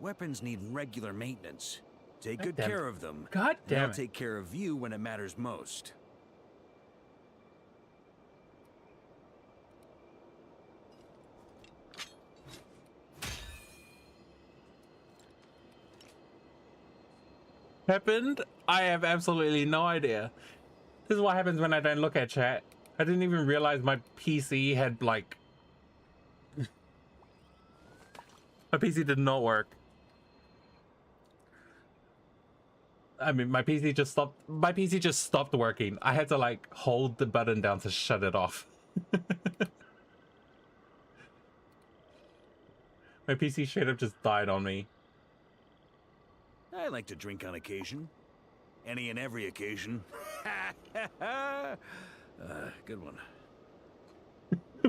Weapons need regular maintenance. Take good damn care of them. God damn They'll it. take care of you when it matters most. Happened? I have absolutely no idea. This is what happens when I don't look at chat. I didn't even realize my PC had like my PC did not work. I mean, my PC just stopped working. I had to like hold the button down to shut it off. My PC straight up just died on me. I like to drink on occasion. Any and every occasion. Good one.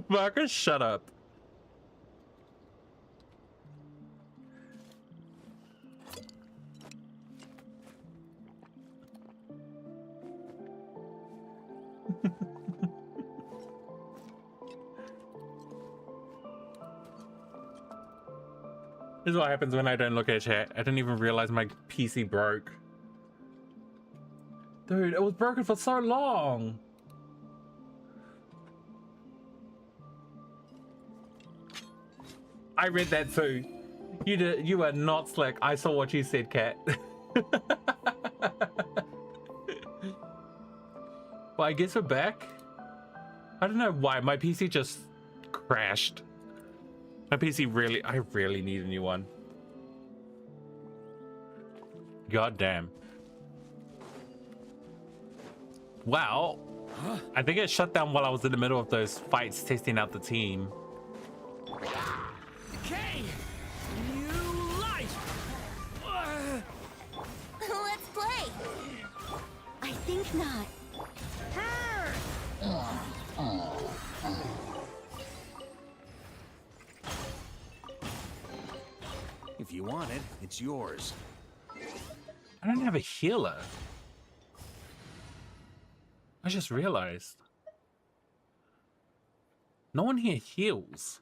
Marcus, shut up. This is what happens when I don't look at chat. I didn't even realize my PC broke. Dude, it was broken for so long. I read that too. You are not slick. I saw what you said, Kat. Well, I guess we're back. I don't know why my PC just crashed. My PC I really need a new one. God damn. Wow. I think it shut down while I was in the middle of those fights testing out the team. Okay! New life! Let's play. I think not. If you want it, it's yours. I don't have a healer. I just realized. No one here heals.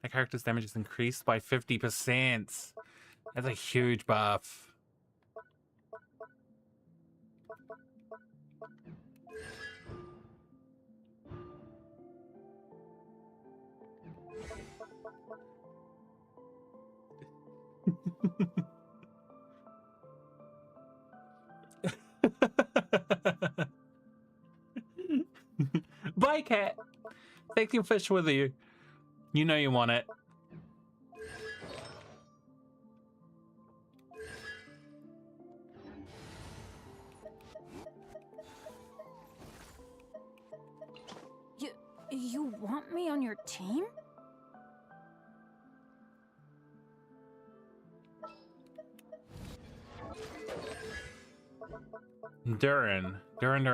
My character's damage is increased by 50%. That's a huge buff. Bye, cat. Take your fish with you. You know you want it. You want me on your team? Durin. Durin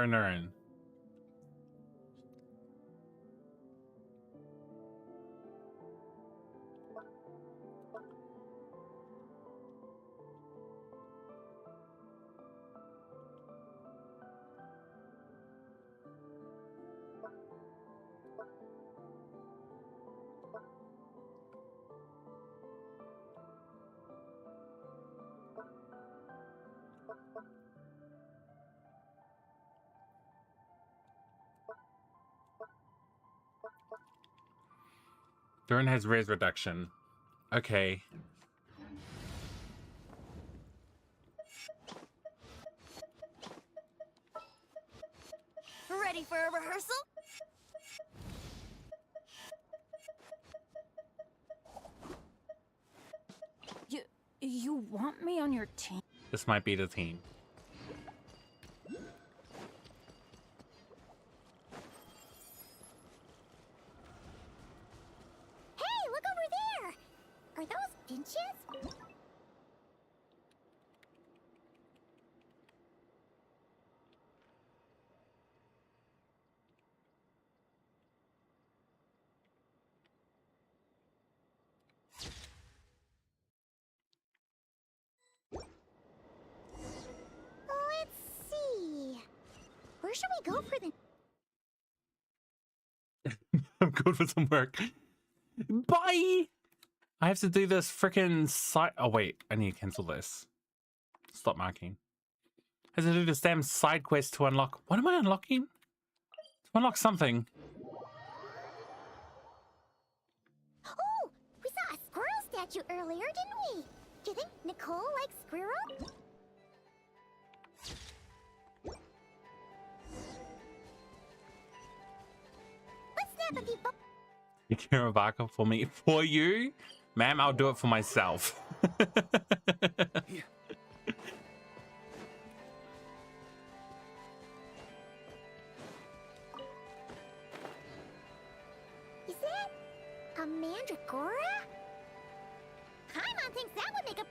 has res reduction. Okay. Ready for a rehearsal? You want me on your team? This might be the team. Hey, look over there! Are those finches? Where should we go for the... I'm good for some work. Bye! I have to do this freaking side. Oh, wait. I need to cancel this. Stop marking. I have to do this damn side quest to unlock. What am I unlocking? To unlock something. Oh! We saw a squirrel statue earlier, didn't we? Do you think Nicole likes squirrel? Let's snap a few photos. You care of Aka for me? For you? Ma'am, I'll do it for myself. Is that a mandragora? Paimon thinks that would make a...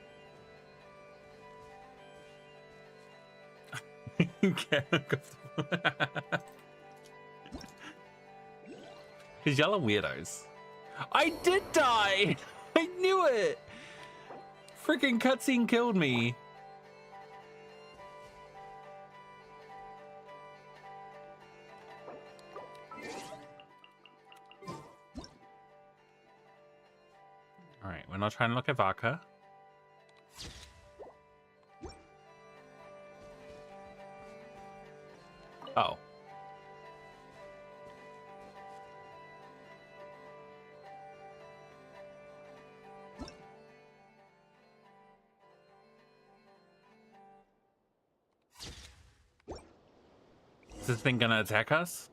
Because y'all are weirdos. I did die! I knew it! Freaking cutscene killed me. Alright, we're not trying to look at Vaka. Oh. Is this thing gonna attack us?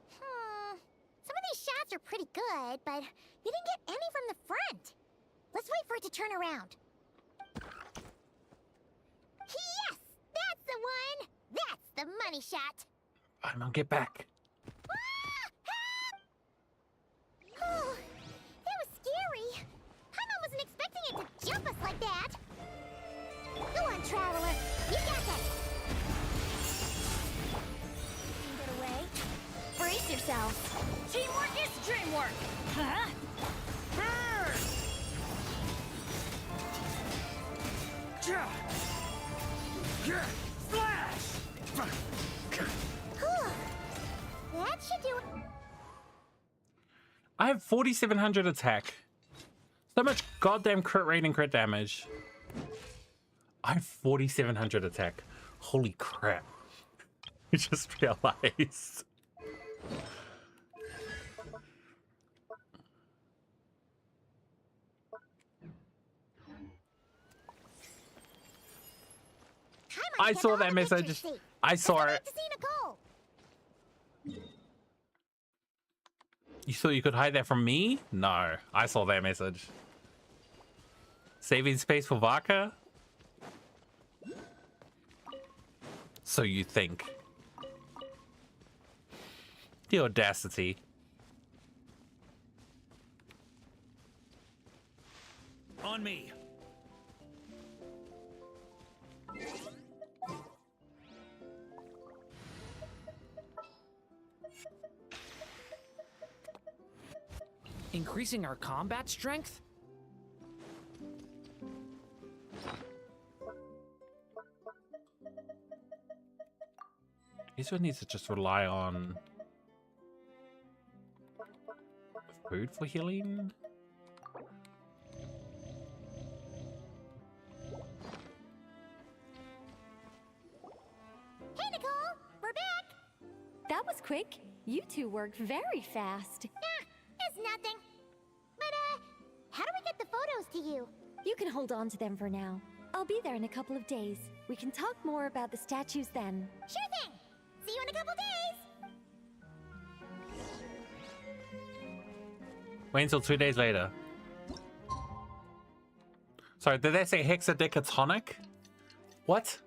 Some of these shots are pretty good, but you didn't get any from the front. Let's wait for it to turn around. Yes! That's the one! That's the money shot! I'm gonna get back. Oh, that was scary. Paimon wasn't expecting it to jump us like that. Go on, Traveler. You got this. Get away. Brace yourself. Teamwork is dreamwork. Huh? Burn! Flash! That should do it. I have 4,700 attack. So much goddamn crit rate and crit damage. I have 4,700 attack. Holy crap. I just realized. I saw that message. I saw it. You thought you could hide that from me? No, I saw that message. Saving space for Vaka? So you think. The audacity. On me. Increasing our combat strength? This one needs to just rely on food for healing. Hey, Nicole! We're back! That was quick. You two worked very fast. It's nothing. But, how do we get the photos to you? You can hold on to them for now. I'll be there in a couple of days. We can talk more about the statues then. Sure thing! See you in a couple days! Wait until 2 days later. Sorry, did they say hexadecatonic? What?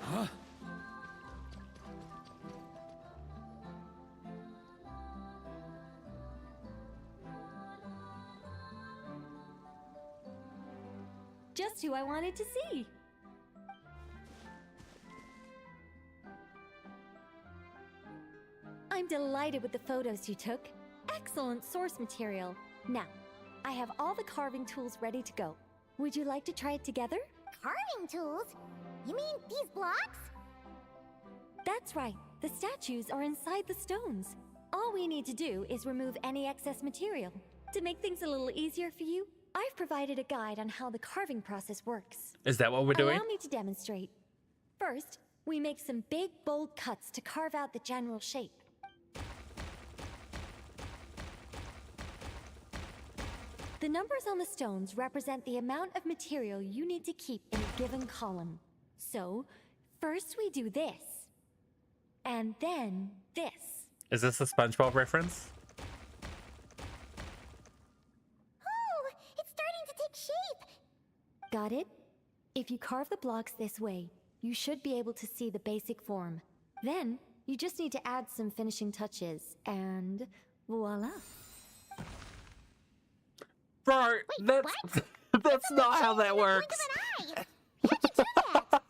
Huh? Just who I wanted to see. I'm I'm delighted with the photos you took. Excellent source material. Now, I have all the carving tools ready to go. Would you like to try it together? Carving tools? You mean these blocks? That's right. The statues are inside the stones. All we need to do is remove any excess material. To make things a little easier for you, I've provided a guide on how the carving process works. Is that what we're doing? Allow me to demonstrate. First, we make some big, bold cuts to carve out the general shape. The numbers on the stones represent the amount of material you need to keep in a given column. So, first we do this. And then this. Is this a SpongeBob reference? Oh, it's starting to take shape. Got it? If you carve the blocks this way, you should be able to see the basic form. Then, you just need to add some finishing touches, and voila. Bro, Wait, that's not how that works. How'd you do that?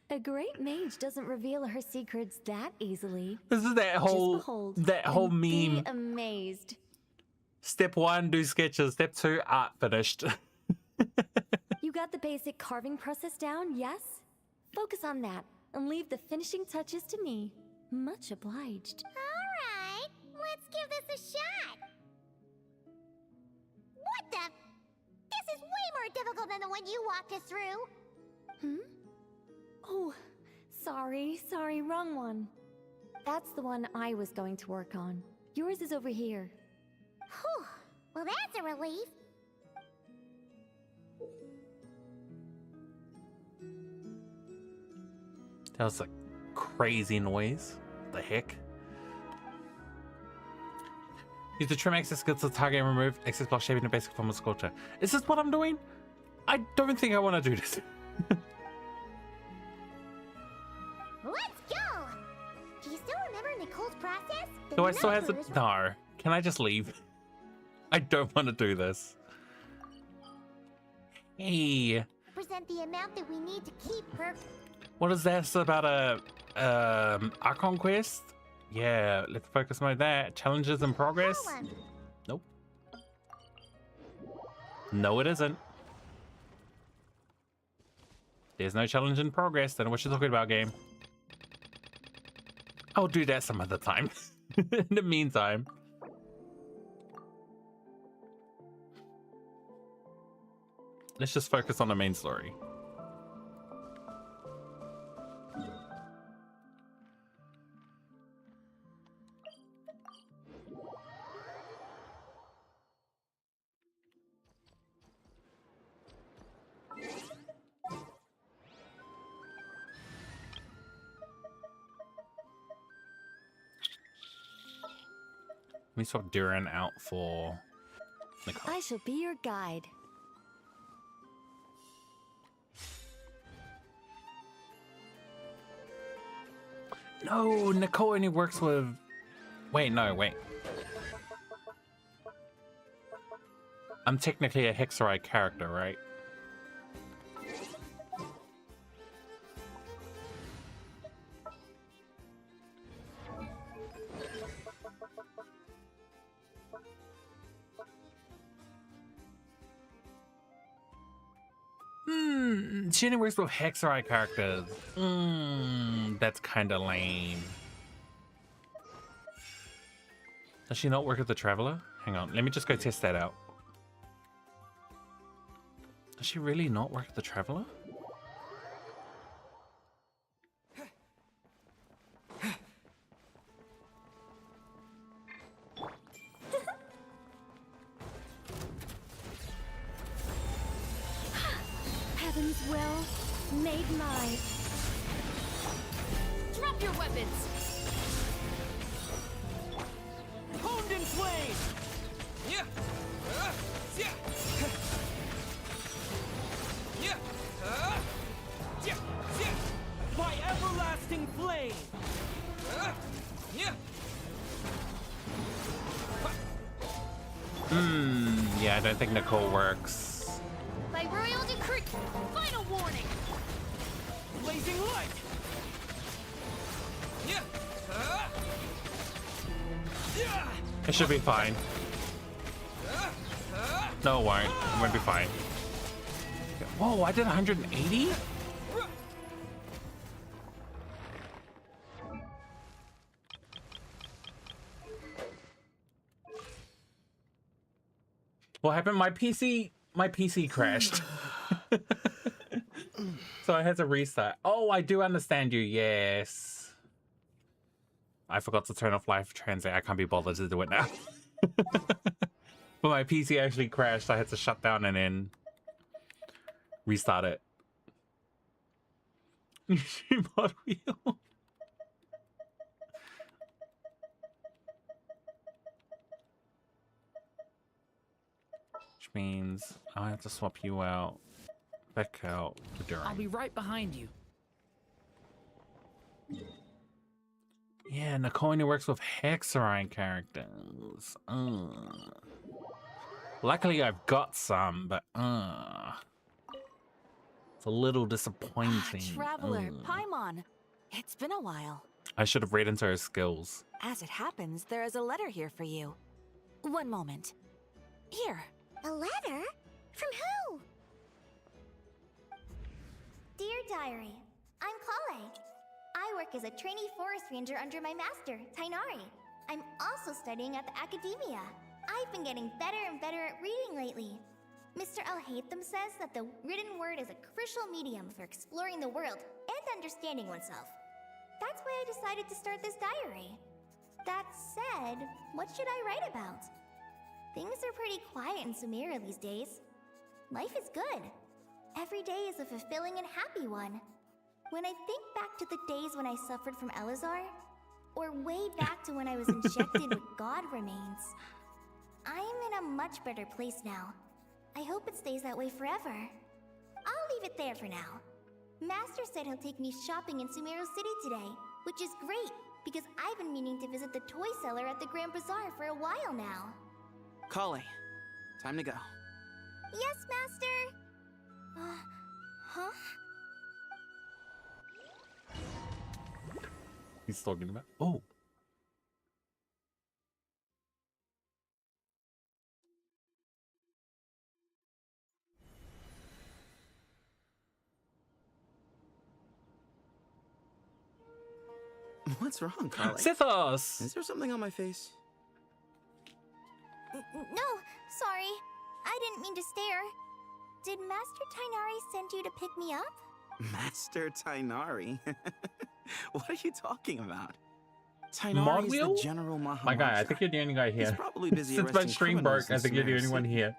A great mage doesn't reveal her secrets that easily. This is that Just whole behold meme. and be amazed. Step 1, do sketches. Step 2, art finished. You got the basic carving process down, yes? Focus on that and leave the finishing touches to me. Much obliged. All right, let's give this a shot. What the? This is way more difficult than the one you walked us through. Oh, sorry, wrong one. That's the one I was going to work on. Yours is over here. Whew, well that's a relief. That was a crazy noise. The heck? Use the trim access skills to target and remove excess block shaping the basic form of sculpture. Is this what I'm doing? I don't think I want to do this. Let's go! Do you still remember Nicole's process? The Do I still have to? numbers- No. Can I just leave? I don't want to do this. Hey, Represent the amount that we need to keep her. what is this about a Archon quest? Yeah, let's focus on that. Challenges in progress? column. Nope. No, it isn't. There's no challenge in progress. Don't know what you're talking about, game. I'll do that some other time. In the meantime. Let's just focus on the main story. Let me swap Duran out for Nicole. I shall be your guide. No, Nicole only works with... Wait, no, wait. I'm technically a Hexerite character, right? She only works with Hexerite characters. That's kind of lame. Does she not work with the Traveler? Hang on, let me just go test that out. Does she really not work with the Traveler? Heaven's will, made mine. Drop your weapons! Honed in flame! Yeah. Yeah. Yeah. Yeah. Yeah. By everlasting flame! Yeah. Yeah, I don't think Nicole works. By royal decree! Final warning! Blazing light. Yeah. It should be fine. No, it won't. It won't be fine. Whoa, I did 180? What happened? My PC crashed. So I had to restart. Oh, I do understand you. Yes. I forgot to turn off live translate. I can't be bothered to do it now. But my PC actually crashed. I had to shut down and then restart it. Mod wheel. Which means I have to swap you out. Back out to Durham. I'll be right behind you. Yeah, Nicole only works with Hexarine characters. Luckily, I've got some, but it's a little disappointing. Traveler, Paimon. It's been a while. I should have read into her skills. As it happens, there is a letter here for you. One moment. Here. A letter? From who? Dear Diary, I'm Kale. I work as a trainee forest ranger under my master, Tainari. I'm also studying at the academia. I've been getting better and better at reading lately. Mr. Al-Haytham says that the written word is a crucial medium for exploring the world and understanding oneself. That's why I decided to start this diary. That said, what should I write about? Things are pretty quiet in Sumeria these days. Life is good. Every day is a fulfilling and happy one. When I think back to the days when I suffered from Elazar, or way back to when I was injected with God remains, I am in a much better place now. I hope it stays that way forever. I'll leave it there for now. Master said he'll take me shopping in Sumeru City today, which is great, because I've been meaning to visit the toy seller at the Grand Bazaar for a while now. Kale, time to go. Yes, Master! Huh? He's talking about. Oh. What's wrong, Kale? Sithos! Is there something on my face? No, sorry. I didn't mean to stare. Did Master Tainari send you to pick me up? Master Tainari? What are you talking about? Tainari is Modwheel? the General Mahamudra. My guy, I think you're the only guy He's here. probably busy Since my arresting stream criminals broke, I in think you're the Sumeru only one City. here.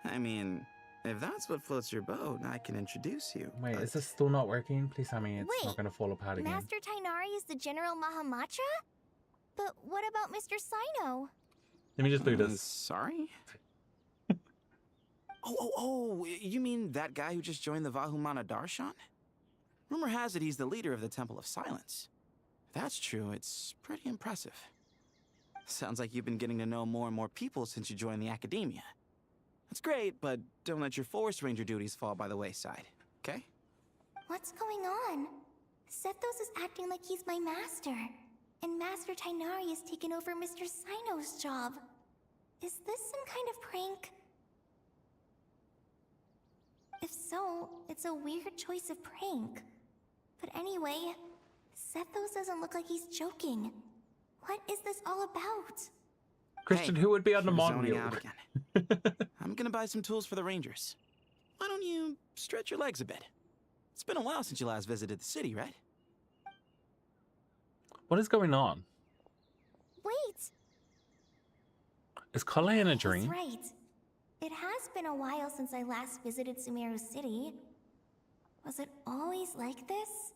I mean, if that's what floats your boat, I can introduce you. Wait, but- is this still not working? Please tell me it's Wait, not going to fall apart again. Master Tainari is the General Mahamatra? But what about Mr. Sino? Let me just do this. Sorry? Oh, you mean that guy who just joined the Vahumana Darshan? Rumor has it he's the leader of the Temple of Silence. If that's true, it's pretty impressive. Sounds like you've been getting to know more and more people since you joined the academia. That's great, but don't let your forest ranger duties fall by the wayside, okay? What's going on? Sethos is acting like he's my master, and Master Tainari has taken over Mr. Sino's job. Is this some kind of prank? If so, it's a weird choice of prank. But anyway, Sethos doesn't look like he's joking. What is this all about? Christian, Hey, who would be on the you're mod zoning wheel? out again. I'm gonna buy some tools for the Rangers. Why don't you stretch your legs a bit? It's been a while since you last visited the city, right? What is going on? Wait! Is Kale in a He's dream? right. It has been a while since I last visited Sumeru City. Was it always like this?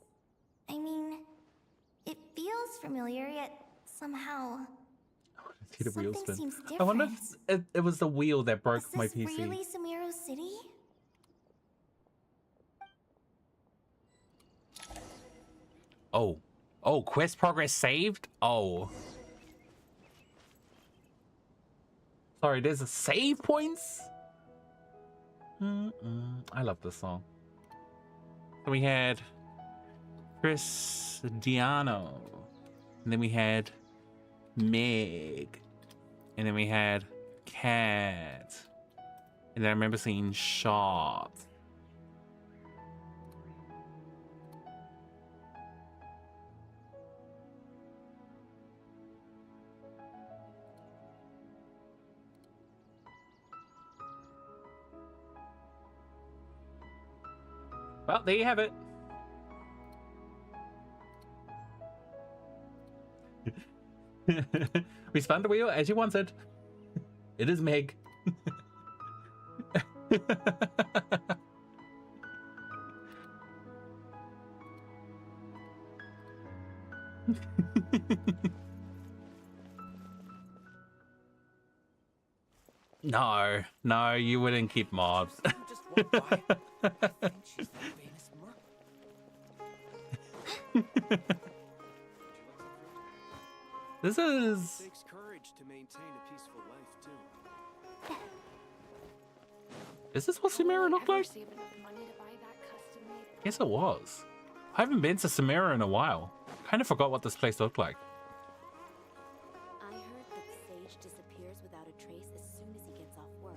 I mean, it feels familiar, yet somehow... See the wheel something spin. seems I wonder different. if it was the wheel that broke Is my this PC. really Sumeru City? Oh. Oh, quest progress saved? Oh. Sorry, there's a save points? I love this song. So we had Chris Diano. And then we had Meg. And then we had Cat. And then I remember seeing Shot. Well, there you have it. We spun the wheel as you wanted. It is Meg. No, no, you wouldn't keep mobs. Just walk by. I think she's the famous merc. This is... Takes courage to maintain a peaceful life, too. Is this what Samira looked like? Save enough money to buy that custom-made Yes, it was. I haven't been to Samira in a while. Kind of forgot what this place looked like. I heard that Sage disappears without a trace as soon as he gets off work.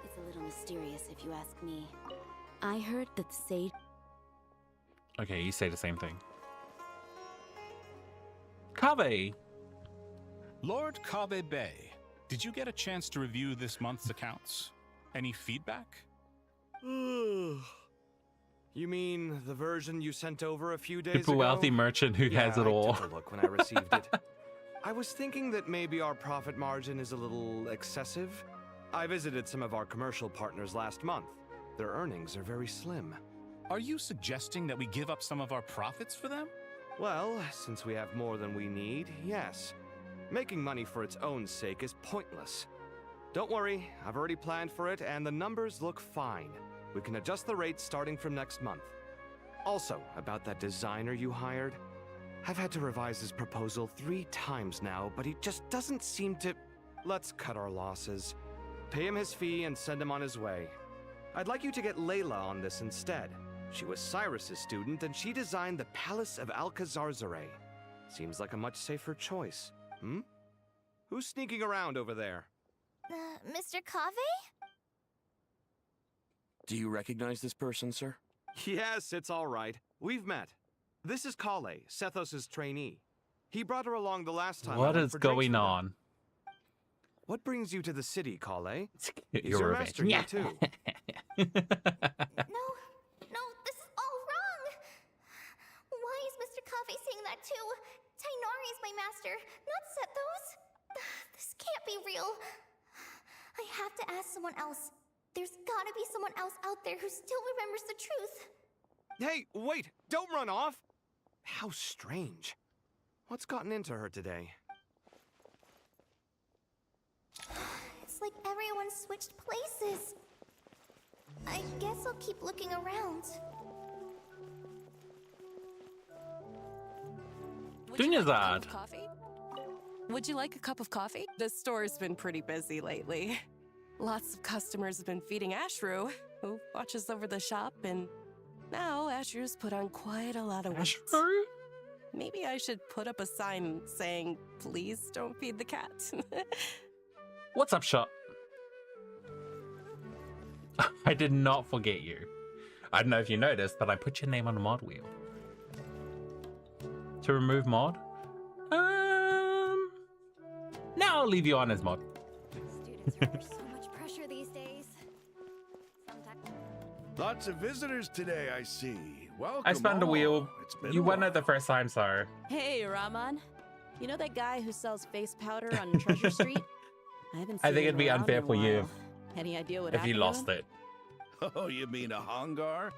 It's a little mysterious if you ask me. I heard that Sage... Okay, you say the same thing. Kave! Lord Kave Bay, did you get a chance to review this month's accounts? Any feedback? You mean the version you sent over a few days The ago? wealthy merchant who has it all. I took a look when I received it. I was thinking that maybe our profit margin is a little excessive. I visited some of our commercial partners last month. Their earnings are very slim. Are you suggesting that we give up some of our profits for them? Well, since we have more than we need, yes. Making money for its own sake is pointless. Don't worry, I've already planned for it, and the numbers look fine. We can adjust the rates starting from next month. Also, about that designer you hired, I've had to revise his proposal 3 times now, but he just doesn't seem to... Let's cut our losses. Pay him his fee and send him on his way. I'd like you to get Layla on this instead. She was Cyrus's student, and she designed the Palace of Alcazarzare. Seems like a much safer choice. Who's sneaking around over there? Mr. Kave? Do you recognize this person, sir? Yes, it's all right. We've met. This is Kale, Sethos' trainee. He brought her along the last time. What is going on? What brings you to the city, Kale? Is Your your revenge. master here too? No, this is all wrong! Why is Mr. Kave saying that too? Tainari is my master, not Sethos. This can't be real. I have to ask someone else. There's gotta be someone else out there who still remembers the truth. Hey, wait! Don't run off! How strange. What's gotten into her today? It's like everyone switched places. I guess I'll keep looking around. Dunyazad. Coffee? Would you like a cup of coffee? The store's been pretty busy lately. Lots of customers have been feeding Ashru, who watches over the shop, and now Ashru's put on quite a lot of weight. Ashru? Maybe I should put up a sign saying, please don't feed the cat. What's up, Shot? I did not forget you. I don't know if you noticed, but I put your name on the mod wheel. To remove mod? Now I'll leave you on as mod. Students are under so much pressure these days. Lots of visitors today, I see. Welcome. I spun the all. wheel. It's been You a went while. at the first time, so... Hey, Rahman. You know that guy who sells face powder on Treasure Street? I haven't I seen think it'd him be around unfair in a for you while. Any idea what if you happened lost to him? it. Oh, you mean a Hongar?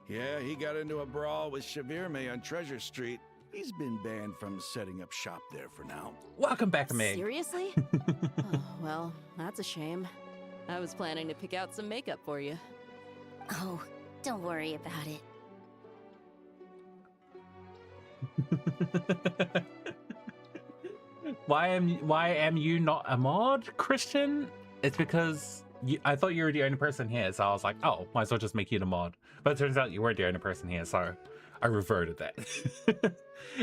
Yeah, he got into a brawl with Shavirme on Treasure Street. He's been banned from setting up shop there for now. Welcome back, Meg. Seriously? Oh, well, that's a shame. I was planning to pick out some makeup for you. Oh, don't worry about it. Why am you not a mod, Christian? It's because I thought you were the only person here, so I was like, oh, might as well just make you the mod. But it turns out you weren't the only person here, so I reverted that.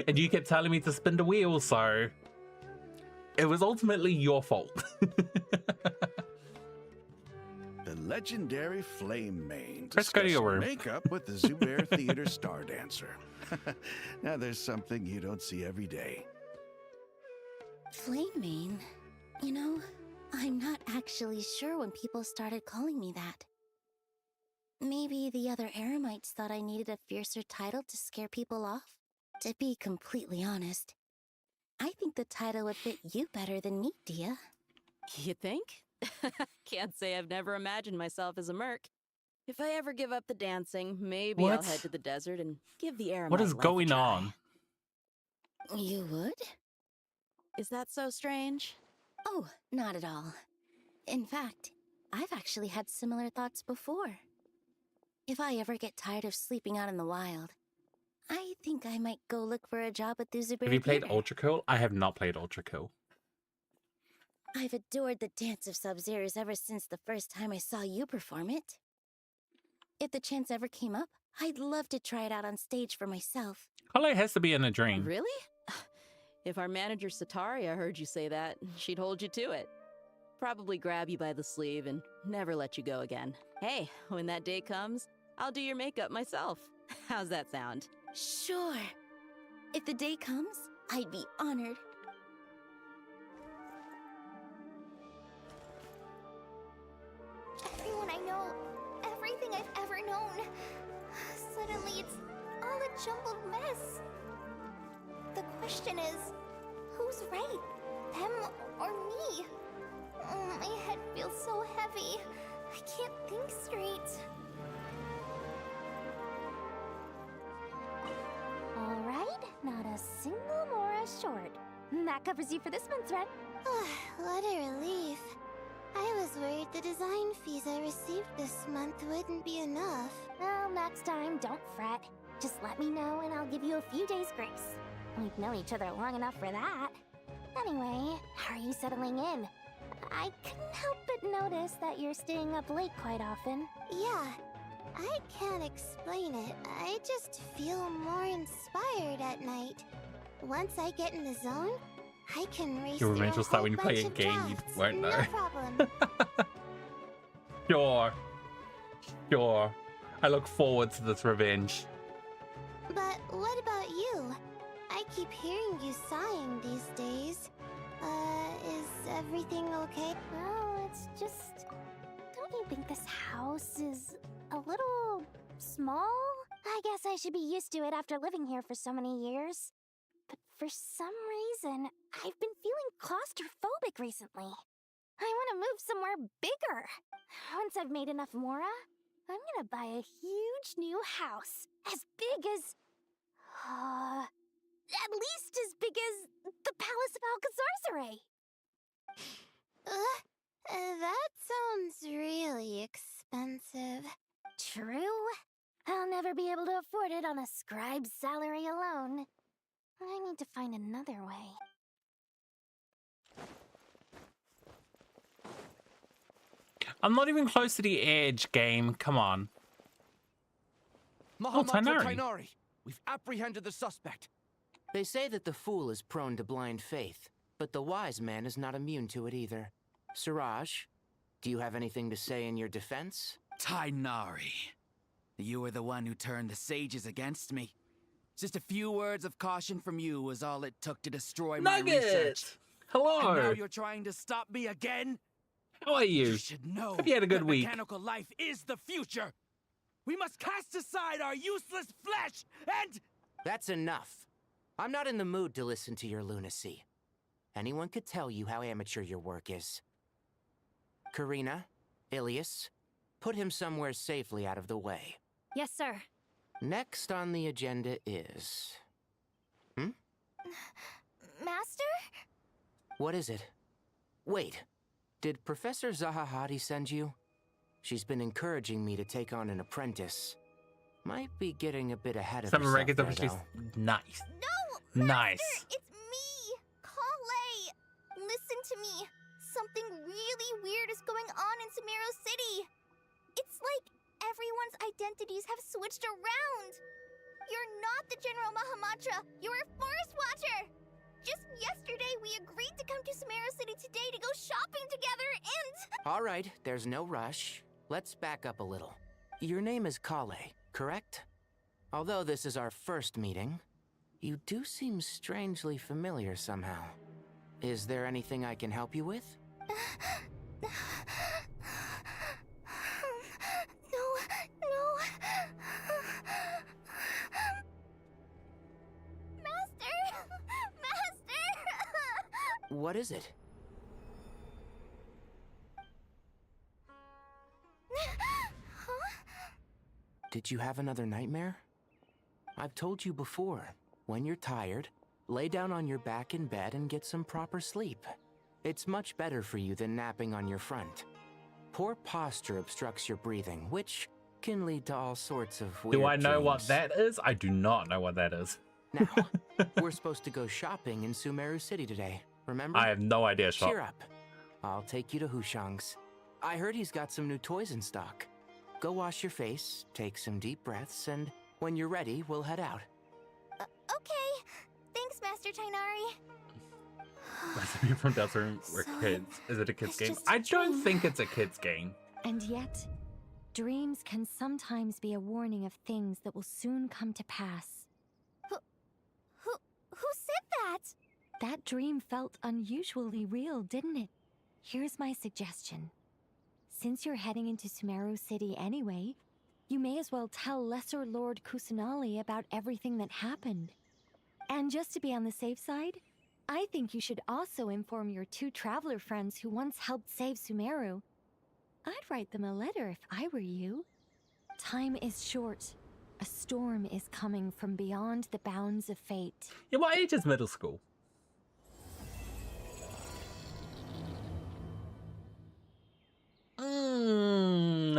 And you kept telling me to spin the wheel, so It was ultimately your fault. The legendary Flame Mane Let's go to your room. makeup with the Zubair Theater star dancer. Now there's something you don't see every day. Flame Mane? You know, I'm not actually sure when people started calling me that. Maybe the other Eremites thought I needed a fiercer title to scare people off? To be completely honest, I think the title would fit you better than me, Dia. You think? Can't say I've never imagined myself as a merc. If I ever give up the dancing, maybe I'll head to the desert and give the Eremite What is life going a try. on? You would? Is that so strange? Oh, not at all. In fact, I've actually had similar thoughts before. If I ever get tired of sleeping out in the wild, I think I might go look for a job at the Zubair Have you played Theater. Ultra Cool? I have not played Ultra Cool. I've adored the dance of Sub-Zeros ever since the first time I saw you perform it. If the chance ever came up, I'd love to try it out on stage for myself. All it has to be in a dream. Really? If our manager Sataria heard you say that, she'd hold you to it. Probably grab you by the sleeve and never let you go again. Hey, when that day comes, I'll do your makeup myself. How's that sound? Sure. If the day comes, I'd be honored. Everyone I know, everything I've ever known. Suddenly it's all a jumbled mess. The question is, who's right? Them or me? Oh, my head feels so heavy. I can't think straight. All right, not a single Mora short. That covers you for this month's rent. What a relief. I was worried the design fees I received this month wouldn't be enough. Well, next time, don't fret. Just let me know and I'll give you a few days' grace. We've known each other long enough for that. Anyway, how are you settling in? I couldn't help but notice that you're staying up late quite often. Yeah, I can't explain it. I just feel more inspired at night. Once I get in the zone, I can race Your through revenge a will start whole when you play bunch a of game you drafts. won't know. No problem. Sure. I look forward to this revenge. But what about you? I keep hearing you sighing these days. Is everything okay? Well, it's just... Don't you think this house is a little small? I guess I should be used to it after living here for so many years. But for some reason, I've been feeling claustrophobic recently. I want to move somewhere bigger. Once I've made enough Mora, I'm gonna buy a huge new house. As big as... at least as big as the Palace of Alcazarzaray. That sounds really expensive. True. I'll never be able to afford it on a scribe's salary alone. I need to find another way. I'm not even close to the edge, game. Come on. Mahamatra Tainari. Tainari, we've apprehended the suspect. They say that the fool is prone to blind faith, but the wise man is not immune to it either. Siraj, do you have anything to say in your defense? Tainari, you were the one who turned the sages against me. Just a few words of caution from you was all it took to destroy my research. Hello. And now you're trying to stop me again? How are you? You should know Hope you had a good that week. mechanical life is the future. We must cast aside our useless flesh and... That's enough. I'm not in the mood to listen to your lunacy. Anyone could tell you how amateur your work is. Karina, Ilias, put him somewhere safely out of the way. Yes, sir. Next on the agenda is... Master? What is it? Wait, did Professor Zahahati send you? She's been encouraging me to take on an apprentice. Might be getting a bit ahead of Some herself records there, of she's though. nice. No! Nice. Master, it's me! Kale! Listen to me. Something really weird is going on in Sumeru City. It's like everyone's identities have switched around. You're not the General Mahamatra. You're a Forest Watcher. Just yesterday, we agreed to come to Sumeru All right, there's no rush. Let's back up a little. Your name is Kale, correct? Although this is our first meeting, you do seem strangely familiar somehow. Is there anything I can help you with? No. Master! What is it? Did you have another nightmare? I've told you before, when you're tired, lay down on your back in bed and get some proper sleep. It's much better for you than napping on your front. Poor posture obstructs your breathing, which can lead to all sorts of weird Do I know what dreams. that is? I do not know what that is. Now, we're supposed to go shopping in Sumeru City today, remember? I have no idea, shop. Cheer up. I'll take you to Hushang's. I heard he's got some new toys in stock. Go wash your face, take some deep breaths, and when you're ready, we'll head out. Okay. Thanks, Master Tainari. Recipe from Desert were kids. Is it a kid's game? just a I don't dream. think it's a kid's game. And yet, dreams can sometimes be a warning of things that will soon come to pass. Who said that? That dream felt unusually real, didn't it? Here's my suggestion. Since you're heading into Sumeru City anyway, you may as well tell Lesser Lord Kusanali about everything that happened. And just to be on the safe side, I think you should also inform your 2 traveler friends who once helped save Sumeru. I'd write them a letter if I were you. Time is short. A storm is coming from beyond the bounds of fate. Yeah, what age is middle school?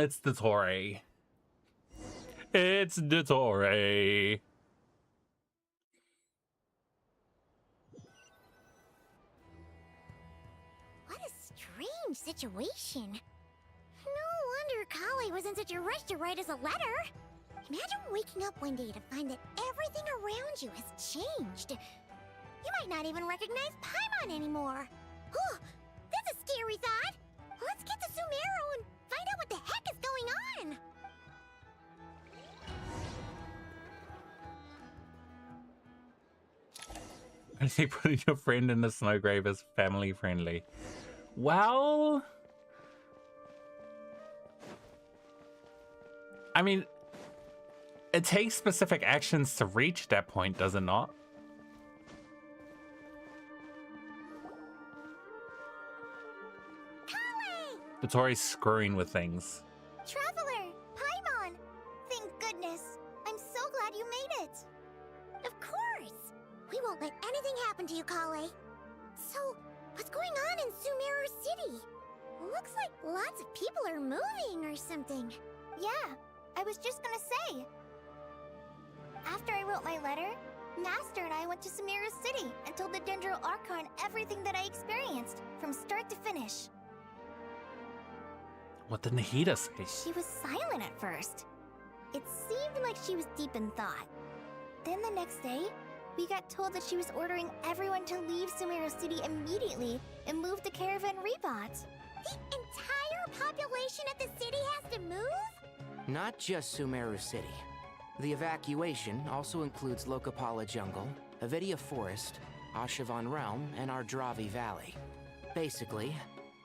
It's the Tory. It's the Tory. What a strange situation. No wonder Kale was in such a rush to write us a letter. Imagine waking up one day to find that everything around you has changed. You might not even recognize Paimon anymore. Oh, that's a scary thought. Let's get to Sumeru and find out what the heck is going on. I think putting your friend in the snow grave is family friendly. Well, I mean, it takes specific actions to reach that point, does it not? The Tory's screwing with things. Traveler, Paimon. Thank goodness. I'm so glad you made it. Of course. We won't let anything happen to you, Kale. So, what's going on in Sumeru City? Looks like lots of people are moving or something. Yeah, I was just gonna say. After I wrote my letter, Master and I went to Sumeru City and told the Dendro Archon everything that I experienced, from start to finish. What did Nahida say? She was silent at first. It seemed like she was deep in thought. Then the next day, we got told that she was ordering everyone to leave Sumeru City immediately and move to Caravan Rebot. The entire population of the city has to move? Not just Sumeru City. The evacuation also includes Lokapala Jungle, Avidia Forest, Ashavan Realm, and Ardravi Valley. Basically,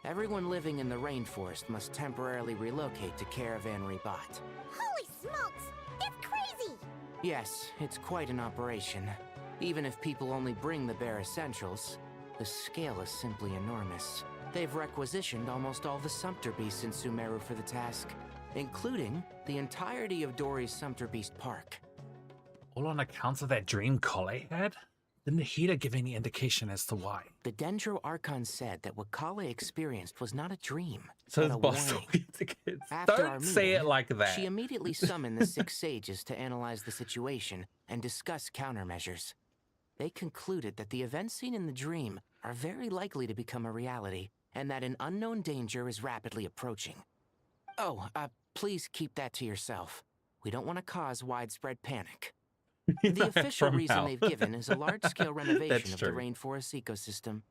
everyone living in the rainforest must temporarily relocate to Caravan Rebot. Holy smokes! That's crazy! Yes, it's quite an operation. Even if people only bring the bare essentials, the scale is simply enormous. They've requisitioned almost all the Sumpter Beasts in Sumeru for the task, including the entirety of Dori's Sumpter Beast Park. All on account of that dream Kale had? Did Nahida give any indication as to why? The Dendro Archon said that what Kale experienced was not a dream, So but his a boss warning. talking to kids. After our Don't say meeting, it like that. She immediately summoned the 6 sages to analyze the situation and discuss countermeasures. They concluded that the events seen in the dream are very likely to become a reality, and that an unknown danger is rapidly approaching. Oh, please keep that to yourself. We don't want to cause widespread panic. The official From reason hell. they've given is a large-scale renovation That's of the true. rainforest ecosystem.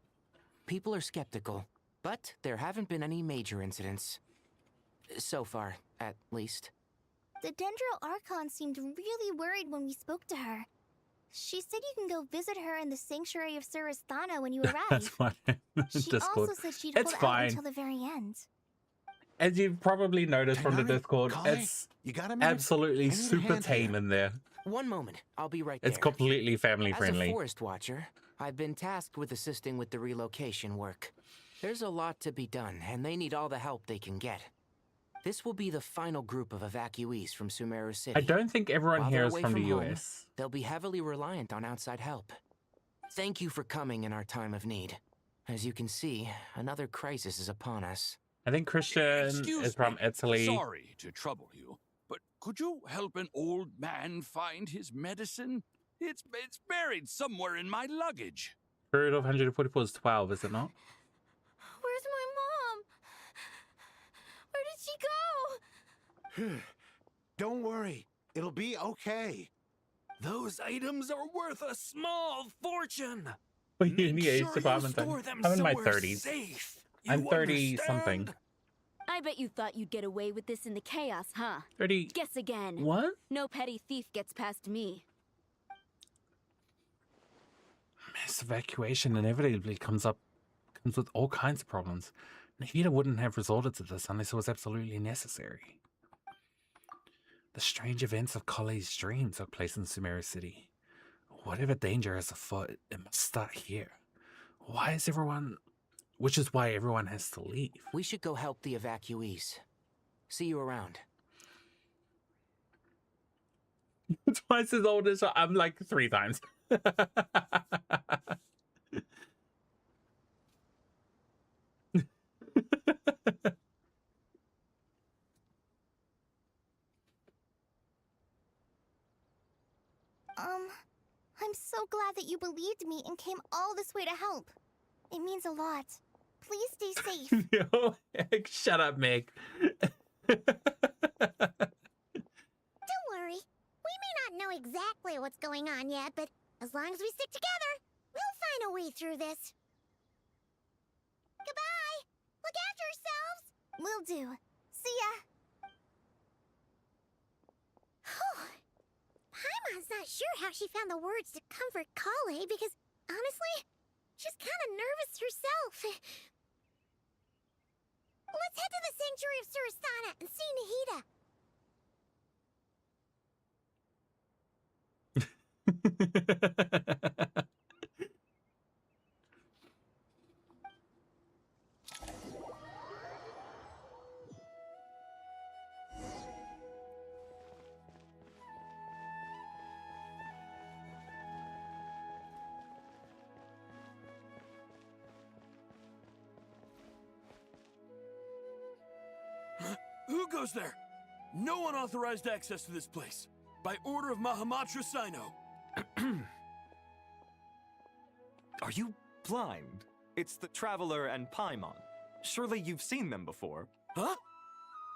People are skeptical, But there haven't been any major incidents. So far, at least. The Dendro Archon seemed really worried when we spoke to her. She said you can go visit her in the Sanctuary of Surasthana when you arrive. That's fine. She Discord. also said she'd It's hold out fine. until the very end. As you've probably noticed from the Discord, Colin, it's you got a minute? absolutely I need a super hand tame here. in there. One moment, I'll be right It's there. completely family As friendly. a forest watcher, I've been tasked with assisting with the relocation work. There's a lot to be done, and they need all the help they can get. This will be the final group of evacuees from Sumeru City. I don't think everyone While here they're is away from the home, US. They'll be heavily reliant on outside help. Thank you for coming in our time of need. As you can see, another crisis is upon us. I think Christian is from Italy. Sorry to trouble you, but could you help an old man find his medicine? It's buried somewhere in my luggage. Period of 144 is 12, is it not? Where's my mom? Where did she go? Don't worry. It'll be okay. Those items are worth a small fortune. Are you in the age sure department? you store them I'm in my somewhere 30s. safe. I'm You 30 something. understand? I bet you thought you'd get away with this in the chaos, huh? 30. Guess again. What? No petty thief gets past me. Mass evacuation inevitably comes with all kinds of problems. Nahida wouldn't have resorted to this unless it was absolutely necessary. The strange events of Kolei's dream took place in Sumeru City. Whatever danger is afoot, it must start here. Which is why everyone has to leave. We should go help the evacuees. See you around. Twice as old as I'm, like 3 times. I'm so glad that you believed me and came all this way to help. It means a lot. Please stay safe. Yo, shut up, Meg. Don't worry. We may not know exactly what's going on yet, but as long as we stick together, we'll find a way through this. Goodbye! Look after yourselves! Will do. See ya! Paimon's not sure how she found the words to comfort Kale because, honestly, she's kind of nervous herself. Let's head to the Sanctuary of Surasthana and see Nahida. Who goes there? No unauthorized access to this place. By order of Mahamatra Sino. Are you blind? It's the Traveler and Paimon. Surely you've seen them before. Huh?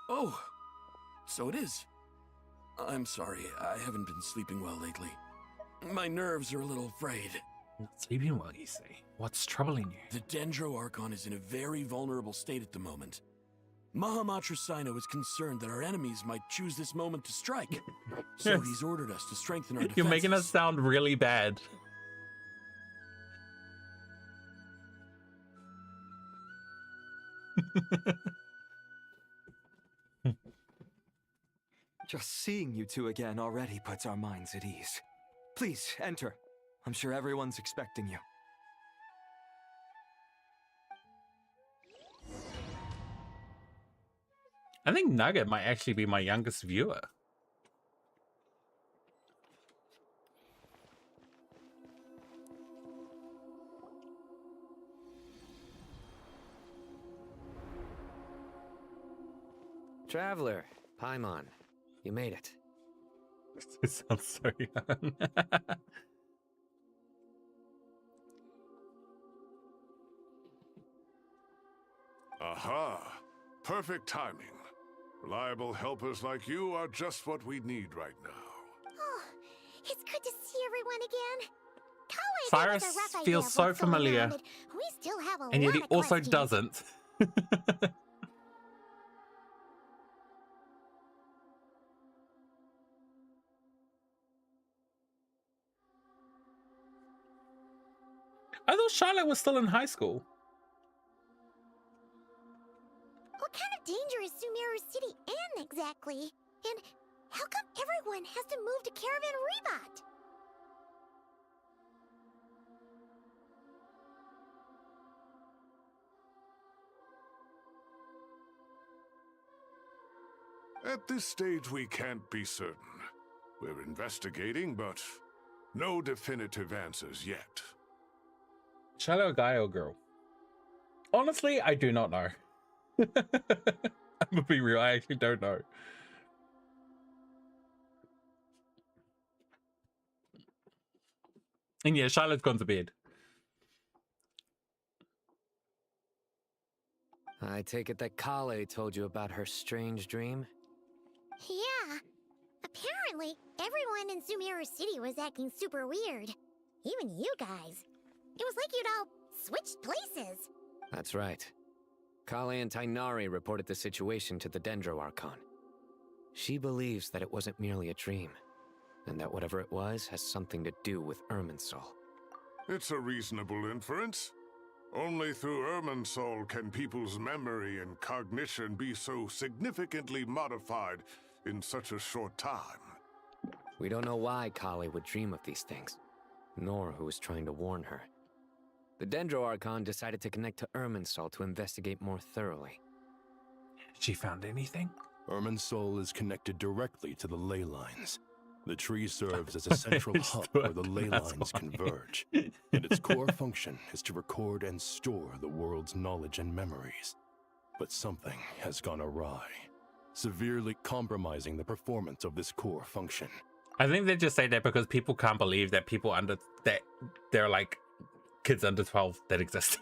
Oh, so it is. I'm sorry, I haven't been sleeping well lately. My nerves are a little frayed. Not sleeping well, you say? What's troubling you? The Dendro Archon is in a very vulnerable state at the moment. Mahamatra Sino is concerned that our enemies might choose this moment to strike. So Yes. he's ordered us to strengthen our defenses. You're making us sound really bad. Just seeing you two again already puts our minds at ease. Please, enter. I'm sure everyone's expecting you. I think Nugget might actually be my youngest viewer. Traveler, Paimon, you made it. This sounds so young. Aha! Perfect timing. Reliable helpers like you are just what we need right now. Oh, it's good to see everyone again. Kale Cyrus gave us a rough idea feels of so what's going familiar, on, but we still have a and yet lot he of also questions. doesn't. I thought Charlotte was still in high school. What kind of danger is Sumeru City in exactly? And how come everyone has to move to Caravan Rebot? At this stage, we can't be certain. We're investigating, but no definitive answers yet. Charlotte, a guy or girl? Honestly, I do not know. I'm gonna be real, I actually don't know. And yeah, Charlotte's gone to bed. I take it that Kale told you about her strange dream? Yeah. Apparently, everyone in Sumeru City was acting super weird. Even you guys. It was like you'd all switched places. That's right. Kale and Tainari reported the situation to the Dendro Archon. She believes that it wasn't merely a dream, and that whatever it was has something to do with Irminsul. It's a reasonable inference. Only through Irminsul can people's memory and cognition be so significantly modified in such a short time. We don't know why Kale would dream of these things, nor who was trying to warn her. The Dendro Archon decided to connect to Irminsul to investigate more thoroughly. She found anything? Irminsul is connected directly to the ley lines. The tree serves as a central hub where the ley lines converge, and its core function is to record and store the world's knowledge and memories. But something has gone awry, severely compromising the performance of this core function. I think they just say that because people can't believe that people under that they're like kids under 12 that exist.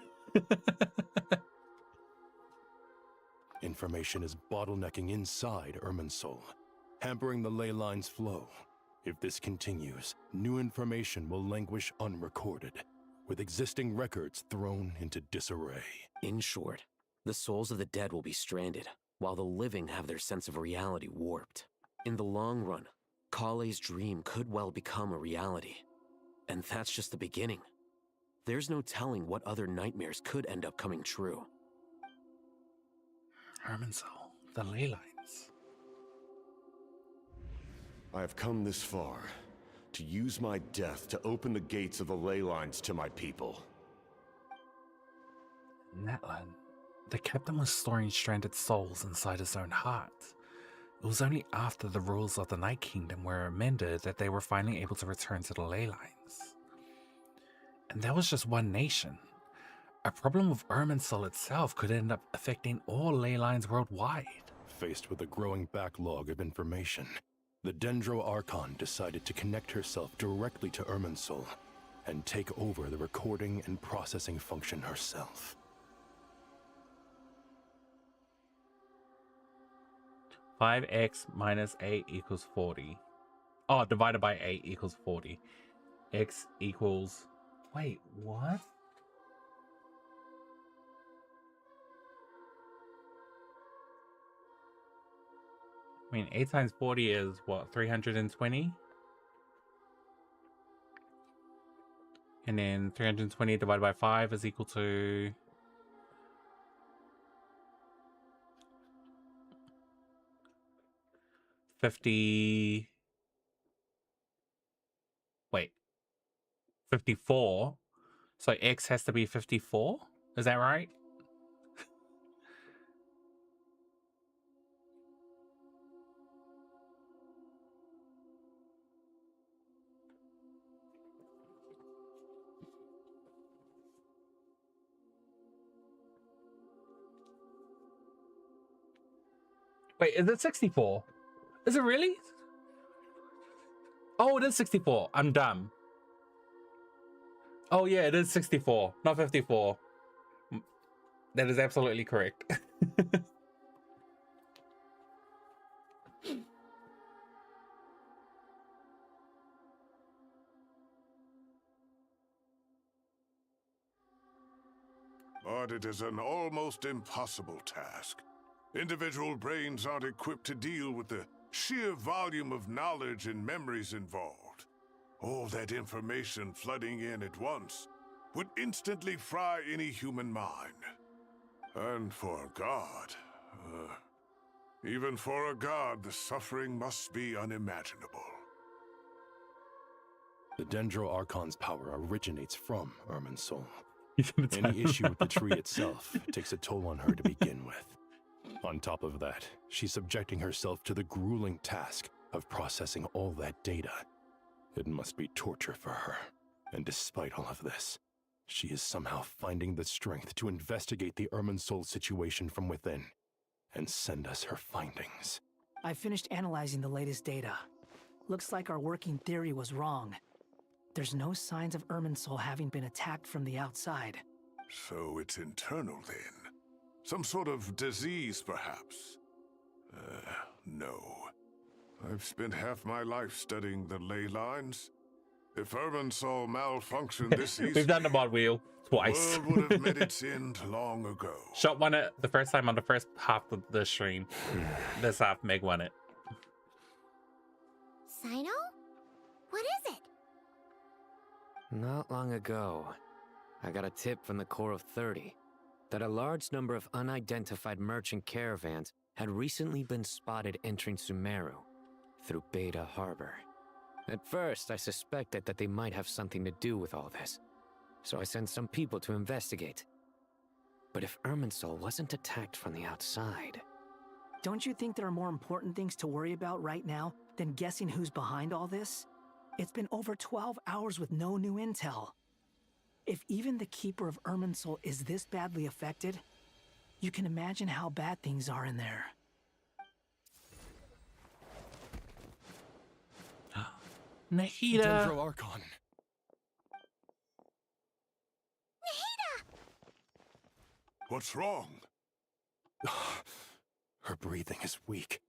Information is bottlenecking inside Irminsul, hampering the ley line's flow. If this continues, new information will languish unrecorded, with existing records thrown into disarray. In short, the souls of the dead will be stranded, while the living have their sense of reality warped. In the long run, Kale's dream could well become a reality. And that's just the beginning. There's no telling what other nightmares could end up coming true. Irminsul, the ley lines. I have come this far to use my death to open the gates of the ley lines to my people. Natlan, the captain was storing stranded souls inside his own heart. It was only after the rules of the Night Kingdom were amended that they were finally able to return to the ley lines. And that was just one nation. A problem with Irminsul itself could end up affecting all ley lines worldwide. Faced with a growing backlog of information, the Dendro Archon decided to connect herself directly to Irminsul and take over the recording and processing function herself. 5x minus 8 equals 40. Oh, divided by 8 equals 40. X equals... Wait, what? I mean, 8 times 40 is, what, 320? And then 320 divided by 5 is equal to... Wait. 54. So X has to be 54? Is that right? Wait, is it 64? Is it really? Oh, it is 64. I'm dumb. Oh yeah, it is 64, not 54. That is absolutely correct. but it is an almost impossible task. Individual brains aren't equipped to deal with the sheer volume of knowledge and memories involved. All that information flooding in at once would instantly fry any human mind. And for a god, even for a god, the suffering must be unimaginable. The Dendro Archon's power originates from Irminsul. He's gonna tell Any him issue with the about tree that. itself takes a toll on her to begin with. On top of that, she's subjecting herself to the grueling task of processing all that data. It must be torture for her. And despite all of this, she is somehow finding the strength to investigate the Irminsul situation from within and send us her findings. I finished analyzing the latest data. Looks like our working theory was wrong. There's no signs of Irminsul having been attacked from the outside. So it's internal then? Some sort of disease, perhaps? No. I've spent half my life studying the ley lines. If Irminsul malfunctioned this easily, We've done the mod wheel twice. the world would have met its end long ago. Shot won it the first time on the first half of the stream. This half, Meg won it. Sino? What is it? Not long ago, I got a tip from the Core of 30 that a large number of unidentified merchant caravans had recently been spotted entering Sumeru through Beta Harbor. At first, I suspected that they might have something to do with all this, so I sent some people to investigate. But if Irminsul wasn't attacked from the outside... Don't you think there are more important things to worry about right now than guessing who's behind all this? It's been over 12 hours with no new intel. If even the Keeper of Irminsul is this badly affected, you can imagine how bad things are in there. Nahida! Dendro Archon. What's wrong? Her breathing is weak,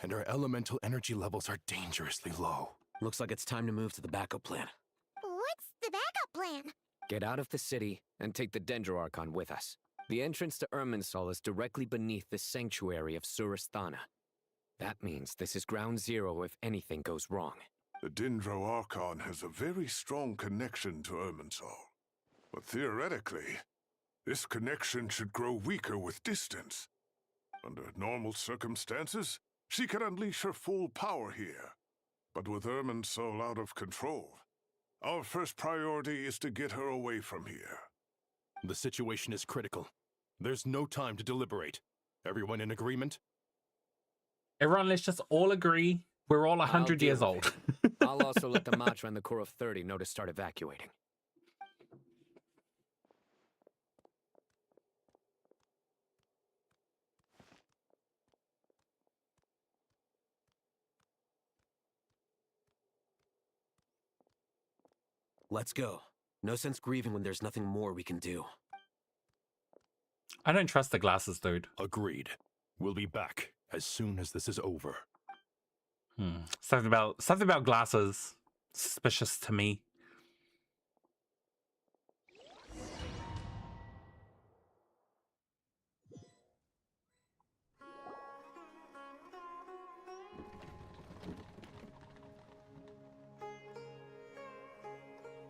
and her elemental energy levels are dangerously low. Looks like it's time to move to the backup plan. What's the backup plan? Get out of the city and take the Dendro Archon with us. The entrance to Irminsul is directly beneath the sanctuary of Surasthana. That means this is ground zero if anything goes wrong. The Dendro Archon has a very strong connection to Irminsul. But theoretically, this connection should grow weaker with distance. Under normal circumstances, she could unleash her full power here. But with Irminsul out of control, our first priority is to get her away from here. The situation is critical. There's no time to deliberate. Everyone in agreement? Everyone, let's just all agree we're all 100 years old. I'll also let the Matra and the Core of 30 know to start evacuating. Let's go. No sense grieving when there's nothing more we can do. I don't trust the glasses, dude. Agreed. We'll be back as soon as this is over. Something about glasses. Suspicious to me.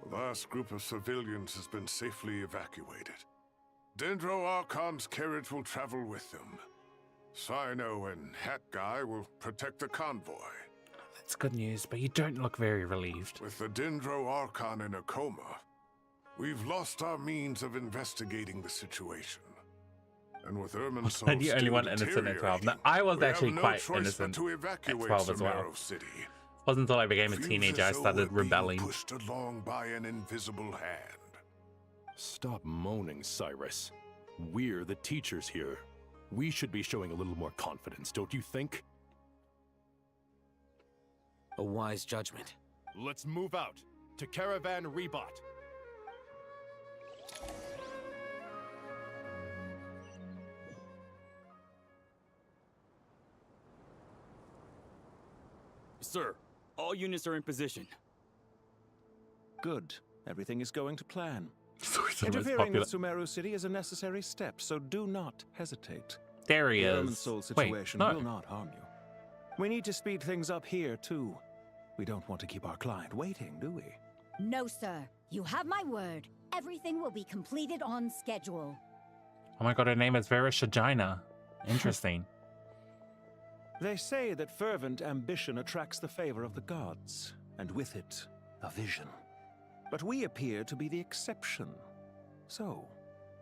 The last group of civilians has been safely evacuated. Dendro Archon's carriage will travel with them. Sino and Hat Guy will protect the convoy. That's good news, but you don't look very relieved. With the Dendro Archon in a coma, we've lost our means of investigating the situation. And with Irminsul I'm the only one innocent at 12. Now, I was actually quite innocent at 12 as well. City. It wasn't until I became a teenager I started rebelling. Pushed along by an invisible hand. Stop moaning, Cyrus. We're the teachers here. We should be showing a little more confidence, don't you think? A wise judgment. Let's move out to Caravan Rebot. Sir, all units are in position. Good. Everything is going to plan. Interfering with Sumeru City is a necessary step, so do not hesitate. There he the is. Soul Wait, situation no. will not harm you. We need to speed things up here, too. We don't want to keep our client waiting, do we? No, sir. You have my word. Everything will be completed on schedule. Oh my god, her name is Vera Shagina. Interesting. They say that fervent ambition attracts the favor of the gods, and with it, a vision. But we appear to be the exception. So,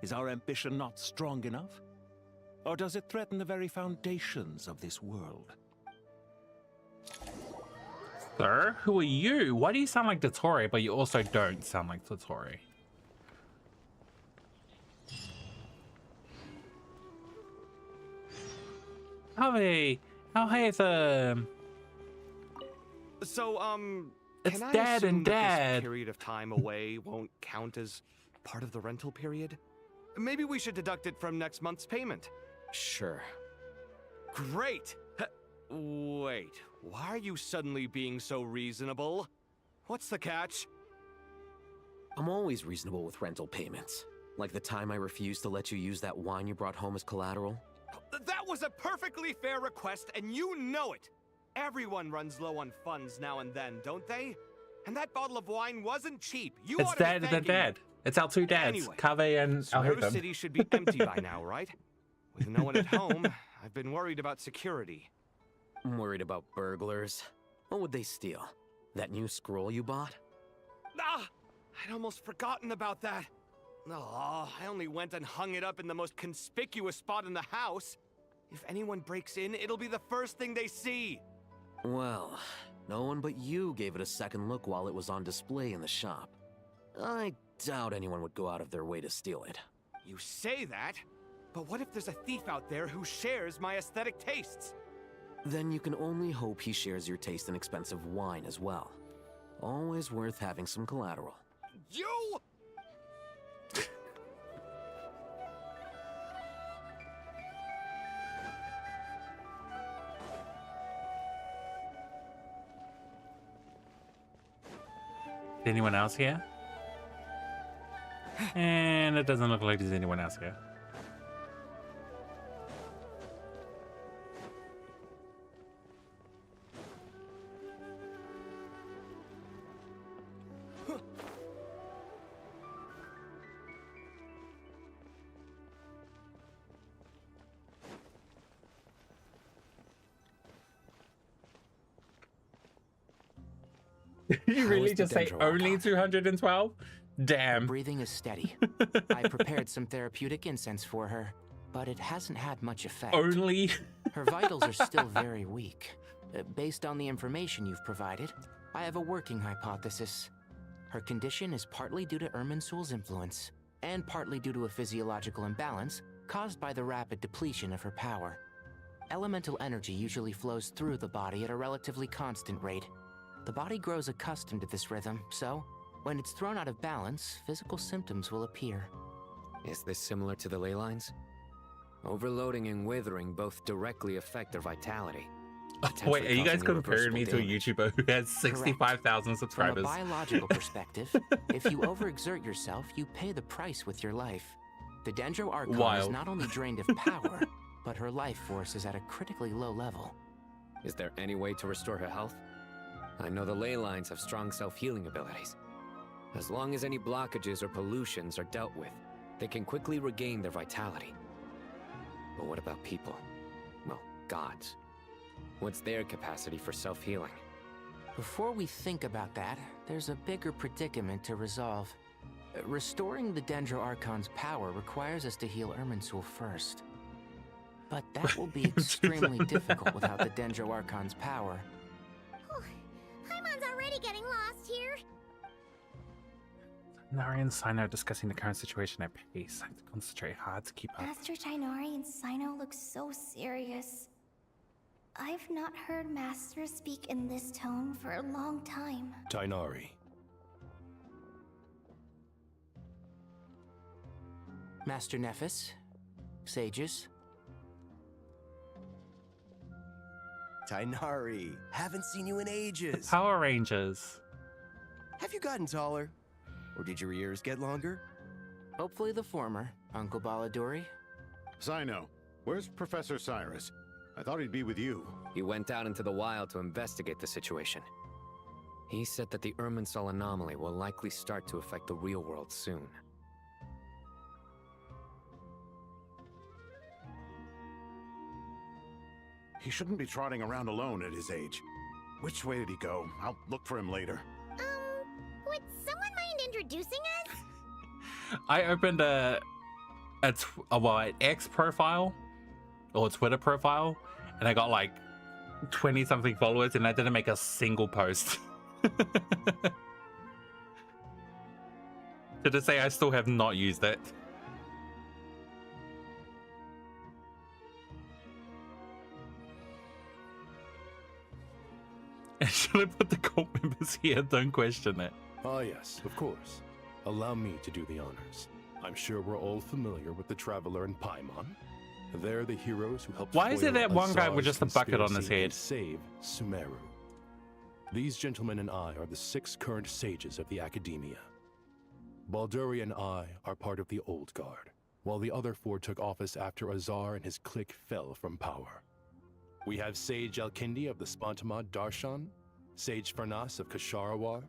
is our ambition not strong enough? Or does it threaten the very foundations of this world? Sir, who are you? Why do you sound like Dottore, but you also don't sound like Dottore? How hey, So, it's can I Dad assume and that Dad. this period of time away won't count as part of the rental period? Maybe we should deduct it from next month's payment. Sure. Great! Wait, why are you suddenly being so reasonable? What's the catch? I'm always reasonable with rental payments. Like the time I refused to let you use that wine you brought home as collateral. That was a perfectly fair request, and you know it! Everyone runs low on funds now and then, don't they? And that bottle of wine wasn't cheap. You It's ought to be Dad and thanking me. Dad. It's our two dads, Anyway, Kaveh and Sumeru Alhaitham. City should be empty by now, right? With no one at home, I've been worried about security. I'm worried about burglars. What would they steal? That new scroll you bought? Ah! I'd almost forgotten about that. Oh, I only went and hung it up in the most conspicuous spot in the house. If anyone breaks in, it'll be the first thing they see. Well, no one but you gave it a second look while it was on display in the shop. I doubt anyone would go out of their way to steal it. You say that, but what if there's a thief out there who shares my aesthetic tastes? Then you can only hope he shares your taste in expensive wine as well. Always worth having some collateral. You! Anyone else here? And it doesn't look like there's anyone else here. You How really is the just say Dendro only Archon? 212? Damn. Breathing is steady. I prepared some therapeutic incense for her, but it hasn't had much effect. Only? Her vitals are still very weak. Based on the information you've provided, I have a working hypothesis. Her condition is partly due to Irminsul's influence, and partly due to a physiological imbalance caused by the rapid depletion of her power. Elemental energy usually flows through the body at a relatively constant rate. The body grows accustomed to this rhythm, so when it's thrown out of balance, physical symptoms will appear. Is this similar to the ley lines? Overloading and withering both directly affect their vitality. Wait, are you guys causing comparing me to a irreversible YouTuber who has 65,000 From a subscribers? biological perspective, if you overexert yourself, you pay the price with your life. The Dendro Archon is Wild. not only drained of power, but her life force is at a critically low level. Is there any way to restore her health? I know the ley lines have strong self-healing abilities. As long as any blockages or pollutions are dealt with, they can quickly regain their vitality. But what about people? Well, gods. What's their capacity for self-healing? Before we think about that, there's a bigger predicament to resolve. Restoring the Dendro Archon's power requires us to heal Irminsul first. But that will be extremely difficult without the Dendro Archon's power. Paimon's already getting lost here. Nari and Sino are discussing the current situation at pace. I have to concentrate hard to keep up. Master Tainari and Sino look so serious. I've not heard Master speak in this tone for a long time. Tainari. Master Nephis? Sages? Tainari, haven't seen you in ages. Power Rangers. Have you gotten taller? Or did your ears get longer? Hopefully the former, Uncle Baladuri. Zino, where's Professor Cyrus? I thought he'd be with you. He went out into the wild to investigate the situation. He said that the Irminsul anomaly will likely start to affect the real world soon. He shouldn't be trotting around alone at his age. Which way did he go? I'll look for him later. Would someone mind introducing us? I opened an X profile or a Twitter profile, and I got like 20 something followers, and I didn't make a single post. To say I still have not used it. Should I put the cult members here? Don't question it. Ah, yes, of course. Allow me to do the honors. I'm sure we're all familiar with the Traveler and Paimon. They're the heroes who helped. Why is it that one guy with Azar's just a bucket on his conspiracy head? and save Sumeru? These gentlemen and I are the 6 current sages of the Academia. Balduri and I are part of the Old Guard, while the other 4 took office after Azar and his clique fell from power. We have Sage Alkindi of the Spantamad Darshan, Sage Farnas of Kasharawar,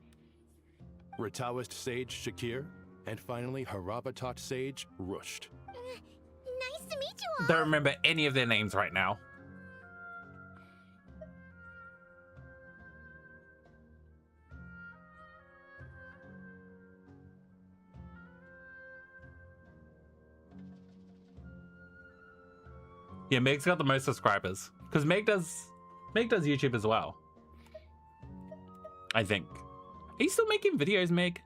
Rataoist Sage Shakir, and finally Harabatot Sage Rusht. Nice to meet you all. Don't remember any of their names right now. Yeah, Meg's got the most subscribers because Meg does YouTube as well. I think. Are you still making videos, Meg?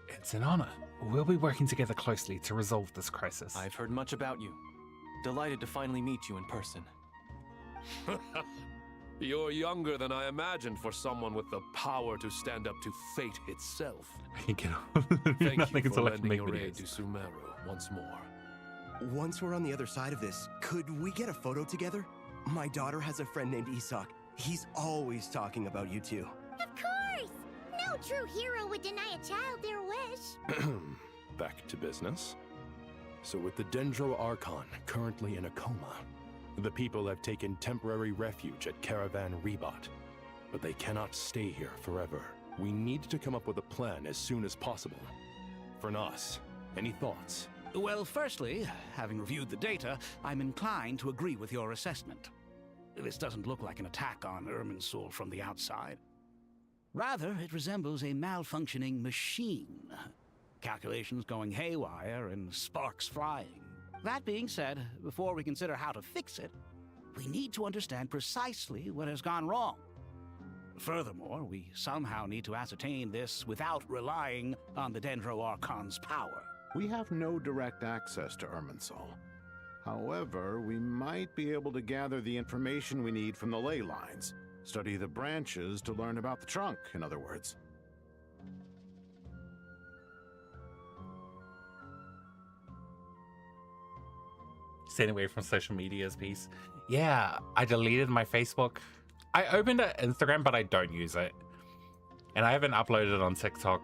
It's an honor. We'll be working together closely to resolve this crisis. I've heard much about you. Delighted to finally meet you in person. You're younger than I imagined for someone with the power to stand up to fate itself. Thank Thank you for lending make your aid videos. to Sumeru once more. Once we're on the other side of this, could we get a photo together? My daughter has a friend named Isak. He's always talking about you two. Of course! No true hero would deny a child their wish. Back to business. So with the Dendro Archon currently in a coma, the people have taken temporary refuge at Caravan Rebot. But they cannot stay here forever. We need to come up with a plan as soon as possible. Fernas, any thoughts? Well, firstly, having reviewed the data, I'm inclined to agree with your assessment. This doesn't look like an attack on Irminsul from the outside. Rather, it resembles a malfunctioning machine. Calculations going haywire and sparks flying. That being said, before we consider how to fix it, we need to understand precisely what has gone wrong. Furthermore, we somehow need to ascertain this without relying on the Dendro Archon's power. We have no direct access to Irminsul. However, we might be able to gather the information we need from the ley lines. Study the branches to learn about the trunk, in other words. Staying away from social media's piece. Yeah, I deleted my Facebook. I opened an Instagram, but I don't use it. And I haven't uploaded on TikTok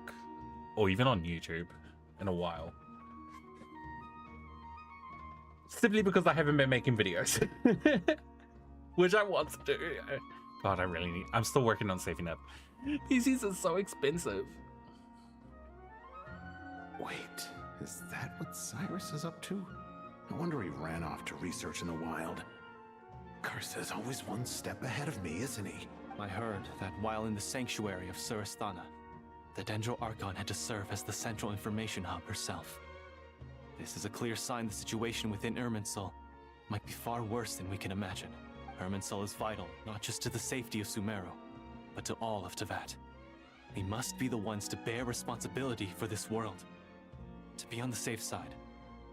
or even on YouTube in a while. Simply because I haven't been making videos. Which I want to do. God, I really need... I'm still working on saving up. PCs are so expensive. Wait, is that what Cyrus is up to? No wonder he ran off to research in the wild. Curse always one step ahead of me, isn't he? I heard that while in the sanctuary of Surasthana, the Dendro Archon had to serve as the central information hub herself. This is a clear sign the situation within Irminsul might be far worse than we can imagine. Irminsul is vital, not just to the safety of Sumeru, but to all of Teyvat. We must be the ones to bear responsibility for this world. To be on the safe side,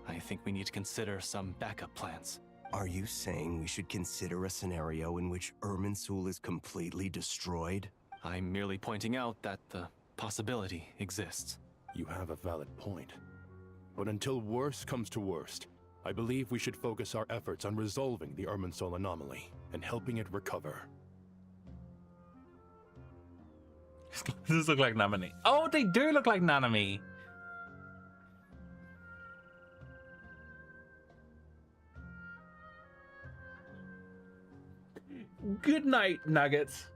I think we need to consider some backup plans. Are you saying we should consider a scenario in which Irminsul is completely destroyed? I'm merely pointing out that the possibility exists. You have a valid point. But until worst comes to worst, I believe we should focus our efforts on resolving the Irminsul anomaly and helping it recover. These look like Nanami. Oh, they do look like Nanami. Good night, Nuggets.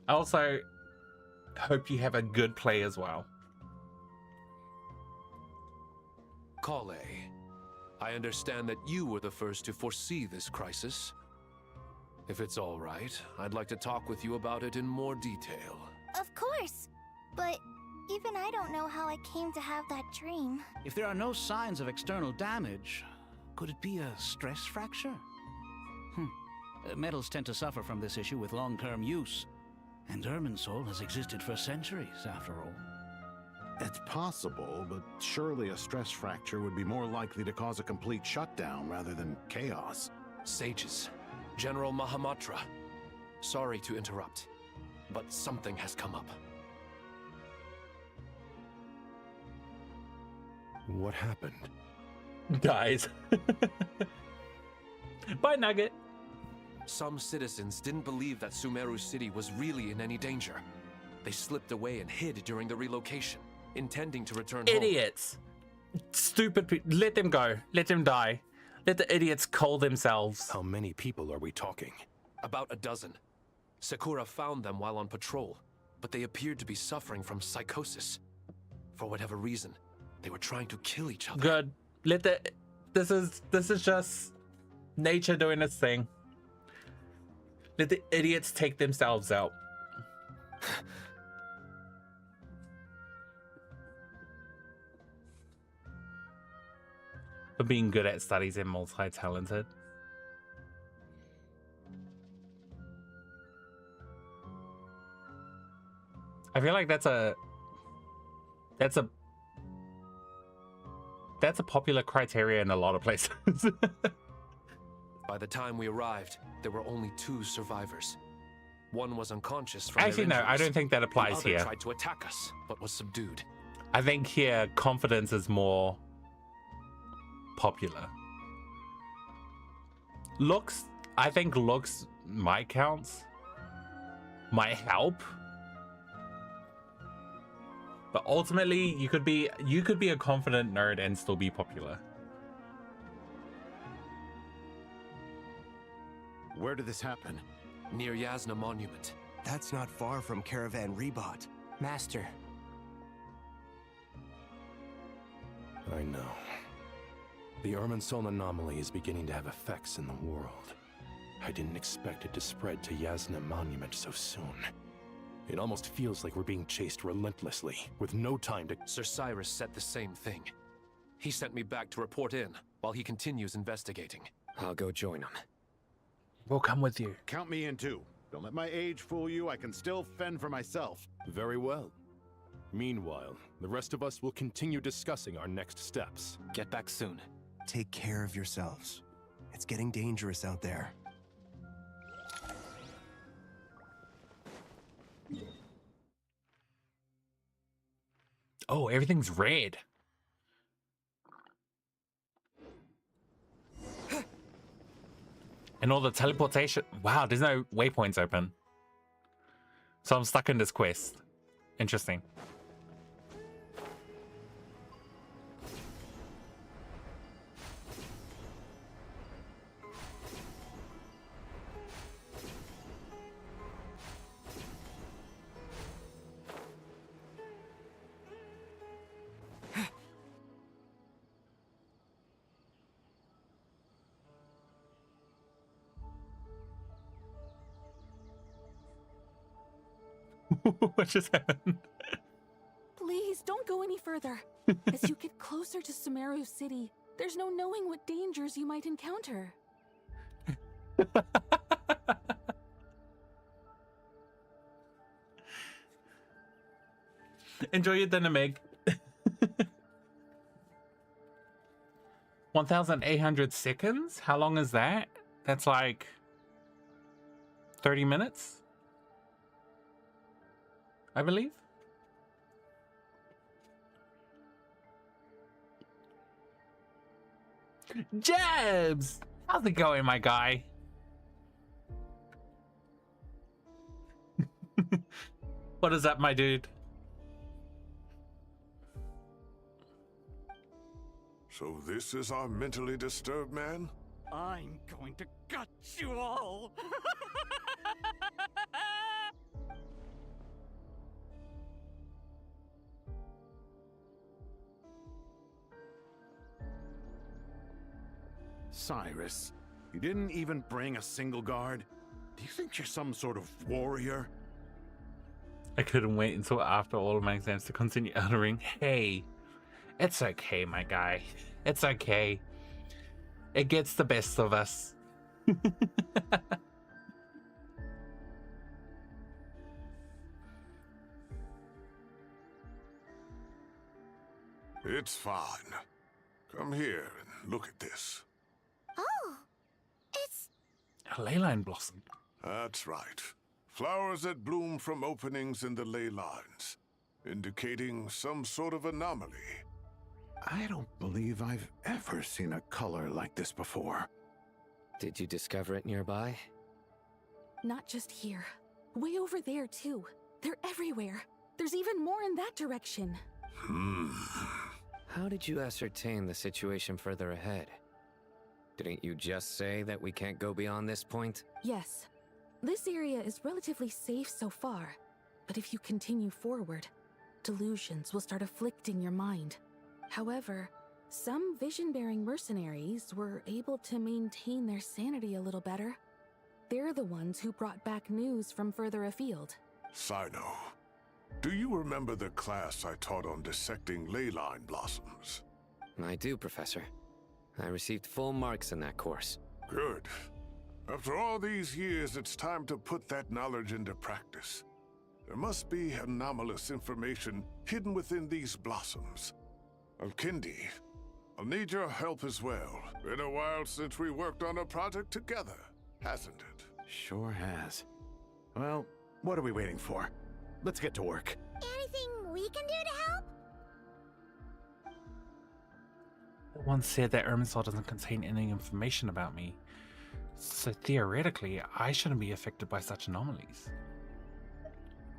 I also hope you have a good play as well. Kale, I understand that you were the first to foresee this crisis. If it's all right, I'd like to talk with you about it in more detail. Of course. But even I don't know how I came to have that dream. If there are no signs of external damage, could it be a stress fracture? Metals tend to suffer from this issue with long-term use. And Irminsul has existed for centuries, after all. It's possible, but surely a stress fracture would be more likely to cause a complete shutdown rather than chaos. Sages, General Mahamatra, sorry to interrupt, but something has come up. What happened? Guys. Bye, Nugget. Some citizens didn't believe that Sumeru City was really in any danger. They slipped away and hid during the relocation, intending to return home. Idiots. Stupid people. Let them go. Let them die. Let the idiots cull themselves. How many people are we talking? About a dozen. Sakura found them while on patrol, but they appeared to be suffering from psychosis. For whatever reason, they were trying to kill each other. Good. This is just nature doing its thing. Let the idiots take themselves out. For being good at studies and multi-talented. I feel like that's a popular criteria in a lot of places. By the time we arrived, there were only 2 survivors. One was unconscious from Actually, no, I don't think that applies the other here. tried to attack us, but was subdued. I think here confidence is more popular. Looks, I think looks might count. Might help. But ultimately, you could be a confident nerd and still be popular. Where did this happen? Near Yasna Monument. That's not far from Caravan Rebot. Master. I know. The Irminsul anomaly is beginning to have effects in the world. I didn't expect it to spread to Yasna Monument so soon. It almost feels like we're being chased relentlessly, with no time to— Sir Cyrus said the same thing. He sent me back to report in, while he continues investigating. I'll go join him. We'll come with you. Count me in too. Don't let my age fool you. I can still fend for myself. Very well. Meanwhile, the rest of us will continue discussing our next steps. Get back soon. Take care of yourselves. It's getting dangerous out there. Oh, everything's red. And all the teleportation. Wow, there's no waypoints open. So I'm stuck in this quest. Interesting. What just happened? Please don't go any further. As you get closer to Sumeru City, there's no knowing what dangers you might encounter. Enjoy your dinner, Meg. 1,800 seconds? How long is that? That's like 30 minutes? I believe. Jabs! How's it going, my guy? What is that, my dude? So this is our mentally disturbed man? I'm going to gut you all! Cyrus, you didn't even bring a single guard? Do you think you're some sort of warrior? I couldn't wait until after all of my exams to continue uttering, hey, it's okay, my guy. It's okay. It gets the best of us. It's fine. Come here and look at this. Oh, it's... A ley line blossom. That's right. Flowers that bloom from openings in the ley lines, indicating some sort of anomaly. I don't believe I've ever seen a color like this before. Did you discover it nearby? Not just here. Way over there, too. They're everywhere. There's even more in that direction. How did you ascertain the situation further ahead? Didn't you just say that we can't go beyond this point? Yes. This area is relatively safe so far, but if you continue forward, delusions will start afflicting your mind. However, some vision-bearing mercenaries were able to maintain their sanity a little better. They're the ones who brought back news from further afield. Sino, do you remember the class I taught on dissecting ley line blossoms? I do, Professor. I received full marks in that course. Good. After all these years, it's time to put that knowledge into practice. There must be anomalous information hidden within these blossoms. Alkindi, I'll need your help as well. Been a while since we worked on a project together, hasn't it? Sure has. Well, what are we waiting for? Let's get to work. Anything we can do to help? One said that Irminsul doesn't contain any information about me. So theoretically, I shouldn't be affected by such anomalies.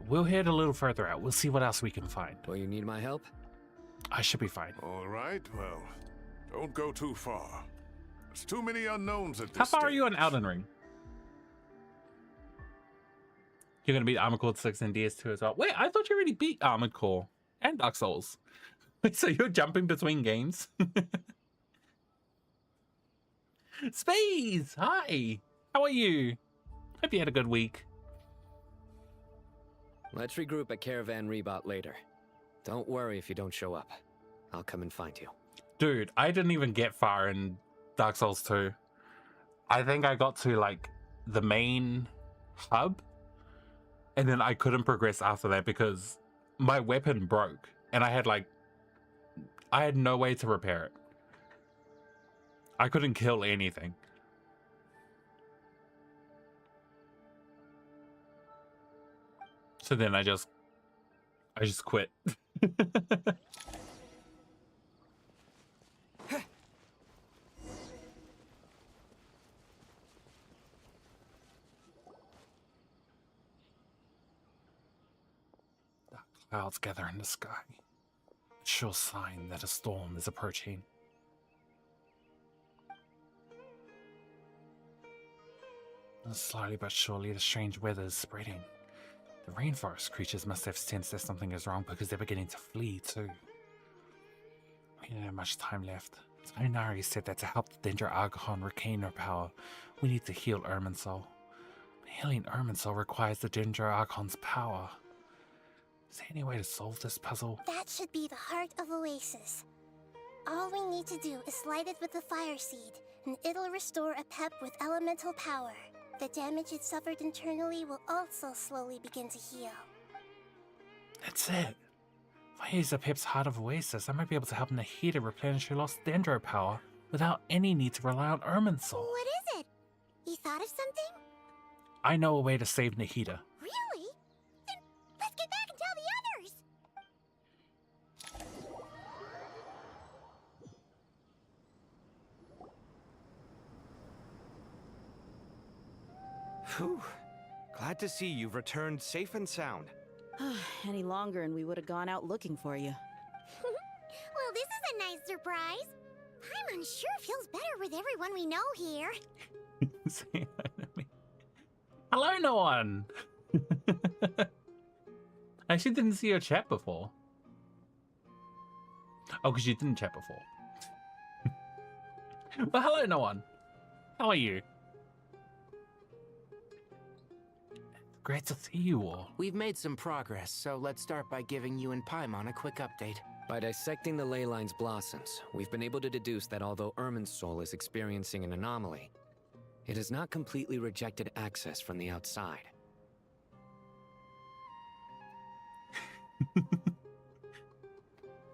We'll head a little further out. We'll see what else we can find. Will you need my help? I should be fine. All right, well, don't go too far. There's too many unknowns at this How far stage. are you on Elden Ring? You're going to beat Armored Core 6 and DS2 as well. Wait, I thought you already beat Armored Core and Dark Souls. So you're jumping between games? Space! Hi! How are you? Hope you had a good week. Let's regroup at Caravan Rebot later. Don't worry if you don't show up. I'll come and find you. Dude, I didn't even get far in Dark Souls 2. I think I got to, like, the main hub. And then I couldn't progress after that because my weapon broke. And I had no way to repair it. I couldn't kill anything. So then I just quit. Clouds gather in the sky. A sure sign that a storm is approaching. Slowly but surely, the strange weather is spreading. The rainforest creatures must have sensed that something is wrong because they're beginning to flee too. We don't have much time left. Tonari said that to help the Dendra Archon regain her power, we need to heal Irminsul. Healing Irminsul requires the Dendra Archon's power. Is there any way to solve this puzzle? That should be the heart of Oasis. All we need to do is light it with the fire seed, and it'll restore a pep with elemental power. The damage it suffered internally will also slowly begin to heal. That's it. If I use the Pep's Heart of Oasis, I might be able to help Nahida replenish her lost Dendro power without any need to rely on Irminsul. What is it? You thought of something? I know a way to save Nahida. Really? Then let's get back and tell the others! Whew. Glad to see you've returned safe and sound. Any longer and we would have gone out looking for you. Well, this is a nice surprise. Paimon sure feels better with everyone we know here. Say hi to me. Hello, no one. I actually didn't see your chat before. Oh, because you didn't chat before. Well, hello, no one. How are you? Great to see you all. We've made some progress, so let's start by giving you and Paimon a quick update. By dissecting the ley line's blossoms, we've been able to deduce that although Irminsul is experiencing an anomaly, it has not completely rejected access from the outside.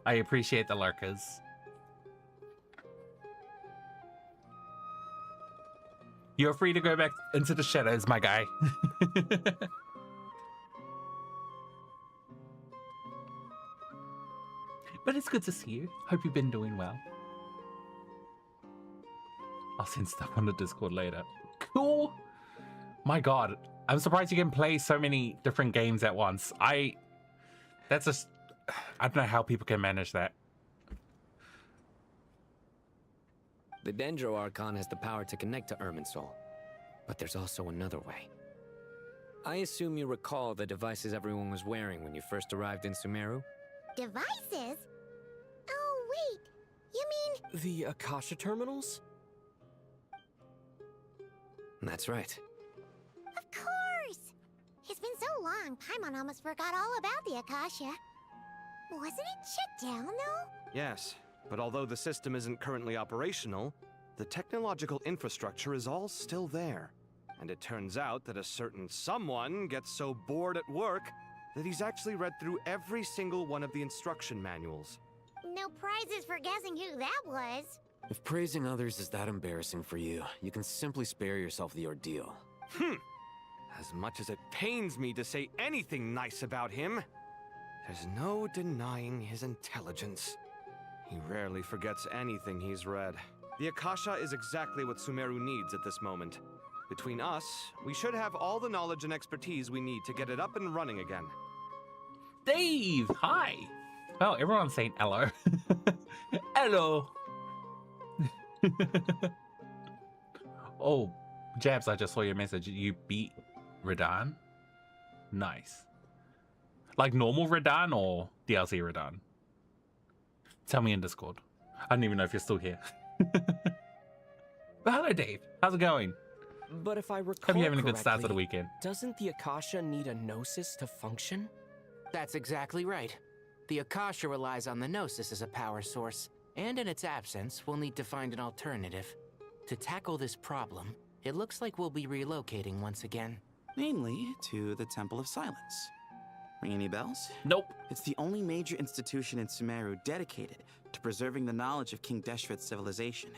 I appreciate the lurkers. You're free to go back into the shadows, my guy. But it's good to see you. Hope you've been doing well. I'll send stuff on the Discord later. Cool. My god. I'm surprised you can play so many different games at once. That's just... I don't know how people can manage that. The Dendro Archon has the power to connect to Irminsul, but there's also another way. I assume you recall the devices everyone was wearing when you first arrived in Sumeru? Devices? Oh, wait. You mean... The Akasha terminals? That's right. Of course! It's been so long, Paimon almost forgot all about the Akasha. Wasn't it shut down, though? Yes, but although the system isn't currently operational, the technological infrastructure is all still there. And it turns out that a certain someone gets so bored at work that he's actually read through every single one of the instruction manuals. No prizes for guessing who that was. If praising others is that embarrassing for you, you can simply spare yourself the ordeal. As much as it pains me to say anything nice about him, there's no denying his intelligence. He rarely forgets anything he's read. The Akasha is exactly what Sumeru needs at this moment. Between us, we should have all the knowledge and expertise we need to get it up and running again. Dave, hi. Oh, everyone's saying hello. Hello. Oh, Jabs, I just saw your message. You beat Radahn? Nice. Like normal Radahn or DLC Radahn? Tell me in Discord. I don't even know if you're still here. But hello, Dave. How's it going? But if I recall Hope you're having a good start to the correctly, weekend. Doesn't the Akasha need a Gnosis to function? That's exactly right. The Akasha relies on the Gnosis as a power source, and in its absence, we'll need to find an alternative. To tackle this problem, it looks like we'll be relocating once again. Namely, to the Temple of Silence. Ring any bells? Nope. It's the only major institution in Sumeru dedicated to preserving the knowledge of King Deshret's civilization.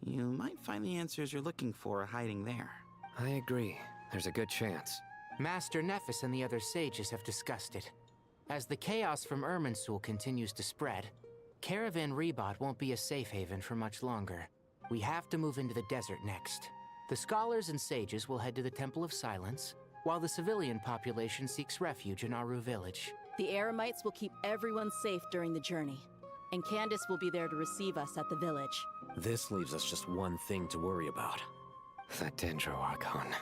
You might find the answers you're looking for hiding there. I agree. There's a good chance. Master Nephis and the other sages have discussed it. As the chaos from Irminsul continues to spread, Caravan Rebot won't be a safe haven for much longer. We have to move into the desert next. The scholars and sages will head to the Temple of Silence, while the civilian population seeks refuge in Aru village. The Eremites will keep everyone safe during the journey, and Candace will be there to receive us at the village. This leaves us just one thing to worry about. That Dendro Archon.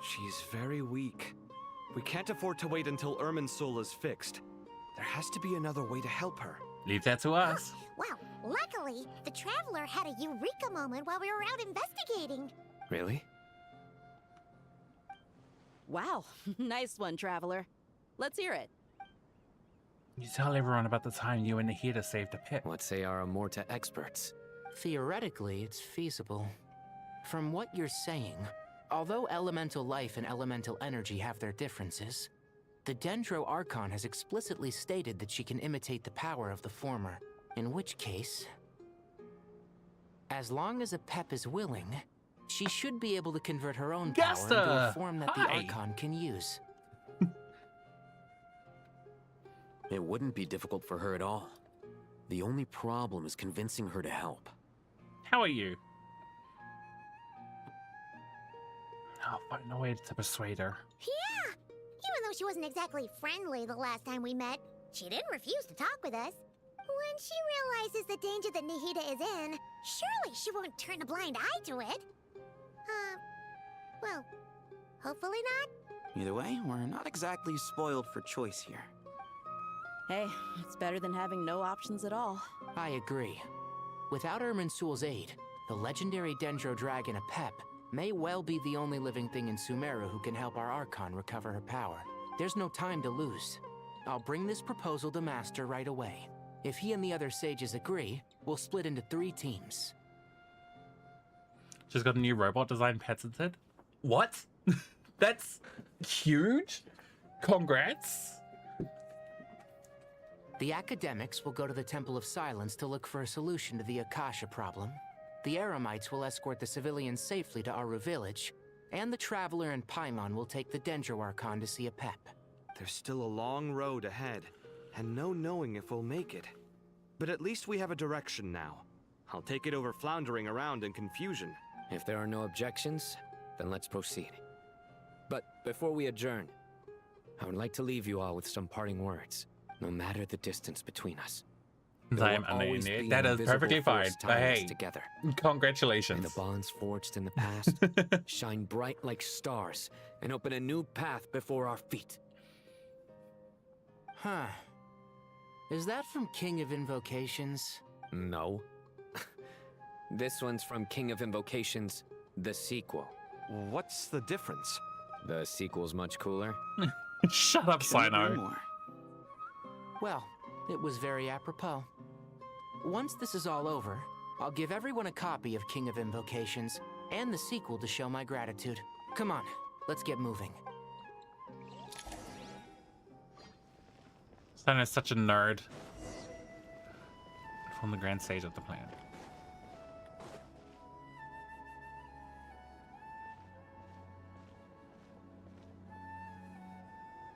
She's very weak. We can't afford to wait until Irminsul is fixed. There has to be another way to help her. Leave that to us. Well, luckily, the Traveler had a eureka moment while we were out investigating. Really? Wow, nice one, Traveler. Let's hear it. You tell everyone about the time you and Nahida saved a pit. What say our Amorta experts? Theoretically, it's feasible. From what you're saying, although elemental life and elemental energy have their differences, the Dendro Archon has explicitly stated that she can imitate the power of the former, in which case, as long as a Pep is willing, she should be able to convert her own power into a form that the Archon can use. It wouldn't be difficult for her at all. The only problem is convincing her to help. How are you? I'll find a way to persuade her. Yeah! Even though she wasn't exactly friendly the last time we met, she didn't refuse to talk with us. When she realizes the danger that Nahida is in, surely she won't turn a blind eye to it. Well, hopefully not. Either way, we're not exactly spoiled for choice here. Hey, it's better than having no options at all. I agree. Without Irminsul's aid, the legendary Dendro Dragon Apep may well be the only living thing in Sumeru who can help our Archon recover her power. There's no time to lose. I'll bring this proposal to Master right away. If he and the other sages agree, we'll split into 3 teams. She's got a new robot design patented. What? That's huge. Congrats. The academics will go to the Temple of Silence to look for a solution to the Akasha problem. The Eremites will escort the civilians safely to Aru Village, and the Traveler and Paimon will take the Dendro Archon to see Apep. There's still a long road ahead, and no knowing if we'll make it. But at least we have a direction now. I'll take it over floundering around in confusion. If there are no objections, then let's proceed. But before we adjourn, I would like to leave you all with some parting words, no matter the distance between us. I am unnamed. That is perfectly fine. But hey, together. Congratulations. May the bonds forged in the past shine bright like stars and open a new path before our feet. Huh. Is that from King of Invocations? No. This one's from King of Invocations, the sequel. What's the difference? The sequel's much cooler. Shut up, Sino. Well, it was very apropos. Once this is all over, I'll give everyone a copy of King of Invocations and the sequel to show my gratitude. Come on, let's get moving. Sino's such a nerd. From the grand stage of the plan.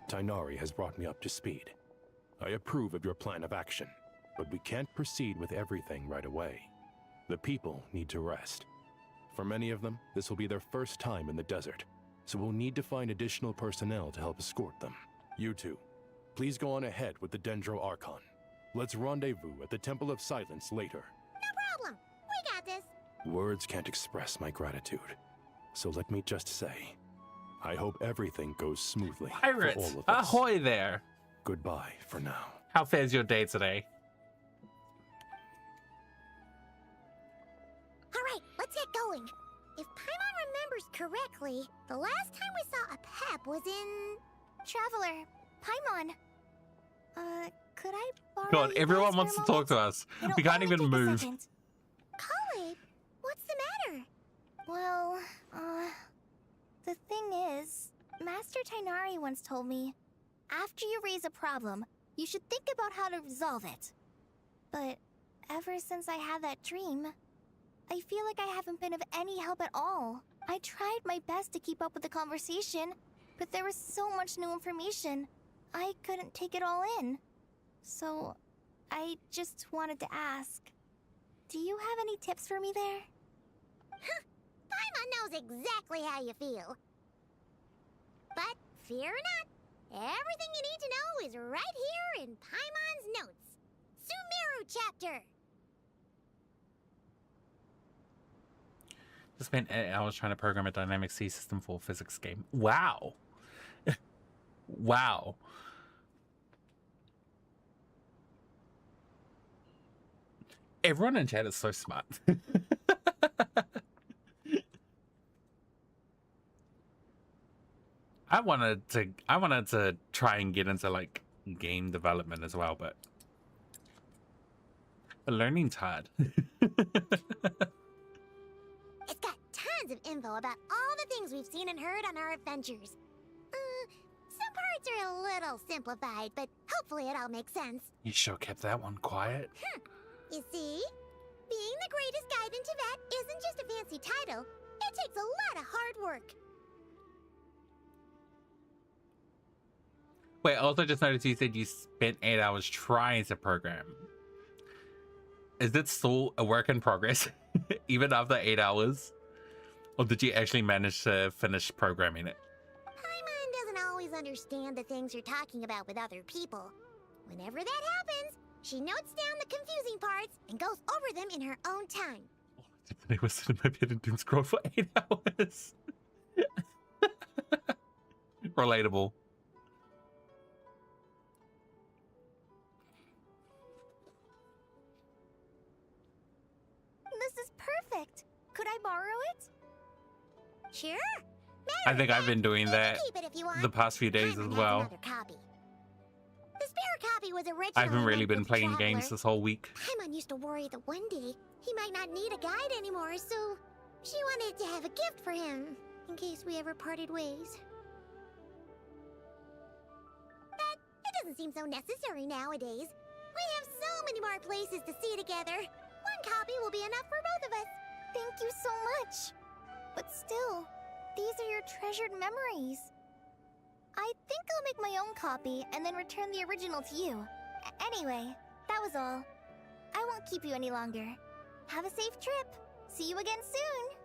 Tighnari has brought me up to speed. I approve of your plan of action, but we can't proceed with everything right away. The people need to rest. For many of them, this will be their first time in the desert, so we'll need to find additional personnel to help escort them. You two, please go on ahead with the Dendro Archon. Let's rendezvous at the Temple of Silence later. No problem. We got this. Words can't express my gratitude, so let me just say, I hope everything goes smoothly Pirates, for all of us. ahoy there. Goodbye for now. How fares your day today? All right, let's get going. If Paimon remembers correctly, the last time we saw Apep was in... Traveler, Paimon. Could I borrow God, you everyone guys wants for to a talk to moment? us. It'll We can't only even take a move. second. Kale, what's the matter? Well, the thing is, Master Tighnari once told me, after you raise a problem, you should think about how to resolve it. But ever since I had that dream, I feel like I haven't been of any help at all. I tried my best to keep up with the conversation, but there was so much new information, I couldn't take it all in. So, I just wanted to ask, do you have any tips for me there? Paimon knows exactly how you feel. But fear not, everything you need to know is right here in Paimon's notes. Sumeru chapter. Just spent 8 hours trying to program a dynamic C system for a physics game. Wow. Wow. Everyone in chat is so smart. I wanted to try and get into like game development as well, but the learning's hard. It's got tons of info about all the things we've seen and heard on our adventures. Some parts are a little simplified, but hopefully it all makes sense. You sure kept that one quiet. You see? Being the greatest guide in Tibet isn't just a fancy title. It takes a lot of hard work. Wait, I also just noticed you said you spent 8 hours trying to program. Is it still a work in progress, even after 8 hours? Or did you actually manage to finish programming it? Paimon doesn't always always understand the things you're talking about with other people. Whenever that happens, she notes down the confusing parts and goes over them in her own time. I was sitting in my bed and doom scroll for 8 hours. Relatable. This is perfect. Could I borrow it? Sure. I think I've been doing that the past few days as well. Copy. The spare copy was originally I haven't really meant been with playing Traveler. games this whole week. Paimon used to worry that one day he might not need a guide anymore, so she wanted to have a gift for him in case we ever parted ways. But it doesn't seem so necessary nowadays. We have so many more places to see together. One copy will be enough for both of us. Thank you so much. But still, these are your treasured memories. I think I'll make my own copy and then return the original to you. Anyway, that was all. I won't keep you any longer. Have a safe trip. See you again soon.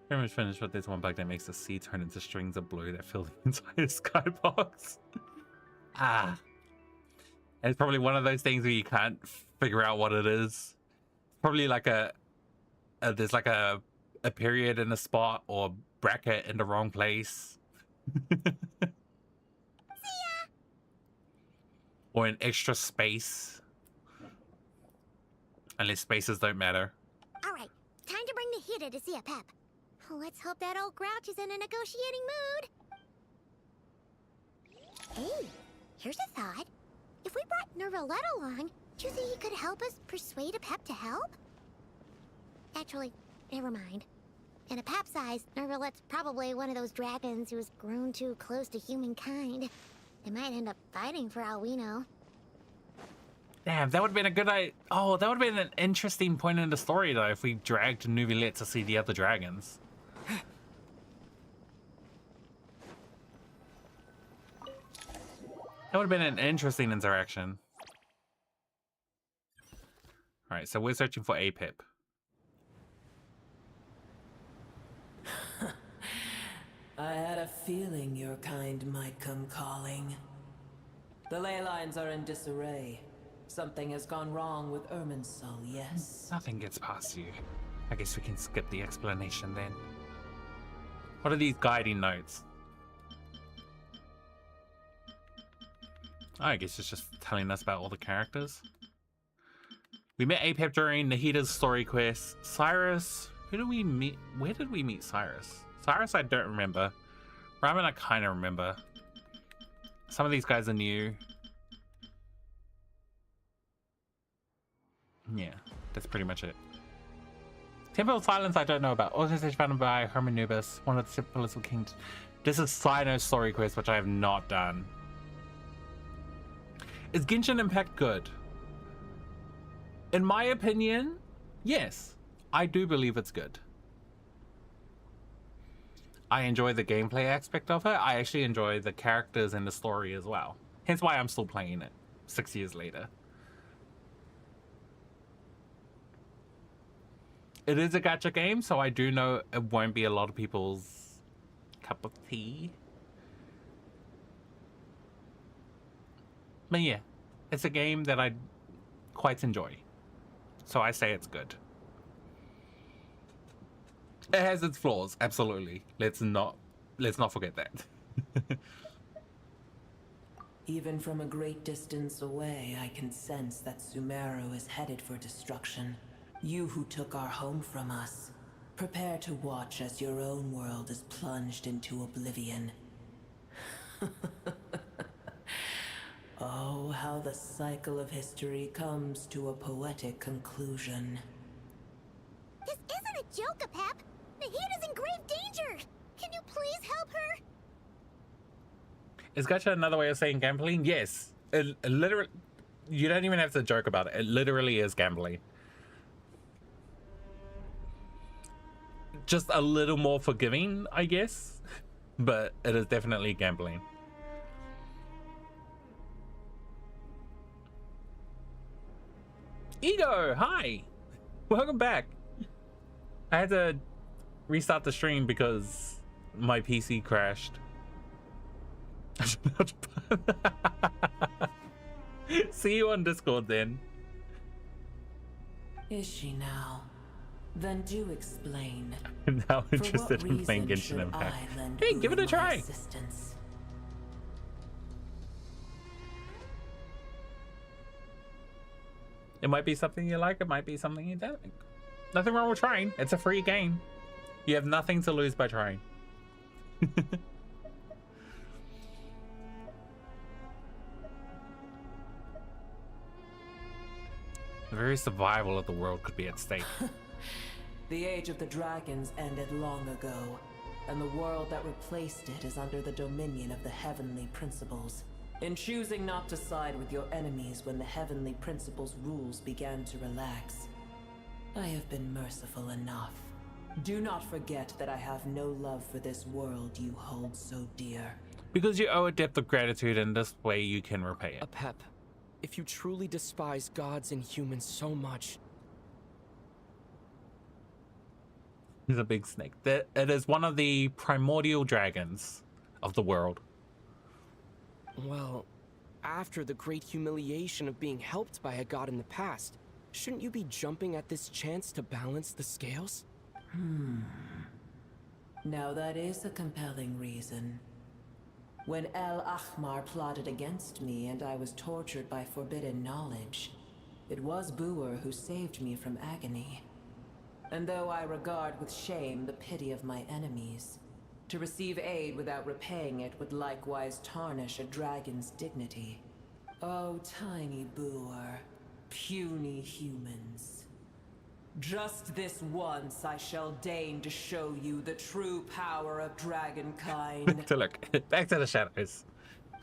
Pretty much finished with this one bug that makes the sea turn into strings of blue that fill the entire skybox. Ah. And it's probably one of those things where you can't figure out what it is. Probably like there's like a period in a spot or bracket in the wrong place. See ya! Or an extra space. Unless spaces don't matter. Alright, time to bring the Hida to see a Pep. Let's hope that old grouch is in a negotiating mood. Hey, here's a thought. If we brought Nervalette along, do you think he could help us persuade a Pep to help? Actually, never mind. In a Pep size, Nervalette's probably one of those dragons who's grown too close to humankind. They might end up fighting for all we know. Damn, that would have been a good idea. Oh, that would have been an interesting point in the story, though, if we dragged Nervalette to see the other dragons. That would have been an interesting interaction. Alright, so we're searching for a Pip. I had a feeling your kind might come calling. The ley lines are in disarray. Something has gone wrong with Irminsul, yes? Nothing gets past you. I guess we can skip the explanation then. What are these guiding notes? I guess it's just telling us about all the characters. We met Apep during Nahida's story quest. Cyrus, who did we meet? Where did we meet Cyrus? Cyrus I don't remember. Ramen I kind of remember. Some of these guys are new. Yeah, that's pretty much it. Temple of Silence I don't know about. Organization founded by Herman Nubis, one of the simplest kings. This is Sino's story quest, which I have not done. Is Genshin Impact good? In my opinion, yes. I do believe it's good. I enjoy the gameplay aspect of it. I actually enjoy the characters and the story as well. Hence why I'm still playing it 6 years later. It is a gacha game, so I do know it won't be a lot of people's cup of tea. But yeah, it's a game that I quite enjoy. So I say it's good. It has its flaws, absolutely. Let's not forget that. Even from a great distance away, I can sense that Sumeru is headed for destruction. You who took our home from us, prepare to watch as your own world is plunged into oblivion. Oh, how the cycle of history comes to a poetic conclusion. This isn't a joke, Apep. Nahida's in grave danger. Can you please help her? Is gacha another way of saying gambling? Yes. It literally, you don't even have to joke about it. It literally is gambling. Just a little more forgiving, I guess. But it is definitely gambling. Ego, hi. Welcome back. I had to restart the stream because My PC crashed. See you on Discord then. Is she now? Then do explain. I'm now For interested what in playing reason Genshin should Impact. I lend Hey, give it a my try. assistance? It might be something you like, it might be something you don't like. Nothing wrong with trying. It's a free game. You have nothing to lose by trying. The very survival of the world could be at stake. The age of the dragons ended long ago, and the world that replaced it is under the dominion of the heavenly principles. In choosing not to side with your enemies when the heavenly principles' rules began to relax, I have been merciful enough. Do not forget that I have no love for this world you hold so dear. Because you owe a debt of gratitude, and this way you can repay it. Pep, if you truly despise gods and humans so much... He's a big snake. It is one of the primordial dragons of the world. Well, after the great humiliation of being helped by a god in the past, shouldn't you be jumping at this chance to balance the scales? Now that is a compelling reason. When El Ahmar plotted against me and I was tortured by forbidden knowledge, it was Buer who saved me from agony. And though I regard with shame the pity of my enemies, to receive aid without repaying it would likewise tarnish a dragon's dignity. Oh, tiny Buer, puny humans. Just this once I shall deign to show you the true power of dragonkind. So look, back to the shadows.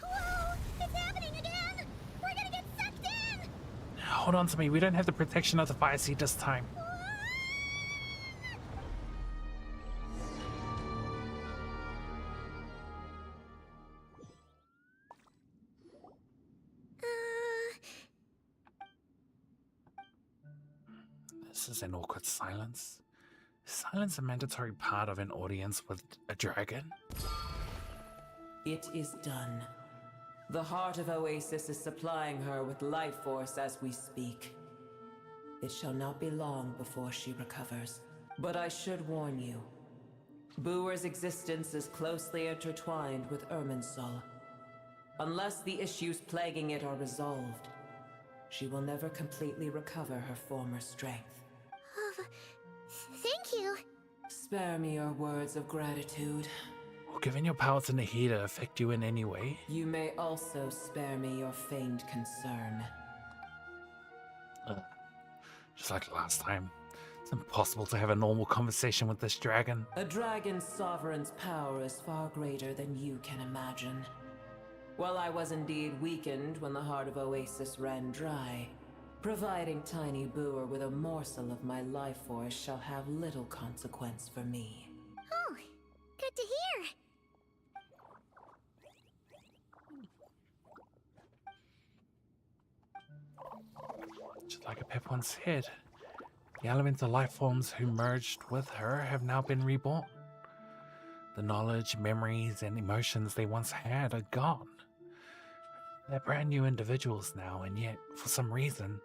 Whoa! It's happening again! We're gonna get sucked in! Hold on to me, we don't have the protection of the fire seed this time. This is an awkward silence. Is silence a mandatory part of an audience with a dragon? It is done. The heart of Oasis is supplying her with life force as we speak. It shall not be long before she recovers. But I should warn you. Buer's existence is closely intertwined with Irminsul. Unless the issues plaguing it are resolved, she will never completely recover her former strength. Thank you. Spare me your words of gratitude. Well, given your power to Nahida affect you in any way? You may also spare me your feigned concern. Just like last time. It's impossible to have a normal conversation with this dragon. A dragon's sovereign's power is far greater than you can imagine. While I was indeed weakened when the heart of Oasis ran dry, providing tiny Buer with a morsel of my life force shall have little consequence for me. Oh, good to hear. Just like Pep once said, the elemental life forms who merged with her have now been reborn. The knowledge, memories, and emotions they once had are gone. They're brand new individuals now, and yet, for some reason,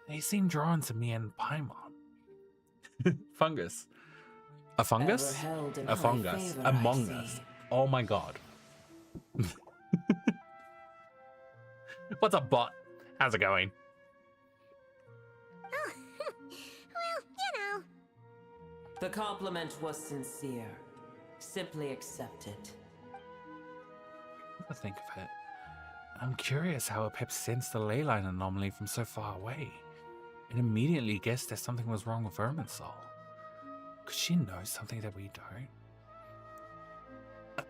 they seem drawn to me and Paimon. Fungus. A fungus? Ever held in A high fungus. favor, I Among see. Us. Oh my god. What's up, bot? How's it going? Oh, well, you know. The compliment was sincere. Simply accept it. I think of it. I'm curious how Pep sensed the leyline anomaly from so far away, and immediately guessed that something was wrong with Irminsul. Could she know something that we don't?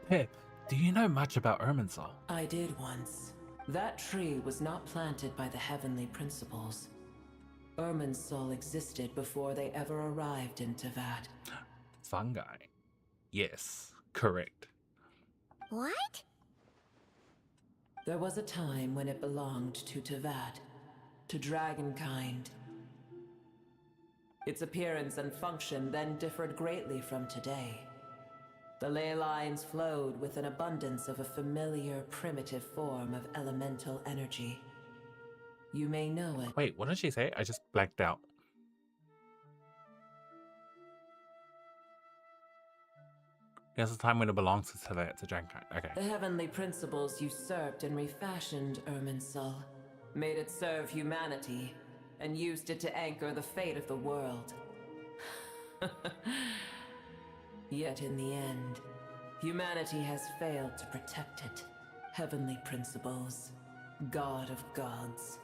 Pep, do you know much about Irminsul? I did once. That tree was not planted by the heavenly principles. Irminsul existed before they ever arrived in Tevat. Fungi. Yes, correct. What? There was a time when it belonged to Tevat, to dragonkind. Its appearance and function then differed greatly from today. The ley lines flowed with an abundance of a familiar, primitive form of elemental energy. You may know it. Wait, what did she say? I just blacked out. There's a time when it belongs to Dragonkind. Okay. The heavenly principles usurped and refashioned Irminsul, made it serve humanity, and used it to anchor the fate of the world. Yet in the end, humanity has failed to protect it. Heavenly principles, God of gods.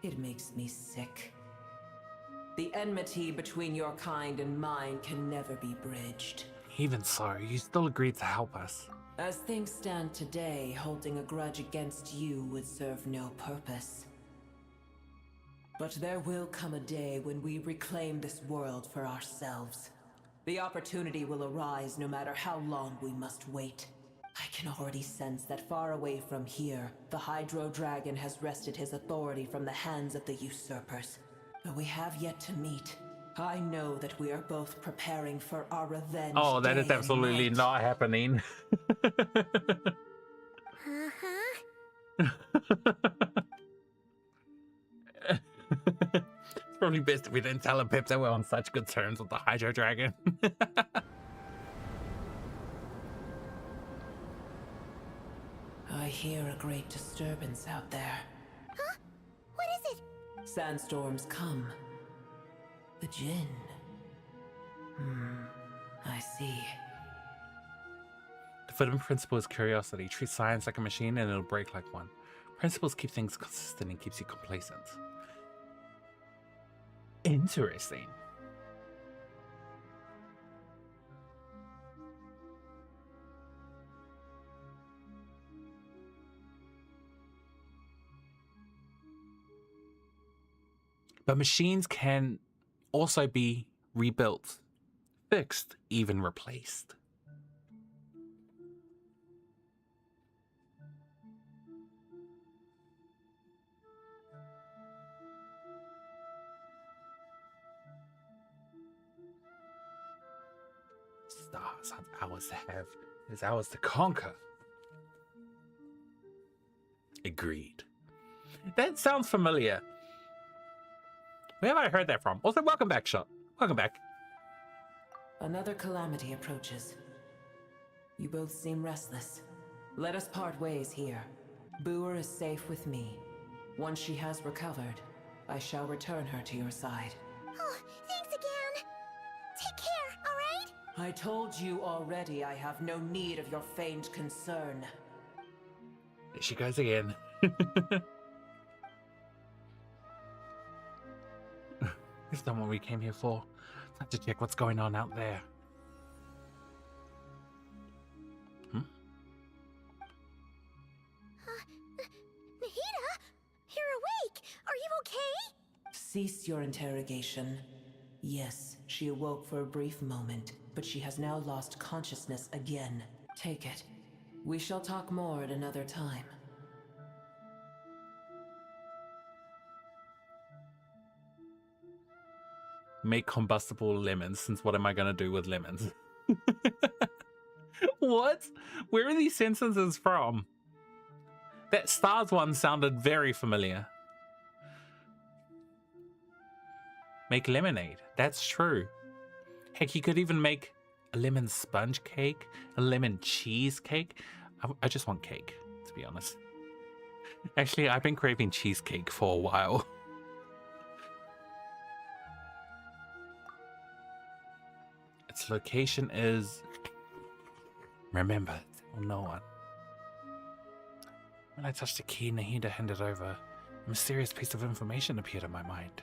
It makes me sick. The enmity between your kind and mine can never be bridged. Even so, you still agreed to help us. As things stand today, holding a grudge against you would serve no purpose. But there will come a day when we reclaim this world for ourselves. The opportunity will arise no matter how long we must wait. I can already sense that far away from here, the Hydro Dragon has wrested his authority from the hands of the usurpers. But we have yet to meet. I know that we are both preparing for our revenge. Oh, that is absolutely not happening. It's probably best if we didn't tell him, Pip, that we're on such good terms with the Hydro Dragon. I hear a great disturbance out there. Huh? What is it? Sandstorms come. The Jinn. I see. The footman principle is curiosity. Treat science like a machine and it'll break like one. Principles keep things consistent and keeps you complacent. Interesting. But machines can also be rebuilt, fixed, even replaced. Stars aren't ours to have, it's ours to conquer. Agreed. That sounds familiar. Where have I heard that from? Also, welcome back, Shot. Welcome back. Another calamity approaches. You both seem restless. Let us part ways here. Booer is safe with me. Once she has recovered, I shall return her to your side. Oh, thanks again. Take care, all right? I told you already I have no need of your feigned concern. There she goes again. It's not what we came here for. Time to check what's going on out there. Nahida, you're awake. Are you okay? Cease your interrogation. Yes, she awoke for a brief moment, but she has now lost consciousness again. Take it. We shall talk more at another time. Make combustible lemons, since what am I going to do with lemons? What? Where are these sentences from? That stars one sounded very familiar. Make lemonade. That's true. Heck, you could even make a lemon sponge cake, a lemon cheesecake. I just want cake, to be honest. Actually, I've been craving cheesecake for a while. Its location is... Remember, tell no one. When I touched the key Nahida handed over, a mysterious piece of information appeared in my mind.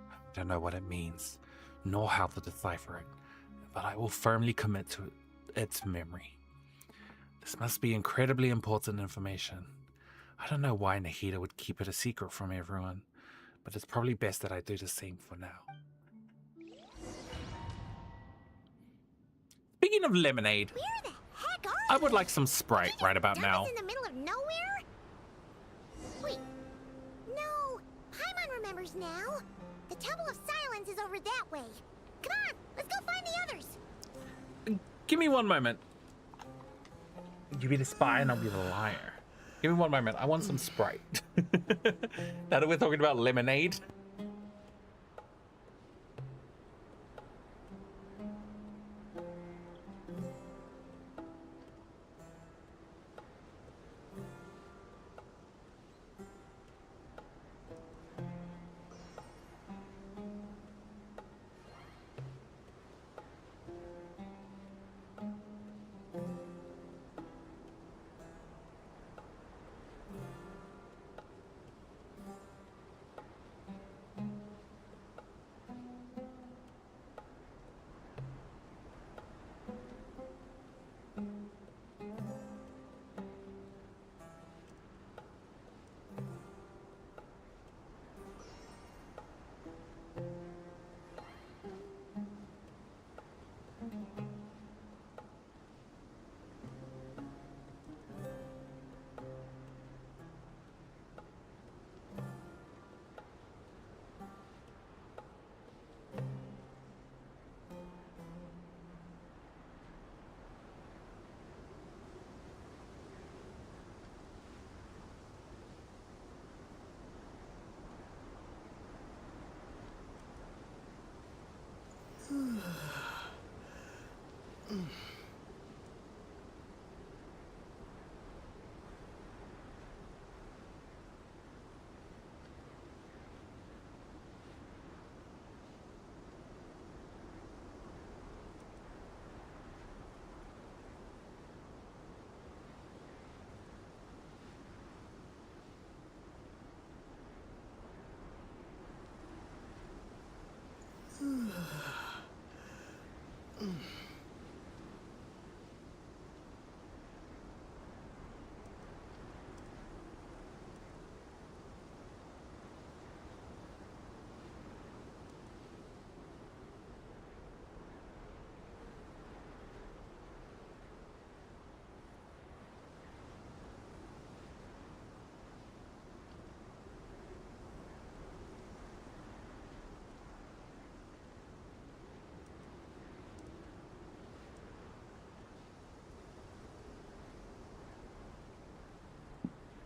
I don't know what it means, nor how to decipher it, but I will firmly commit to its memory. This must be incredibly important information. I don't know why Nahida would keep it a secret from everyone, but it's probably best that I do the same for now. Speaking of lemonade, Where the heck are I would like some Sprite right about now. in the middle of nowhere? Wait. No. Paimon remembers now. The Temple of Silence is over that way. Come on, let's go find the others. Give me one moment. You be the spy and I'll be the liar. Give me one moment. I want some Sprite. Now that we're talking about lemonade.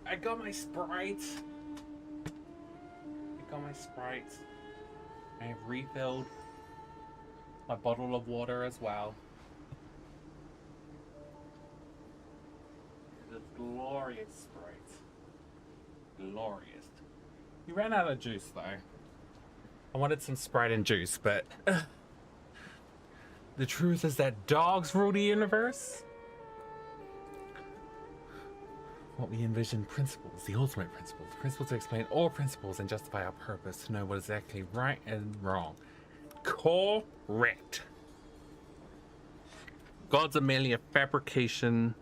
I got my Sprite. I have refilled my bottle of water as well. It's glorious Sprite. Glorious. We ran out of juice though. I wanted some Sprite and juice, but the truth is that dogs rule the universe. What we envision principles, the ultimate principles. Principles to explain all principles and justify our purpose, to know what is exactly right and wrong. Correct. Gods are merely a fabrication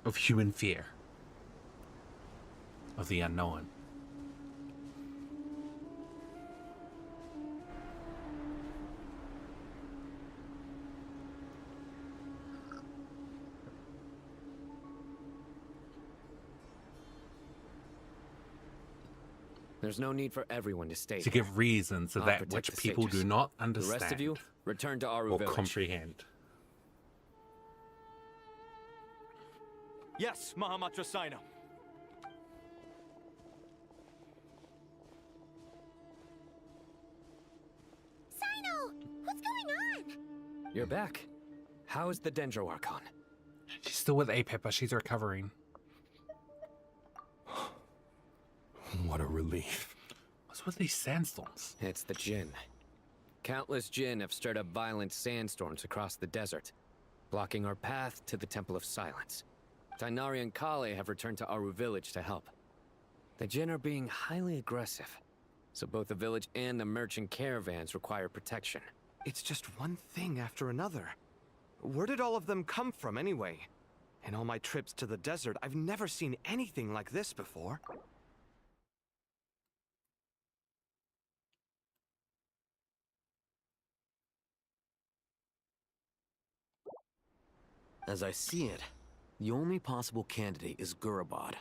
of human fear, of the unknown. There's no need for everyone to stay To there. give reasons I'll that protect which the people sages. do not The understand rest of you, return to Aru or village. comprehend. Yes, Mahamatra Sino. Sino! What's going on? You're back. How is the Dendro Archon? She's still with Apep, but she's recovering. What a relief. What's with these sandstorms? It's the Jinn. Countless Jinn have stirred up violent sandstorms across the desert, blocking our path to the Temple of Silence. Tainari and Kale have returned to Aru village to help. The Jinn are being highly aggressive, so both the village and the merchant caravans require protection. It's just one thing after another. Where did all of them come from anyway? In all my trips to the desert, I've never seen anything like this before. As I see it, the only possible candidate is Gurabad.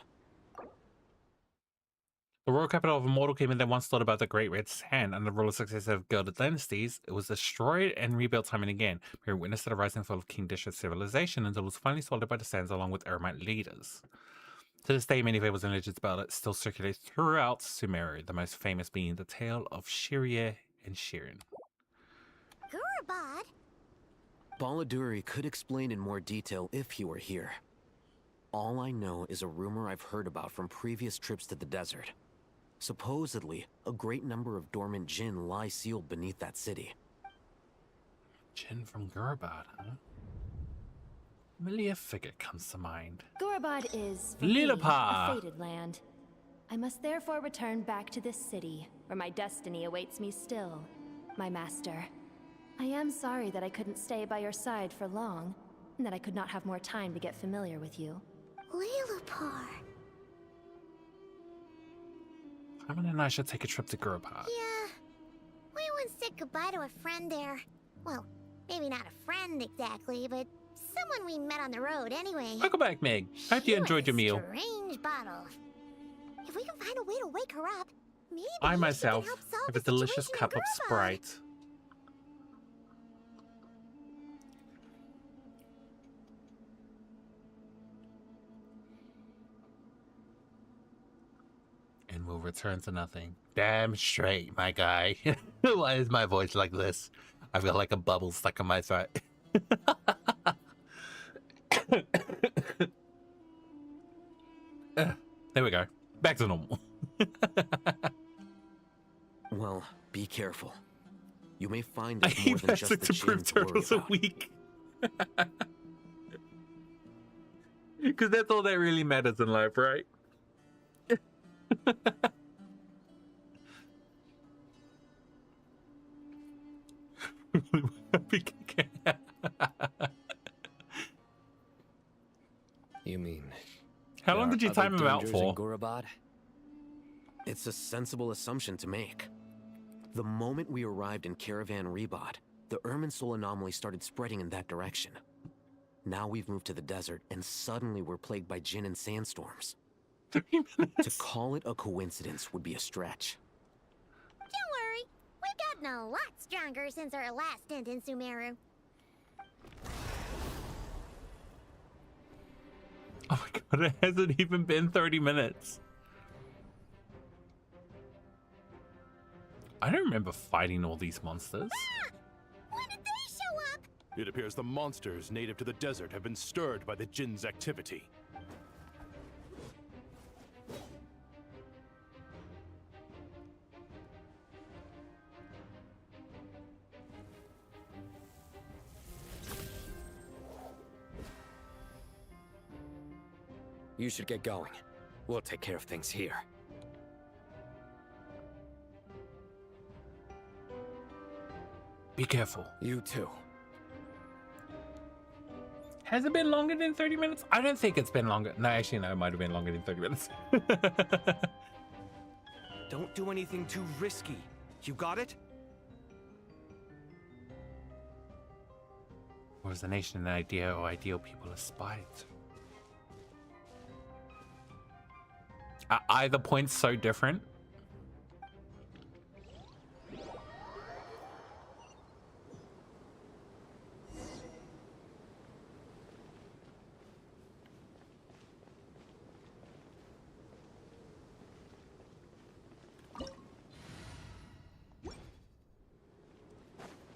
The royal capital of Immortal Kingdom then once thought about the Great Red Sand under the rule of successive gilded dynasties. It was destroyed and rebuilt time and again, bearing witness to the rising and fall of King Dish's civilization until it was finally swallowed by the sands along with Eremite leaders. To this day, many fables and legends about it still circulate throughout Sumeru, the most famous being the tale of Shirie and Shirin. Gurabad? Baladuri could explain in more detail if he were here. All I know is a rumor I've heard about from previous trips to the desert. Supposedly, a great number of dormant Jinn lie sealed beneath that city. Jinn from Gurabad, huh? Familiar figure comes to mind. Gurabad is, for me, Lilliput! a fated land. I must therefore return back to this city, where my destiny awaits me still, my master. I am sorry that I couldn't stay by your side for long, and that I could not have more time to get familiar with you. Lilliput. Simon and I should take a trip to Gurabad. Yeah. We once said goodbye to a friend there. Well, maybe not a friend exactly, but someone we met on the road anyway. Welcome back, Meg. I hope you enjoyed your meal. Strange bottle. If we can find a way to wake her up, maybe I she myself can help solve have the a delicious situation in cup of Gurabad. Sprite. And we'll return to nothing. Damn straight, my guy. Why is my voice like this? I've got like a bubble stuck in my throat. There we go. Back to normal. Well, be careful. You may find there's more than just the to Jinn prove to worry turtles are about. weak. Because that's all that really matters in life, right? You mean... How long did you time him out for? Gurabad? It's a sensible assumption to make. The moment we arrived in Caravan Rebod, the Irminsul anomaly started spreading in that direction. Now we've moved to the desert, and suddenly we're plagued by Jinn and sandstorms. 3 minutes. To call it a coincidence would be a stretch. Don't worry. We've gotten a lot stronger since our last stint in Sumeru. Oh my god, it hasn't even been 30 minutes. I don't remember fighting all these monsters. When did they show up? It appears the monsters native to the desert have been stirred by the Jinn's activity. You should get going. We'll take care of things here. Be careful. You too. Has it been longer than 30 minutes? I don't think it's been longer. No, actually, no, it might have been longer than 30 minutes. Don't do anything too risky. You got it? Or is the nation an idea or ideal people aspire to? Are either points so different?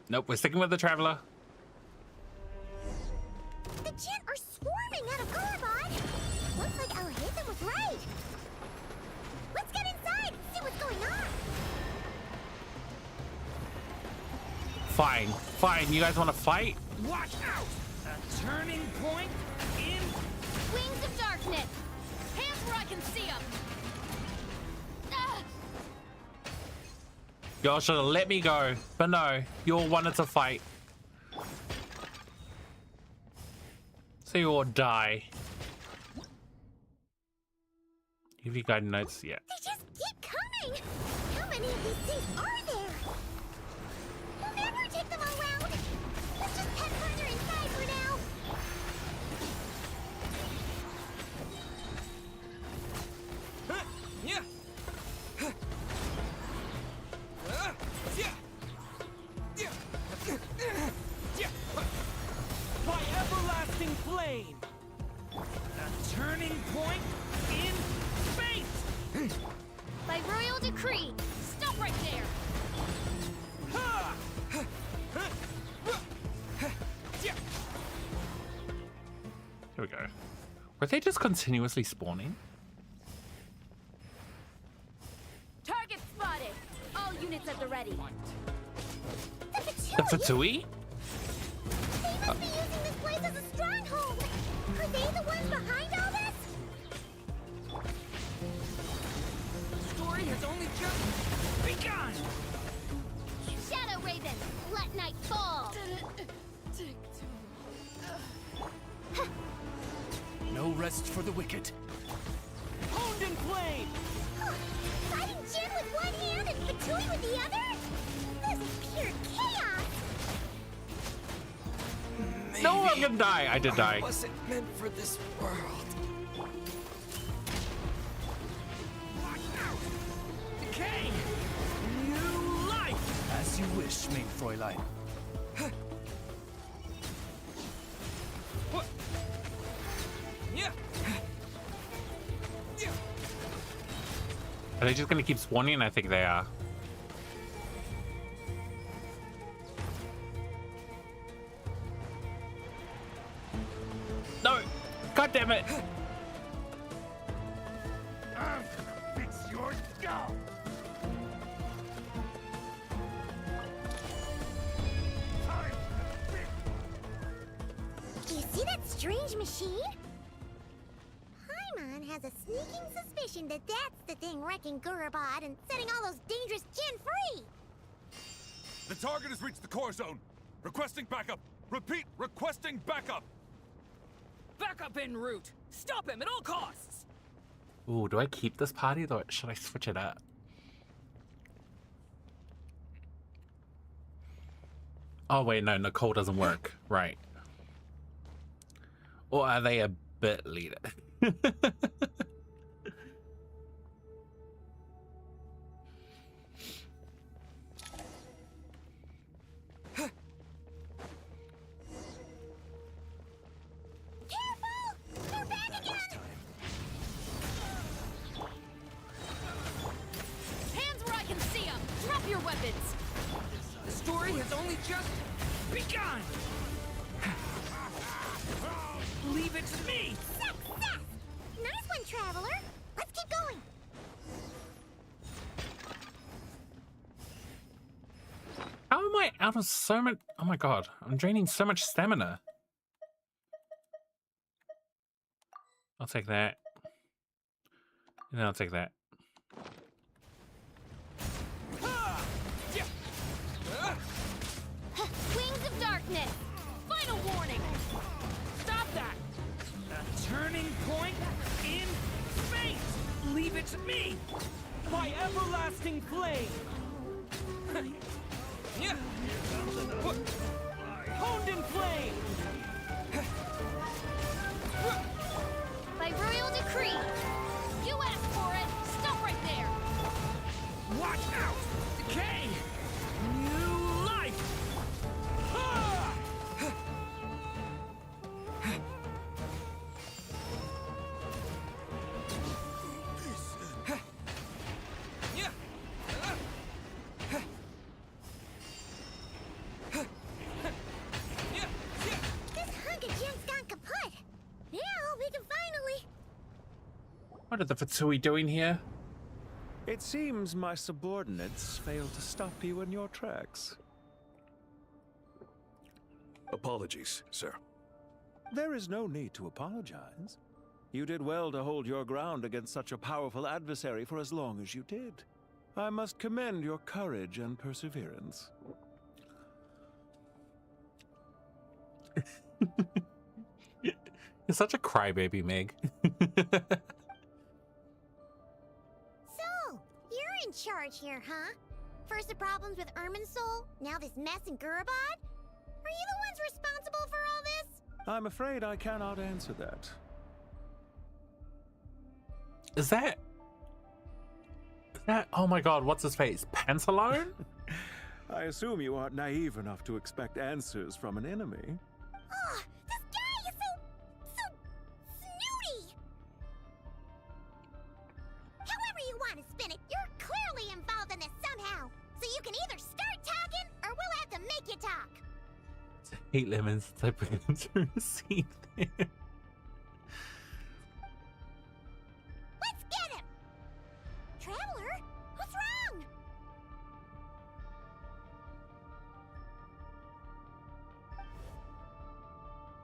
Nope, we're sticking with the Traveler. The Jinn are swarming out of Gurabad. Looks like Al-Haytham was right. Let's get inside and see what's going on. Fine, fine. You guys want to fight? Watch out! A turning point in Wings of darkness! Hands where I can see them! Y'all should have let me go, but no, you all wanted to fight. So you all die. Have you got notes yet? They just keep coming. How many of these things are there? We'll never take them all out. Let's just head further inside for now. Yeah. turning point in fate! By royal decree, stop right there! Here we go. Were they just continuously spawning? Target spotted! All units at the ready. The Fatui? They must be using this place as a stronghold! Are they the ones behind all this? The story has only just begun! Shadow Raven, let night fall! No rest for the wicked. Honed in flame! Fighting Jin with one hand and Fatui with the other? This is pure chaos! No, I'm gonna die. I did die. Wasn't meant for this world. Decay! New life! As you wish, mein Fräulein. Are they just gonna keep spawning? I think they are. No! God damn it! Fix your skull! Do you see that strange machine? Paimon has a sneaking suspicion that that's the thing wrecking Gurabad and setting all those dangerous Jin free! The target has reached the core zone. Requesting backup. Repeat, requesting backup. Backup en route! Stop him at all costs! Ooh, do I keep this party or should I switch it up? Oh wait, no, Nicole doesn't work. Right. Or are they a bit leader? Hands where I can see them! Drop your weapons! The story has only just begun! Leave it to me! Success! Nice one, Traveler! Let's keep going! How am I out of so much? Oh my god, I'm draining so much stamina. I'll take that. And then I'll take that. Wings of darkness! Final warning! Stop that! A turning point in fate! Leave it to me! By everlasting flame! Honed in flame! By royal decree! You asked for it! Stop right there! Watch out! Decay! New life! This hunk of Jin's gone kaput! Now we can finally... What are the Fatsui doing here? It seems my subordinates failed to stop you in your tracks. Apologies, sir. There is no need to apologize. You did well to hold your ground against such a powerful adversary for as long as you did. I must commend your courage and perseverance. You're such a crybaby, Meg. So, you're in charge here, huh? First the problems with Irminsul, now this mess in Gurabad? Are you the ones responsible for all this? I'm afraid I cannot answer that. Is that... Oh my god, what's his face? Pantalone? I assume you aren't naive enough to expect answers from an enemy. Oh, this guy is so snooty! spin it. You're clearly involved in this somehow. So you can either start talking, or we'll have to make you talk. Hate lemons typing into a scene there. Let's get him! Traveler, what's wrong?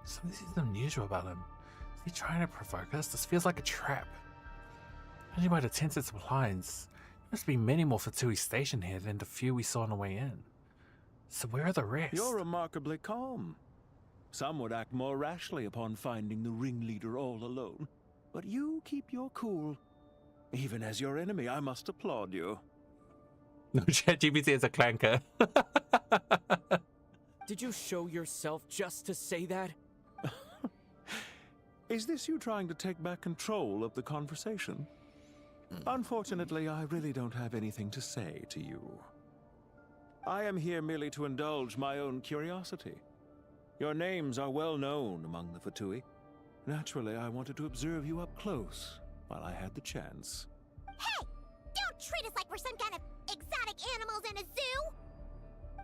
Something seems unusual about him. Is he trying to provoke us? This feels like a trap. Judging by the tense supplies, there must be many more Fatui stationed here than the few we saw on the way in. So where are the rest? You're remarkably calm. Some would act more rashly upon finding the ringleader all alone. But you keep your cool. Even as your enemy, I must applaud you. No, ChatGPT is a clanker. Did you show yourself just to say that? Is this you trying to take back control of the conversation? Unfortunately, I really don't have anything to say to you. I am here merely to indulge my own curiosity. Your names are well known among the Fatui. Naturally, I wanted to observe you up close while I had the chance. Hey! Don't treat us like we're some kind of exotic animals in a zoo!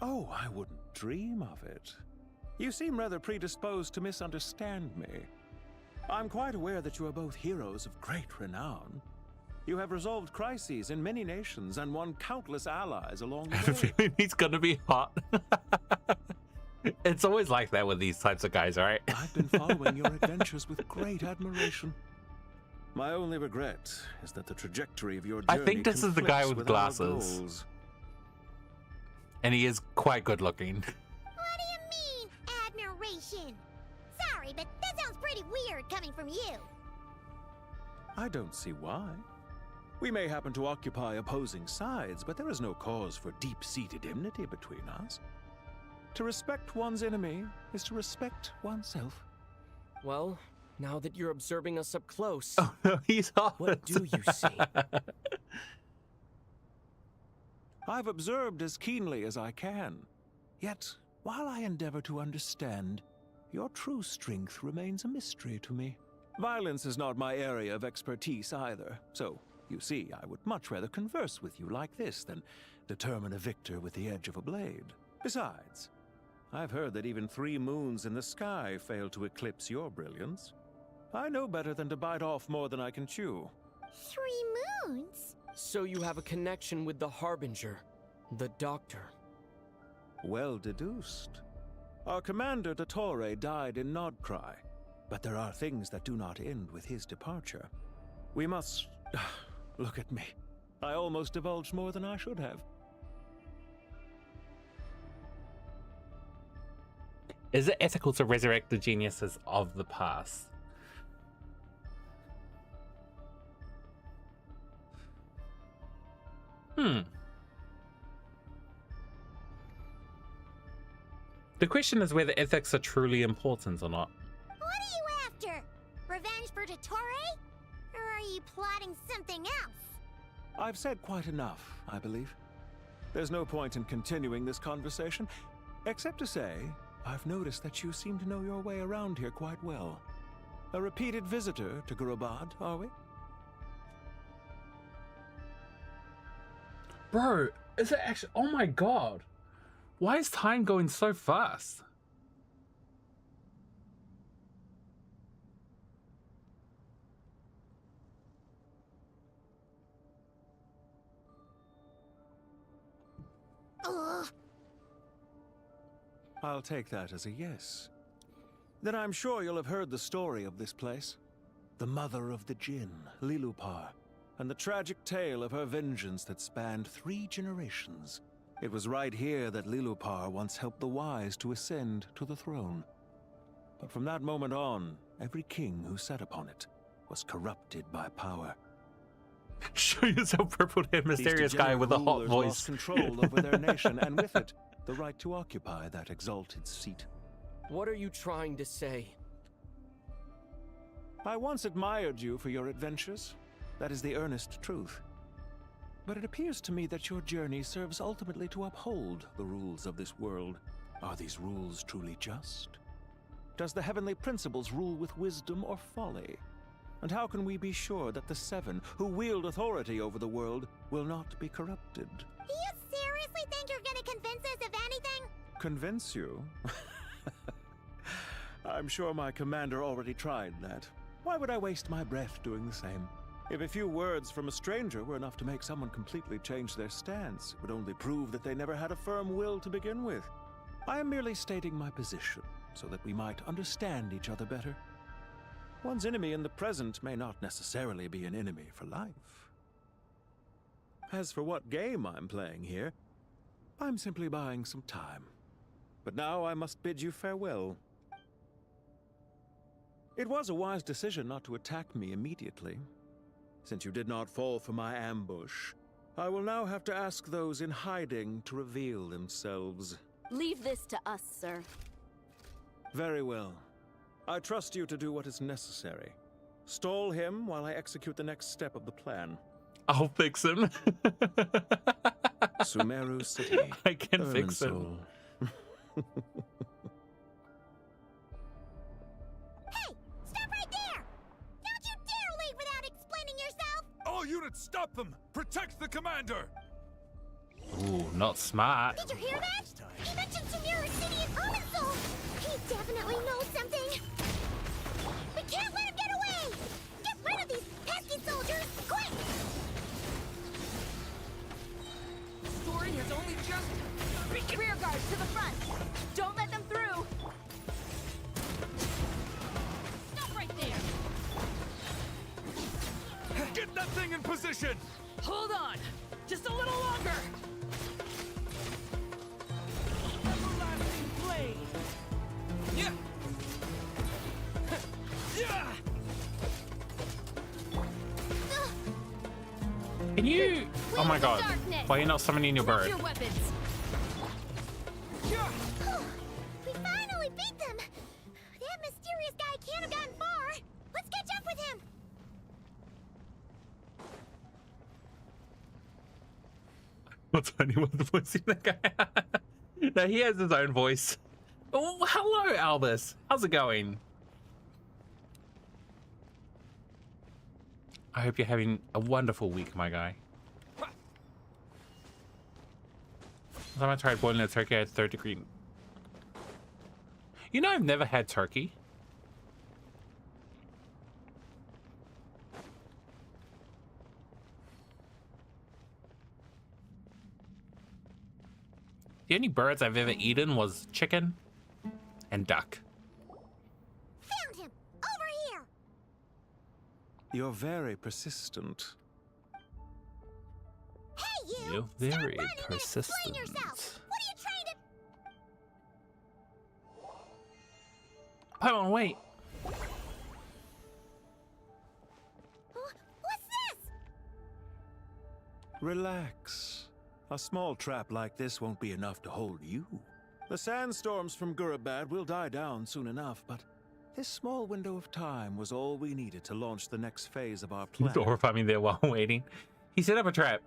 Oh, I wouldn't dream of it. You seem rather predisposed to misunderstand me. I'm quite aware that you are both heroes of great renown. You have resolved crises in many nations and won countless allies along the way. He's gonna be hot. It's always like that with these types of guys, right? I've been following your adventures with great admiration. My only regret is that the trajectory of your journey I think this is the guy with our glasses. goals. And he is quite good looking. What do you mean, admiration? Sorry, but that sounds pretty weird coming from you. I don't see why. We may happen to occupy opposing sides, but there is no cause for deep-seated enmity between us. To respect one's enemy is to respect oneself. Well, now that you're observing us up close, Oh no, he's hot. What do you see? I've observed as keenly as I can. Yet, while I endeavor to understand, your true strength remains a mystery to me. Violence is not my area of expertise either, so, you see, I would much rather converse with you like this than determine a victor with the edge of a blade. Besides, I've heard that even 3 moons in the sky fail to eclipse your brilliance. I know better than to bite off more than I can chew. 3 moons? So you have a connection with the Harbinger, the Doctor. Well deduced. Our commander, Dottore, died in Nodcry, but there are things that do not end with his departure. We must... Look at me. I almost divulged more than I should have. Is it ethical to resurrect the geniuses of the past? The question is whether ethics are truly important or not. What are you after? Revenge for Dottore? Or are you plotting something else? I've said quite enough, I believe. There's no point in continuing this conversation, except to say, I've noticed that you seem to know your way around here quite well. A repeated visitor to Gurubad, are we? Bro, is it actually... Oh my god. Why is time going so fast? Ugh. I'll take that as a yes. Then I'm sure you'll have heard the story of this place. The mother of the Jinn, Lilupar, and the tragic tale of her vengeance that spanned 3 generations. It was right here that Lilupar once helped the wise to ascend to the throne. But from that moment on, every king who sat upon it was corrupted by power. Show yourself, purple-haired mysterious guy with a hot These voice. lost control over their nation, and with it, the right to occupy that exalted seat. What are you trying to say? I once admired you for your adventures. That is the earnest truth. But it appears to me that your journey serves ultimately to uphold the rules of this world. Are these rules truly just? Does the heavenly principles rule with wisdom or folly? And how can we be sure that the Seven, who wield authority over the world, will not be corrupted? Do you seriously think you're gonna convince us of anything? Convince you? I'm sure my commander already tried that. Why would I waste my breath doing the same? If a few words from a stranger were enough to make someone completely change their stance, it would only prove that they never had a firm will to begin with. I am merely stating my position, so that we might understand each other better. One's enemy in the present may not necessarily be an enemy for life. As for what game I'm playing here, I'm simply buying some time. But now I must bid you farewell. It was a wise decision not to attack me immediately. Since you did not fall for my ambush, I will now have to ask those in hiding to reveal themselves. Leave this to us, sir. Very well. I trust you to do what is necessary. Stall him while I execute the next step of the plan. I'll fix him. Sumeru City. I can fix him. Hey! Stop right there! Don't you dare leave without explaining yourself! All units, stop them! Protect the commander! Ooh, not smart. Did you hear that? He mentioned Sumeru City and Irminsul! He definitely knows something! We can't let him get away! Get rid of these pesky soldiers, quick! Story has only just... Rear guards to the front! Don't let them through! Stop right there! Get that thing in position! Hold on! Just a little longer! Everlasting blade! Yeah! Yeah! Can you? Oh my god. Why are you not summoning your bird? Your weapons! We finally beat them! That mysterious guy can't have gotten far! Let's catch up with him! What's funny with the voicing that guy? No, he has his own voice. Oh, hello, Albus. How's it going? I hope you're having a wonderful week, my guy. Last time I tried boiling a turkey, I had 3rd degree. You know, I've never had turkey. The only birds I've ever eaten was chicken and duck. Found him! Over here! You're very persistent. Hey, you! You're very persistent. Explain yourself! What are you trying to... Hold on, wait. What's this? Relax. A small trap like this won't be enough to hold you. The sandstorms from Gurabad will die down soon enough, but this small window of time was all we needed to launch the next phase of our plan. He's horrifying me there while waiting. He set up a trap.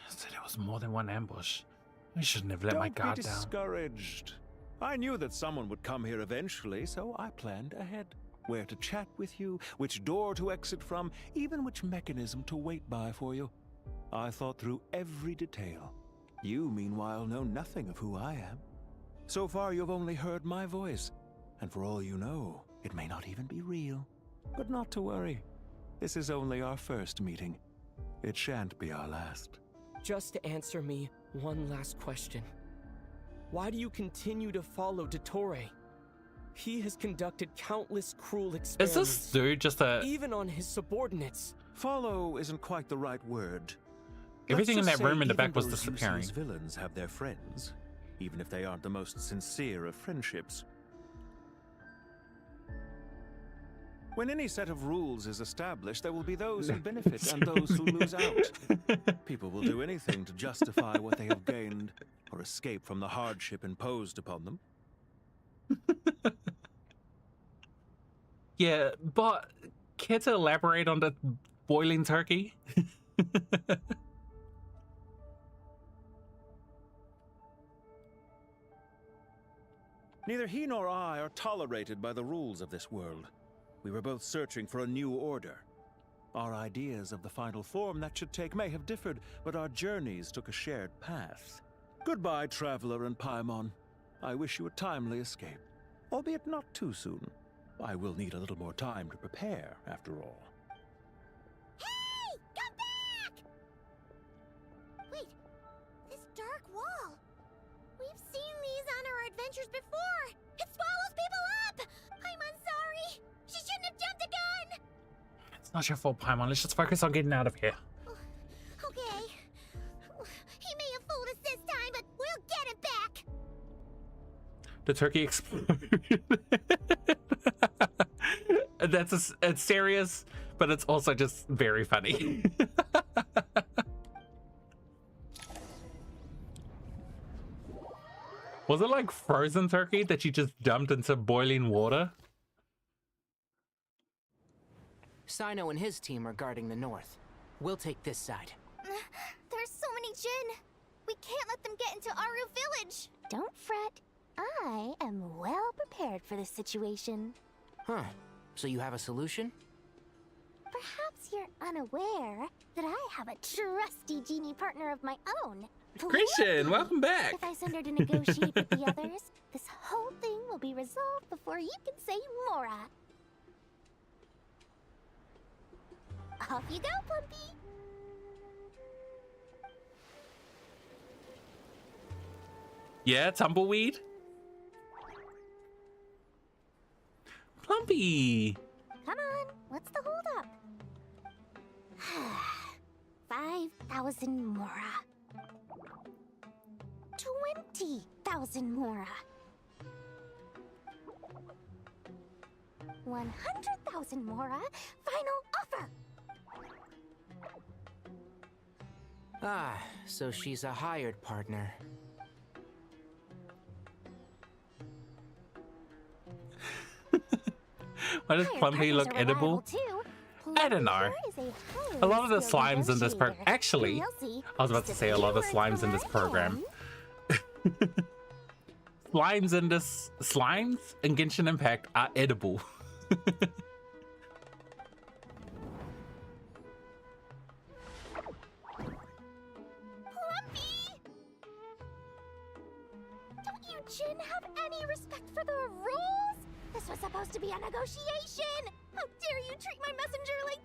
Said it was more than one ambush. I shouldn't have let my guard Don't be discouraged. I knew that someone would come here eventually, so I planned ahead. Where to chat with you, which door to exit from, even which mechanism to wait by for you. I thought through every detail. You, meanwhile, know nothing of who I am. So far, you've only heard my voice, and for all you know, it may not even be real. But not to worry. This is only our first meeting. It shan't be our last. Just answer me one last question. Why do you continue to follow Dottore? He has conducted countless cruel experiments. Is this dude just a... Even on his subordinates. Follow isn't quite the right word. Everything in Let's that just room in say the back was even those disappearing. useless villains have their friends, even if they aren't the most sincere of friendships. When any set of rules is established, there will be those who benefit and those who lose out. People will do anything to justify what they have gained or escape from the hardship imposed upon them. Yeah, but care to elaborate on the boiling turkey? Neither he nor I are tolerated by the rules of this world. We were both searching for a new order. Our ideas of the final form that should take may have differed, but our journeys took a shared path. Goodbye, Traveler and Paimon. I wish you a timely escape, albeit not too soon. I will need a little more time to prepare, after all. Hey! Come back! Wait, this dark wall. We've seen these on our adventures before. It swallows people up! Paimon's sorry. She shouldn't have jumped a gun! It's not your fault, Paimon. Let's just focus on getting out of here. Okay. He may have fooled us this time, but we'll get him back! The turkey exploded. It's serious, but it's also just very funny. Was it like frozen turkey that you just dumped into boiling water? Sino and his team are guarding the north. We'll take this side. There's so many Jin. We can't let them get into Aru Village. Don't fret. I am well prepared for this situation. Huh. So you have a solution? Perhaps you're unaware that I have a trusty genie partner of my own. Christian, welcome back. If I send her to negotiate with the others, this whole thing will be resolved before you can say Mora. Off you go, Plumpy. Yeah, tumbleweed. Plumpy. Come on, what's the holdup? 5,000 Mora. 20,000 Mora. 100,000 Mora. Final offer. Ah, so she's a hired partner. Why does Plumpy look edible? I don't know. A lot of the slimes in this program. Actually, I was about to say a lot of slimes in this program. Slimes in Genshin Impact are edible. Don't you Jin have any respect for the rules? This was supposed to be a negotiation! How dare you treat my messenger like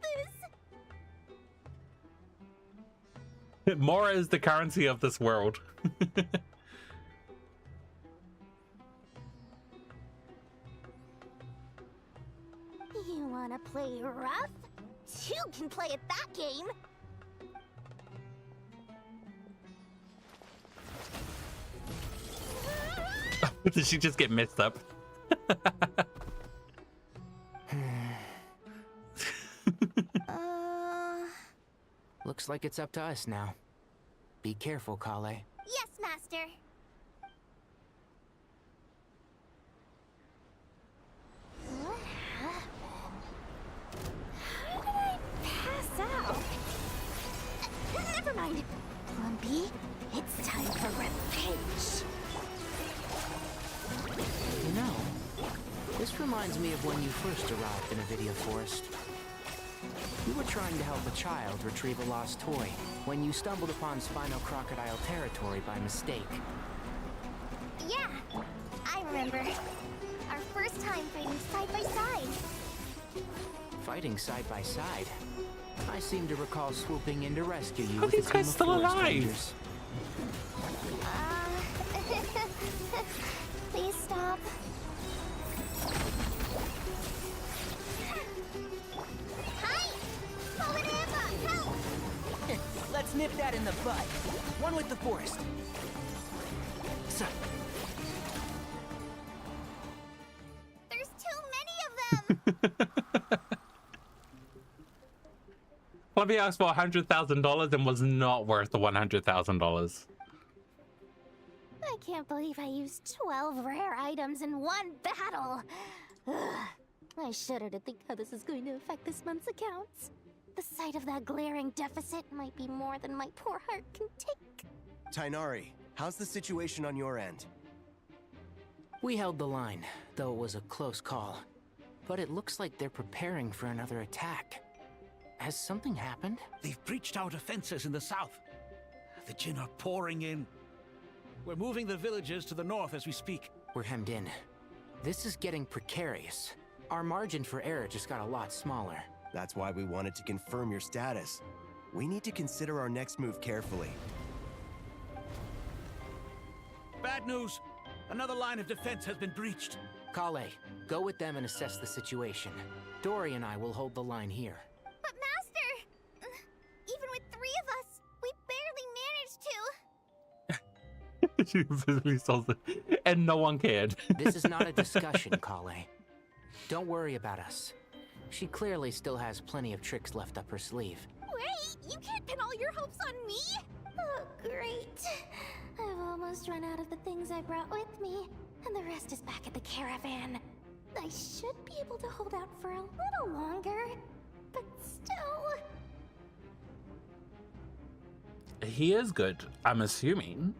this? Mora is the currency of this world. You wanna play rough? Two can play at that game! Did she just get messed up? Looks like it's up to us now. Be careful, Kale. Yes, Master. What happened? How did I pass out? Never mind. Plumpy, it's time for revenge. You know, this reminds me of when you first arrived in Avidia Forest. You were trying to help a child retrieve a lost toy when you stumbled upon Spino Crocodile territory by mistake. Yeah, I remember. Our first time fighting side by side. Fighting side by side? I seem to recall swooping in to rescue you How with are these a team guys of still forest alive? rangers. Please stop. Hi! Polinampa, help! Let's nip that in the bud. One with the forest. So, There's too many of them! Plumpy asked for $100,000 and was not worth the $100,000. I can't believe I used 12 rare items in one battle. Ugh. I shudder to think how this is going to affect this month's accounts. The sight of that glaring deficit might be more than my poor heart can take. Tainari, how's the situation on your end? We held the line, though it was a close call. But it looks like they're preparing for another attack. Has something happened? They've breached our defenses in the south. The Jinn are pouring in. We're moving the villages to the north as we speak. We're hemmed in. This is getting precarious. Our margin for error just got a lot smaller. That's why we wanted to confirm your status. We need to consider our next move carefully. Bad news! Another line of defense has been breached. Kale, go with them and assess the situation. Dory and I will hold the line here. But Master! Even with 3 of us, we barely managed to. She physically solves it, and no one cared. This is not a discussion, Kale. Don't worry about us. She clearly still has plenty of tricks left up her sleeve. Wait, you can't pin all your hopes on me? Oh, great. I've almost run out of the things I brought with me, and the rest is back at the caravan. I should be able to hold out for a little longer, but still... He is good, I'm assuming.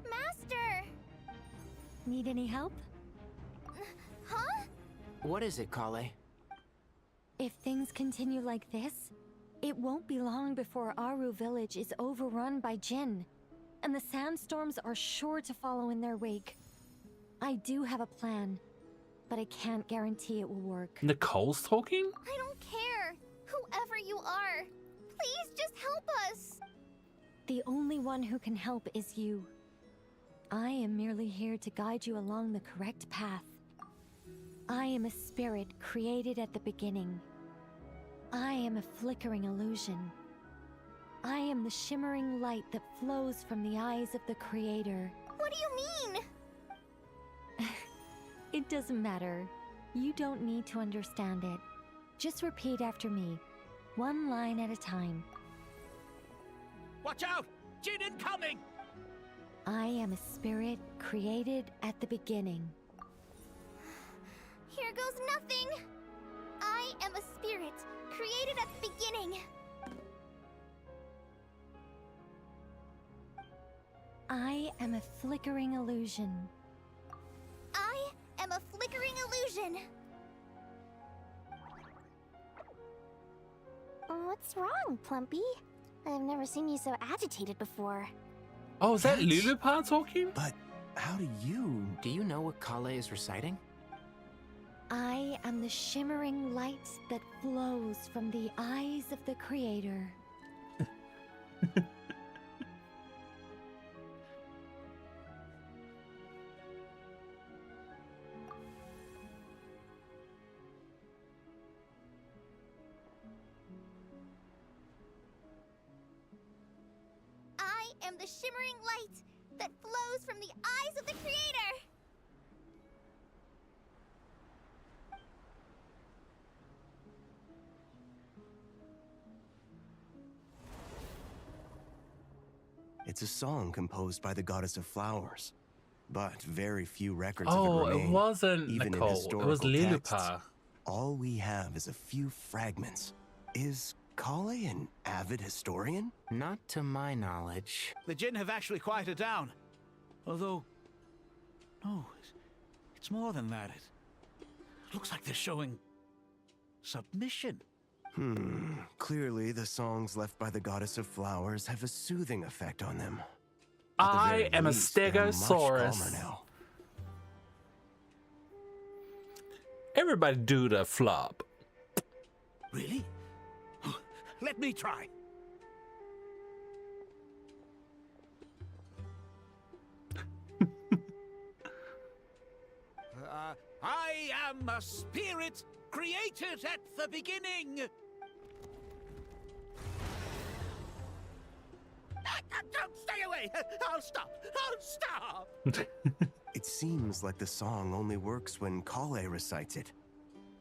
Master! Need any help? Huh? What is it, Kale? If things continue like this, it won't be long before Aru village is overrun by Jinn, and the sandstorms are sure to follow in their wake. I do have a plan, but I can't guarantee it will work. Nicole's talking? I don't care. Whoever you are, please just help us. The only one who can help is you. I am merely here to guide you along the correct path. I am a spirit created at the beginning. I am a flickering illusion. I am the shimmering light that flows from the eyes of the Creator. What do you mean? It doesn't matter. You don't need to understand it. Just repeat after me, one line at a time. Watch out! Jinn incoming! I am a spirit created at the beginning. Here goes nothing. I am a spirit created at the beginning. I am a flickering illusion. I am a flickering illusion. What's wrong, Plumpy? I've never seen you so agitated before. Oh, is that Lulupa talking? But how do you... Do you know what Kale is reciting? I am the shimmering light that flows from the eyes of the Creator. I am the shimmering light that flows from the eyes of the Creator. It's a song composed by the goddess of flowers, but very few records Oh, of it remain. it wasn't even Nicole. in It historical was texts. Lulupa. All we have is a few fragments. Is Kale an avid historian? Not to my knowledge. The Jinn have actually quieted down. Although... no, it's more than that. It looks like they're showing... submission. Clearly the songs left by the goddess of flowers have a soothing effect on them. I am a Stegosaurus. Calmer now. Everybody do the flop. Really? Let me try. I am a spirit created at the beginning. Don't stay away! I'll stop! I'll stop! It seems like the song only works when Kale recites it.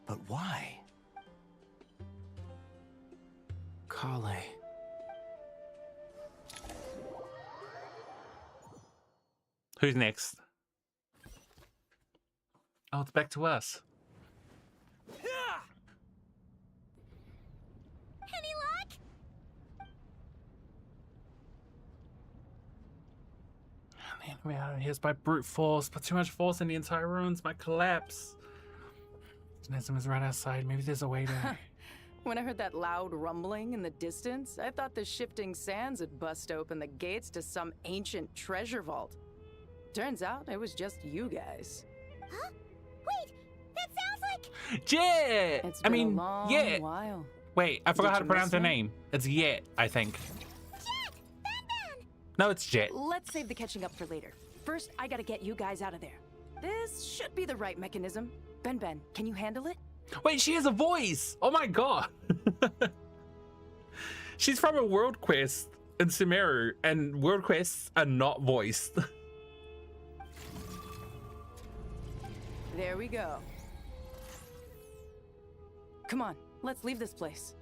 But why? Kale. Who's next? Oh, it's back to us. Any luck? Any me out of here by brute force. Put too much force in the entire ruins might collapse. Nesm is right outside. Maybe there's a way to... When I heard that loud rumbling in the distance, I thought the shifting sands had bust open the gates to some ancient treasure vault. Turns out it was just you guys. Huh? Wait, that sounds like... Jet! It's been a long yeah. while. Wait, I forgot Did how to you pronounce miss her me? name. It's Jet, I think. Jet! Ben! No, it's Jet. Let's save the catching up for later. First, I gotta get you guys out of there. This should be the right mechanism. Ben, can you handle it? Wait, she has a voice! Oh my god! She's from a world quest in Sumeru, and world quests are not voiced. There we go. Come on, let's leave this place.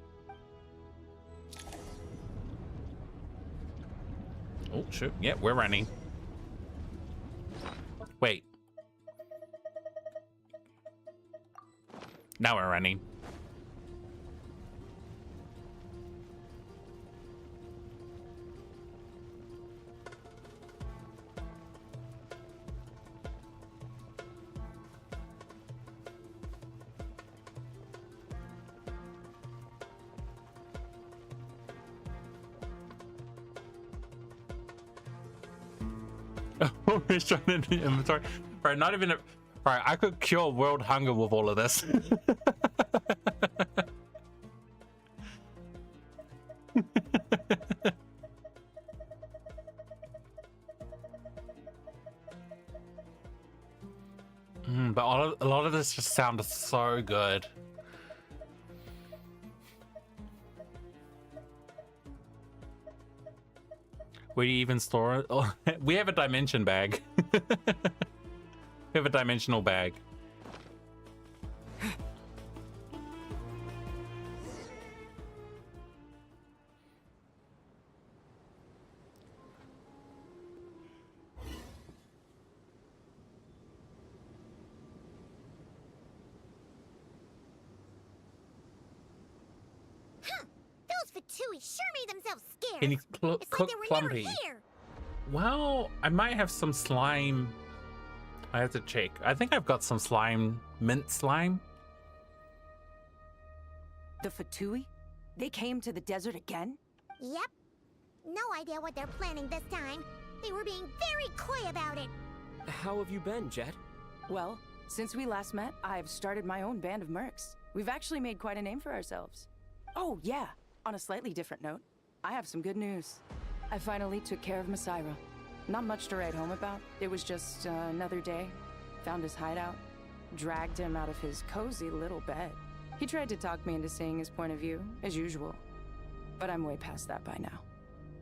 Oh, shoot. Yeah, we're running. Wait. Now we're running. Oh, we're showing in the inventory. Right, not even a... Right, I could cure world hunger with all of this. But a lot of this just sounded so good. Where do you even store it? Oh, we have a dimension bag. We have a dimensional bag. Those Fatui sure made themselves scarce. Can you it's cook like they were never Plumpy? here. Well, I might have some slime. I have to check. I think I've got some slime, mint slime. The Fatui? They came to the desert again? Yep. No idea what they're planning this time. They were being very coy about it. How have you been, Jet? Well, since we last met, I've started my own band of mercs. We've actually made quite a name for ourselves. Oh, yeah. On a slightly different note, I have some good news. I finally took care of Masaira. Not much to write home about. It was just another day. Found his hideout. Dragged him out of his cozy little bed. He tried to talk me into seeing his point of view, as usual. But I'm way past that by now.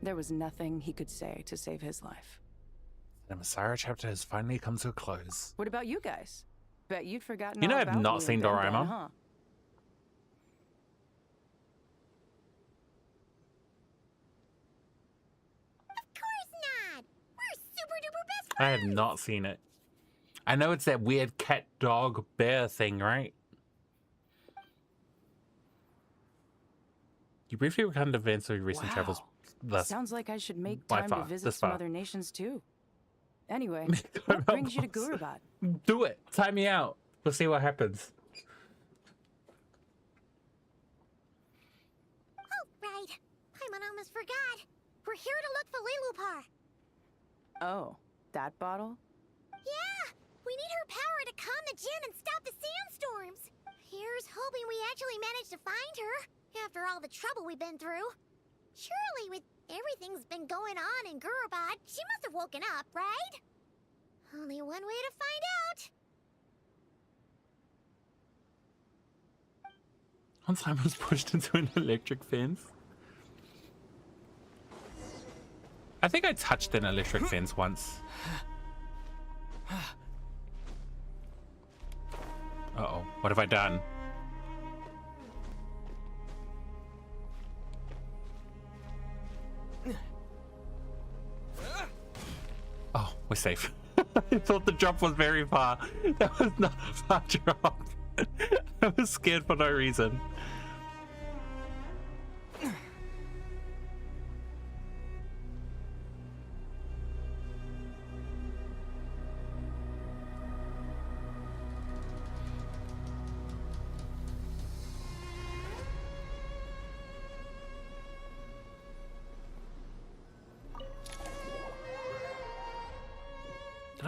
There was nothing he could say to save his life. The Masaira chapter has finally come to a close. What about you guys? Bet you'd forgotten You know all I've about not me seen and Ben Ben, Doraemon. huh? I have not seen it. I know it's that weird cat, dog, bear thing, right? You briefly recounted events of your recent travels. Thus, Sounds like I should make by time far, to visit this some far. other nations too. Anyway, what brings you to Gurabat? Do it. Time me out. We'll see what happens. Oh, right. I almost forgot. We're here to look for Lilupar. Oh, that bottle? Yeah! We need her power to calm the gym and stop the sandstorms. Here's hoping we actually manage to find her, after all the trouble we've been through. Surely, with everything's been going on in Gurabat, she must have woken up, right? Only one way to find out. Once I was pushed into an electric fence. I think I touched an electric fence once. Uh-oh, what have I done? Oh, we're safe. I thought the drop was very far. That was not a far drop. I was scared for no reason.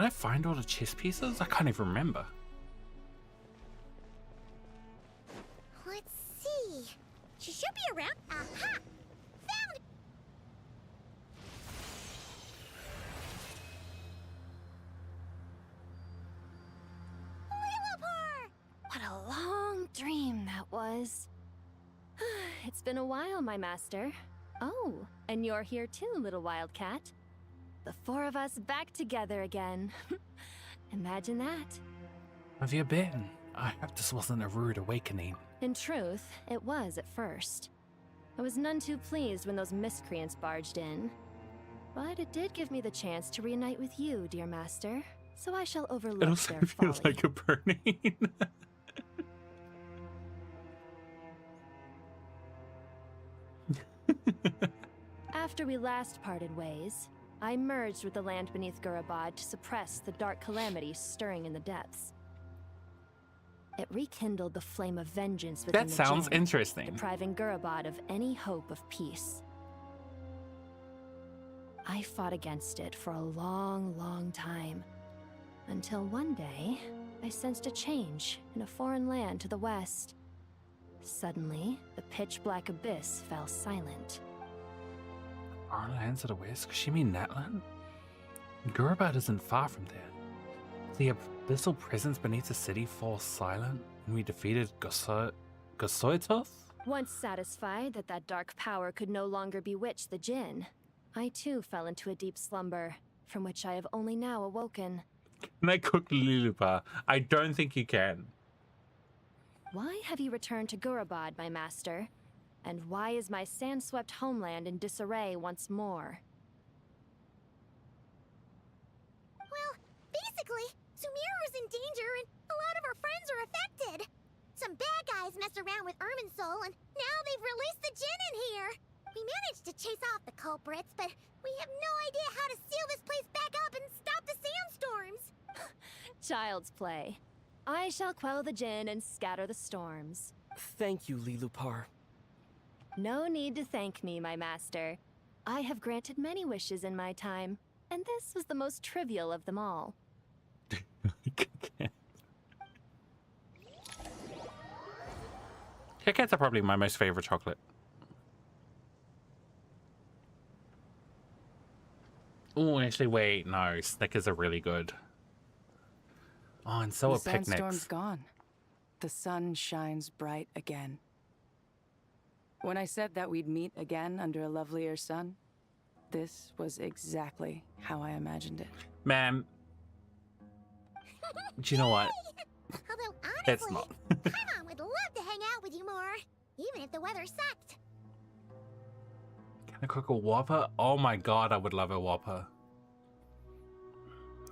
Did I find all the chess pieces? I can't even remember. Let's see. She should be around. Aha! Found it! What a long dream that was. It's been a while, my master. Oh, and you're here too, little wildcat. The four of us back together again. Imagine that. Have you been? I hope this wasn't a rude awakening. In truth, it was at first. I was none too pleased when those miscreants barged in. But it did give me the chance to reunite with you, dear master. So I shall overlook It also their folly. feels like a burning. After we last parted ways, I merged with the land beneath Gurabad to suppress the dark calamity stirring in the depths. It rekindled the flame of vengeance within That the sounds Jinn, interesting. depriving Gurabad of any hope of peace. I fought against it for a long, long time, until one day, I sensed a change in a foreign land to the west. Suddenly, the pitch-black abyss fell silent. Our lands to the west? Could she mean that land? Gurabad isn't far from there. The abyssal presence beneath the city falls silent, and we defeated Gosoitoth? Once satisfied that that dark power could no longer bewitch the Jinn, I too fell into a deep slumber, from which I have only now awoken. Can I cook Lulupa? I don't think you can. Why have you returned to Gurabad, my master? And why is my sand-swept homeland in disarray once more? Well, basically, Sumeru's in danger and a lot of our friends are affected. Some bad guys messed around with Irminsul and now they've released the Jinn in here. We managed to chase off the culprits, but we have no idea how to seal this place back up and stop the sandstorms. Child's play. I shall quell the Jinn and scatter the storms. Thank you, Lilupar. No need to thank me, my master. I have granted many wishes in my time, and this was the most trivial of them all. Kit Kats are probably my most favorite chocolate. Oh, actually, wait, no. Snickers are really good. Oh, and so are The sandstorm's picnics. gone. The sun shines bright again. When I said that we'd meet again under a lovelier sun, this was exactly how I imagined it. Ma'am. Do you know what? Although It's honestly, not. Paimon would love to hang out with you more, even if the weather sucked. Can I cook a Whopper? Oh my god, I would love a Whopper.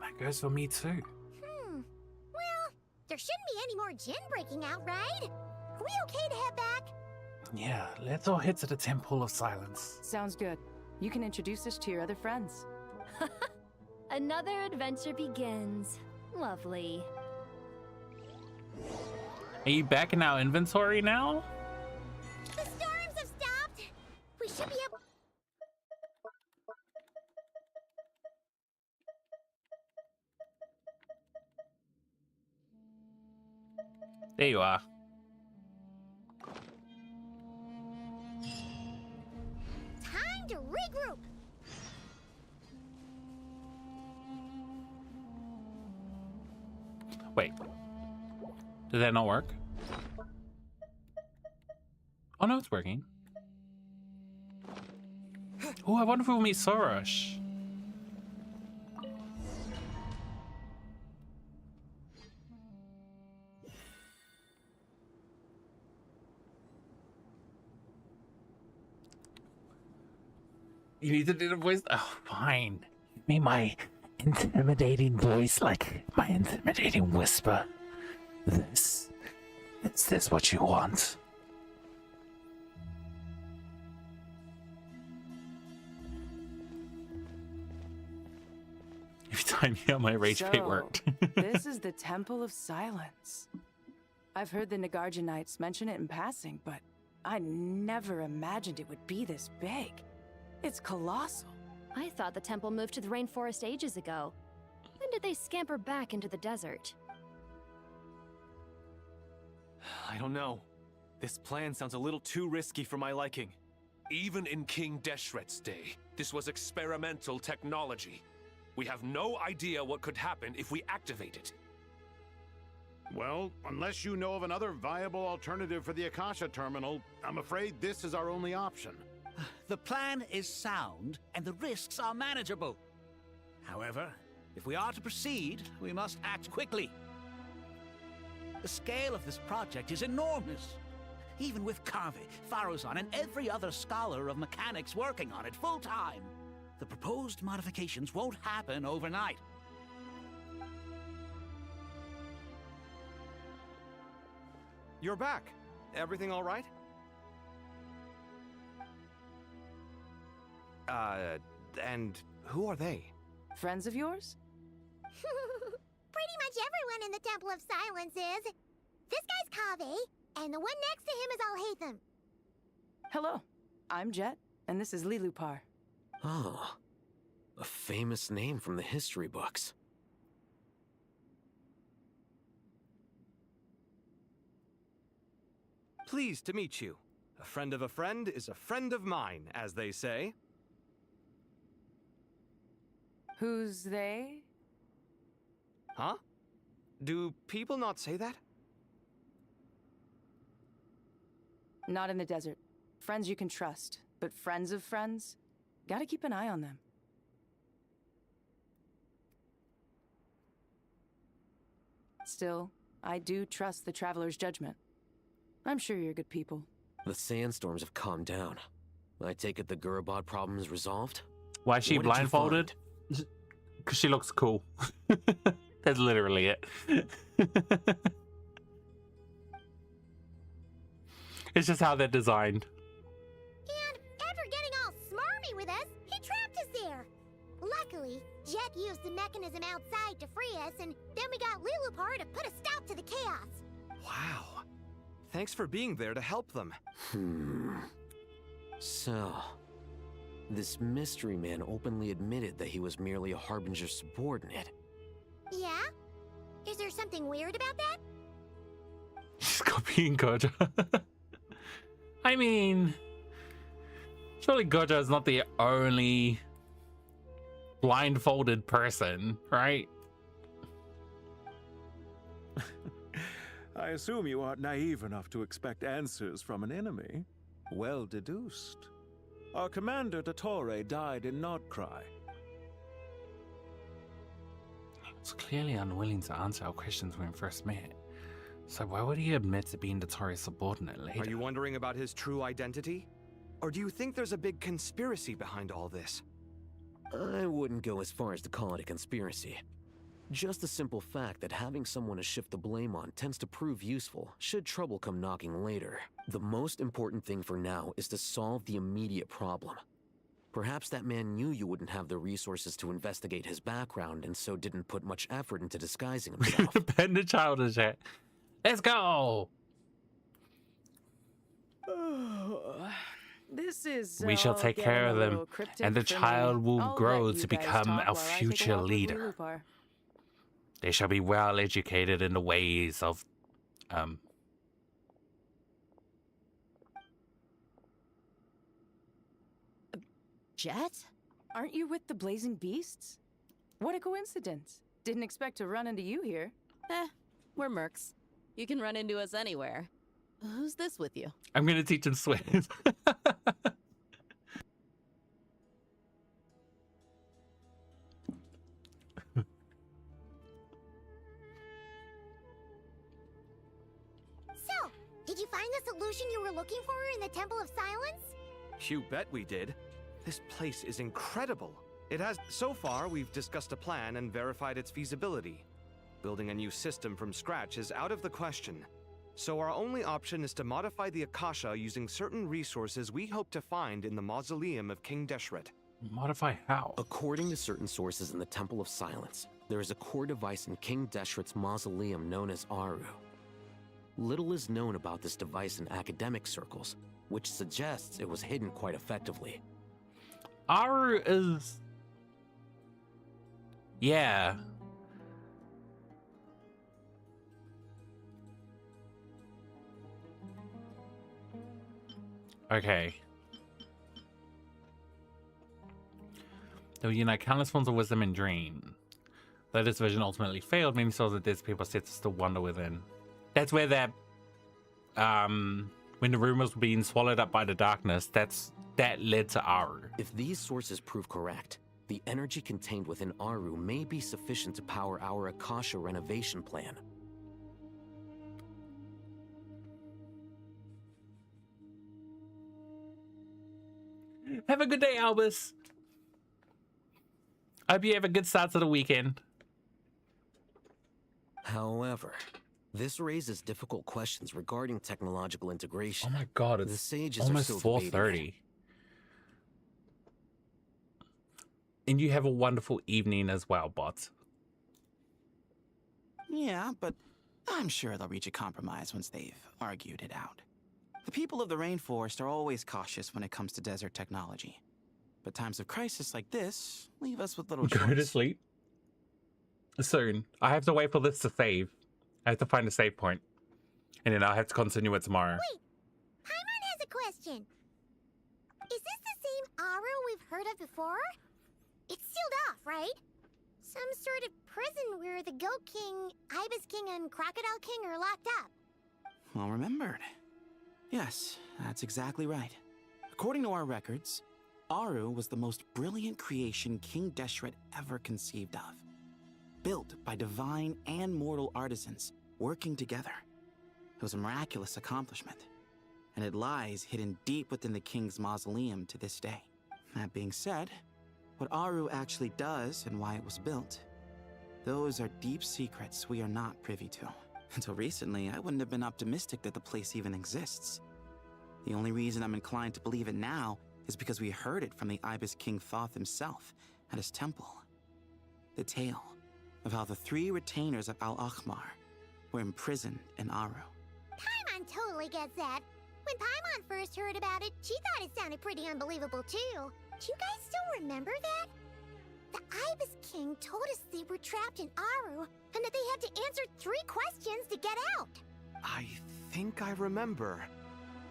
That goes for me too. Well, there shouldn't be any more Jinn breaking out, right? Are we okay to head back? Yeah, let's all head to the Temple of Silence. Sounds good. You can introduce us to your other friends. Another adventure begins. Lovely. Are you back in our inventory now? The storms have stopped. We should be able. There you are. Time to regroup. Wait. Did that not work? Oh no, it's working. Oh, I wonder if we'll meet Soros. You need to do the voice? Oh, fine. Give me my intimidating voice, like my intimidating whisper. Is this what you want? Every time you hear my rage bait worked. This is the Temple of Silence. I've heard the Nagarjanites mention it in passing, but I never imagined it would be this big. It's colossal. I thought the temple moved to the rainforest ages ago. I when did they scamper back into the desert? I don't know. This plan sounds a little too risky for my liking. Even in King Deshret's day, this was experimental technology. We have no idea what could happen if we activate it. Well, unless you know of another viable alternative for the Akasha terminal, I'm afraid this is our only option. The plan is sound, and the risks are manageable. However, if we are to proceed, we must act quickly. The scale of this project is enormous. Even with Carvey, Faruzan, and every other scholar of mechanics working on it full-time, the proposed modifications won't happen overnight. You're back. Everything all right? And who are they? Friends of yours? Pretty much everyone in the Temple of Silence is. This guy's Kave, and the one next to him is Alhaitham. Hello, I'm Jet, and this is Lilupar. Oh, a famous name from the history books. Pleased to meet you. A friend of a friend is a friend of mine, as they say. Who's they? Huh? Do people not say that? Not in the desert. Friends you can trust, but friends of friends? Gotta keep an eye on them. Still, I do trust the Traveler's judgment. I'm sure you're good people. The sandstorms have calmed down. I take it the Gurabad problem is resolved? Why is she What did you blindfolded? Because she looks cool. That's literally it. It's just how they're designed. And after getting all smarmy with us, he trapped us there. Luckily, Jet used the mechanism outside to free us, and then we got Lilupar to put a stop to the chaos. Wow. Thanks for being there to help them. So, this mystery man openly admitted that he was merely a Harbinger subordinate. Yeah? Is there something weird about that? She's copying Gojo. I mean, surely Gojo is not the only blindfolded person, right? I assume you aren't naive enough to expect answers from an enemy. Well deduced. Our commander, Dottore, died in Nordcry. He was clearly unwilling to answer our questions when we first met. So why would he admit to being Dottore's subordinate later? Are you wondering about his true identity? Or do you think there's a big conspiracy behind all this? I wouldn't go as far as to call it a conspiracy. Just the simple fact that having someone to shift the blame on tends to prove useful, should trouble come knocking later. The most important thing for now is to solve the immediate problem. Perhaps that man knew you wouldn't have the resources to investigate his background and so didn't put much effort into disguising himself. Bend the child and shit. Let's go! This is. We shall take care of them, and the child will I'll grow let you to guys become talk our while I take a future walk with leader. Lilupar. They shall be well educated in the ways of, Jet? Aren't you with the Blazing Beasts? What a coincidence. Didn't expect to run into you here. We're mercs. You can run into us anywhere. Who's this with you? I'm gonna teach him Swiss. So, did you find the solution you were looking for in the Temple of Silence? You bet we did. This place is incredible. So far, we've discussed a plan and verified its feasibility. Building a new system from scratch is out of the question. So our only option is to modify the Akasha using certain resources we hope to find in the mausoleum of King Deshret. Modify how? According to certain sources in the Temple of Silence, there is a core device in King Deshret's mausoleum known as Aru. Little is known about this device in academic circles, which suggests it was hidden quite effectively. Aru is... Yeah. Okay. There were unite countless forms of wisdom and dream. Though this vision ultimately failed, many souls of dead people said to still wander within. That's where that, when the rumors were being swallowed up by the darkness, that led to Aru. If these sources prove correct, the energy contained within Aru may be sufficient to power our Akasha renovation plan. Have a good day, Albus. I hope you have a good start to the weekend. However, this raises difficult questions regarding technological integration. Oh my god, it's the sages almost are still 4:30. And you have a wonderful evening as well, bots. Yeah, but I'm sure they'll reach a compromise once they've argued it out. The people of the rainforest are always cautious when it comes to desert technology. But times of crisis like this leave us with little choice. Go to sleep. Soon. I have to wait for this to save. I have to find a save point. And then I'll have to continue it tomorrow. Wait! Paimon has a question. Is this the same Aru we've heard of before? It's sealed off, right? Some sort of prison where the Goat King, Ibis King, and Crocodile King are locked up. Well remembered. Yes, that's exactly right. According to our records, Aru was the most brilliant creation King Deshret ever conceived of. Built by divine and mortal artisans working together. It was a miraculous accomplishment, and it lies hidden deep within the king's mausoleum to this day. That being said, what Aru actually does and why it was built, those are deep secrets we are not privy to. Until recently, I wouldn't have been optimistic that the place even exists. The only reason I'm inclined to believe it now is because we heard it from the Ibis King Thoth himself at his temple. The tale of how the 3 retainers of Al-Akhmar were imprisoned in Aru. Paimon totally gets that. When Paimon first heard about it, she thought it sounded pretty unbelievable too. Do you guys still remember that? The Ibis King told us they were trapped in Aru and that they had to answer 3 questions to get out. I think I remember.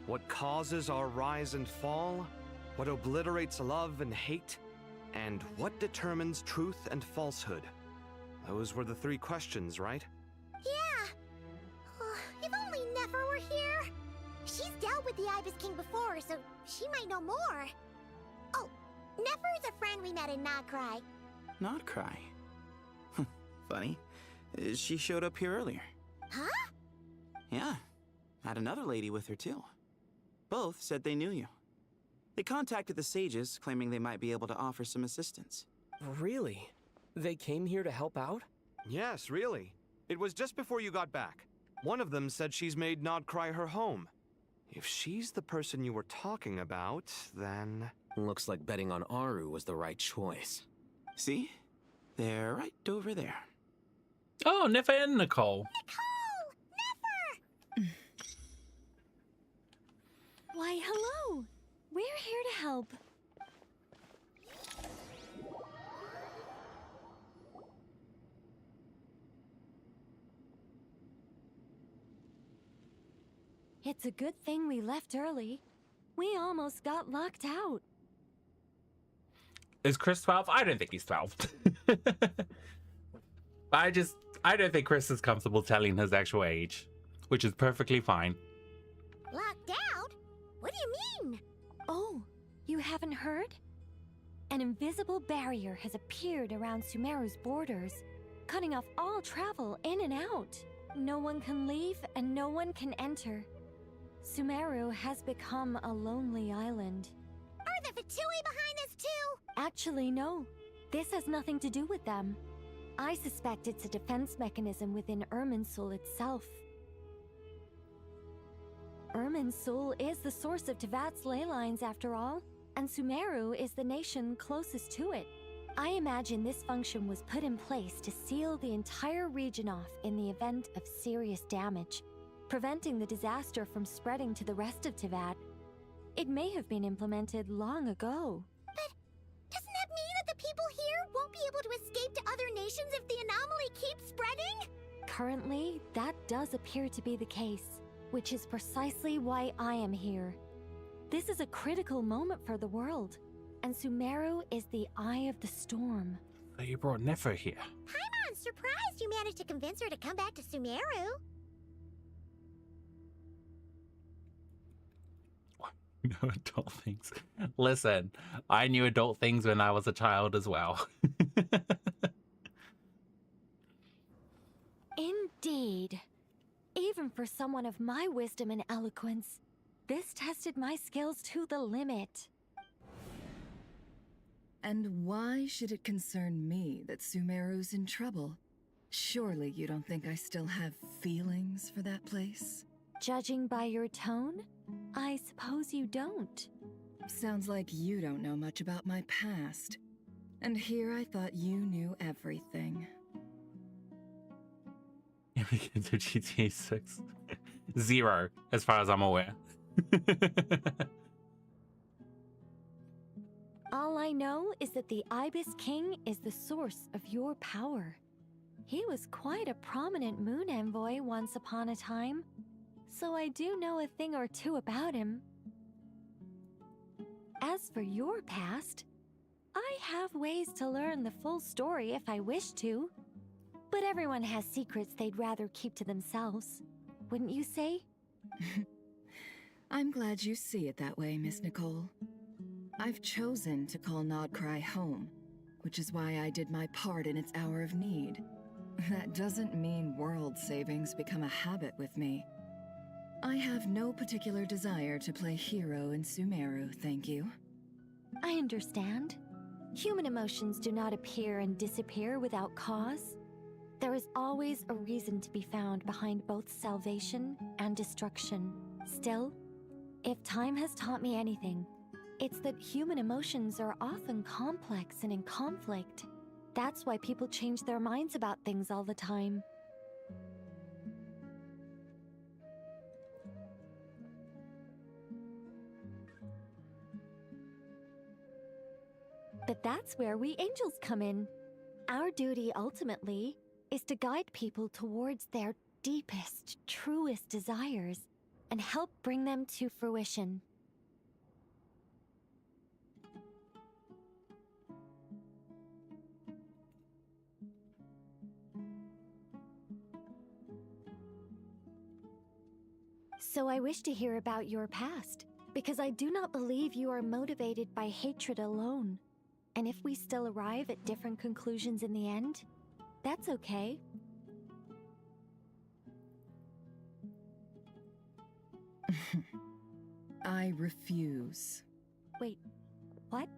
What causes our rise and fall? What obliterates love and hate? And what determines truth and falsehood? Those were the 3 questions, right? Yeah. If only Nefer were here. She's dealt with the Ibis King before, so she might know more. Oh, Nefer is a friend we met in Notcry. Notcry? Funny. She showed up here earlier. Huh? Yeah. Had another lady with her too. Both said they knew you. They contacted the sages, claiming they might be able to offer some assistance. Really? They came here to help out? Yes, really. It was just before you got back. One of them said she's made Notcry her home. If she's the person you were talking about, then... Looks like betting on Aru was the right choice. See? They're right over there. Oh, Nefer and Nicole. Nefer! Why, hello! We're here to help. It's a good thing we left early. We almost got locked out. Is Chris 12? I don't think he's 12. I don't think Chris is comfortable telling his actual age, which is perfectly fine. Locked out? What do you mean? Oh, you haven't heard? An invisible barrier has appeared around Sumeru's borders, cutting off all travel in and out. No one can leave and no one can enter. Sumeru has become a lonely island. Are the Fatui behind this too? Actually, no. This has nothing to do with them. I suspect it's a defense mechanism within Irminsul itself. Irminsul is the source of Tevat's ley lines after all, and Sumeru is the nation closest to it. I imagine this function was put in place to seal the entire region off in the event of serious damage, preventing the disaster from spreading to the rest of Tevat. It may have been implemented long ago. But doesn't that mean that the people here won't be able to escape to other nations if the anomaly keeps spreading? Currently, that does appear to be the case, which is precisely why I am here. This is a critical moment for the world, and Sumeru is the eye of the storm. So you brought Nefer here. Paimon, surprised you managed to convince her to come back to Sumeru. No adult things. Listen, I knew adult things when I was a child as well. Indeed. Even for someone of my wisdom and eloquence, this tested my skills to the limit. And why should it concern me that Sumeru's in trouble? Surely you don't think I still have feelings for that place? Judging by your tone, I suppose you don't. Sounds like you don't know much about my past. And here I thought you knew everything. Because of GTA 6. 0, as far as I'm aware. All I know is that the Ibis King is the source of your power. He was quite a prominent moon envoy once upon a time, so I do know a thing or two about him. As for your past, I have ways to learn the full story if I wish to. But everyone has secrets they'd rather keep to themselves, wouldn't you say? I'm glad you see it that way, Miss Nicole. I've chosen to call Nodcry home, which is why I did my part in its hour of need. That doesn't mean world savings become a habit with me. I have no particular desire to play hero in Sumeru, thank you. I understand. Human emotions do not appear and disappear without cause. There is always a reason to be found behind both salvation and destruction. Still, if time has taught me anything, it's that human emotions are often complex and in conflict. That's why people change their minds about things all the time. But that's where we angels come in. Our duty, ultimately, is to guide people towards their deepest, truest desires and help bring them to fruition. So I wish to hear about your past, because I do not believe you are motivated by hatred alone. And if we still arrive at different conclusions in the end, that's okay. I refuse. Wait, what?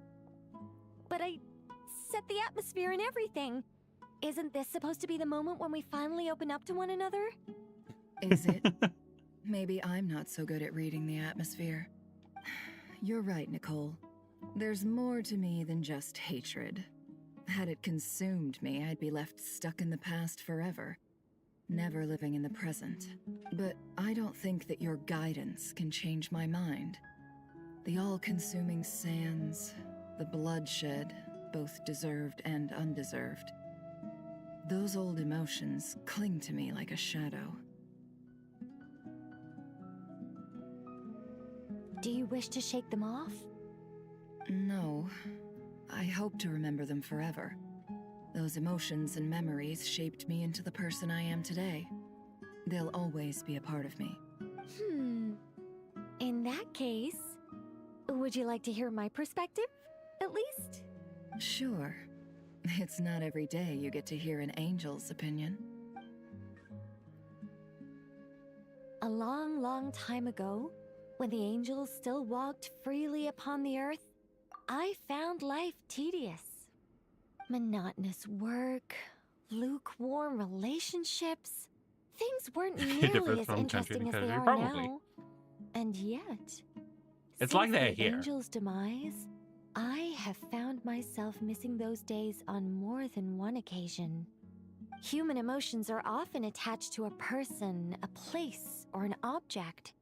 But I set the atmosphere and everything. Isn't this supposed to be the moment when we finally open up to one another? Is it? Maybe I'm not so good at reading the atmosphere. You're right, Nicole. There's more to me than just hatred. Had it consumed me, I'd be left stuck in the past forever, never living in the present. But I don't think that your guidance can change my mind. The all-consuming sands, the bloodshed, both deserved and undeserved. Those old emotions cling to me like a shadow. Do you wish to shake them off? No. I hope to remember them forever. Those emotions and memories shaped me into the person I am today. They'll always be a part of me. In that case, would you like to hear my perspective, at least? Sure. It's not every day you get to hear an angel's opinion. A long, long time ago, when the angels still walked freely upon the earth, I found life tedious. Monotonous work, lukewarm relationships. Things weren't nearly as interesting as they are now. And yet, it's like they're since the here. angel's demise, I have found myself missing those days on more than one occasion. Human emotions are often attached to a person, a place, or an object.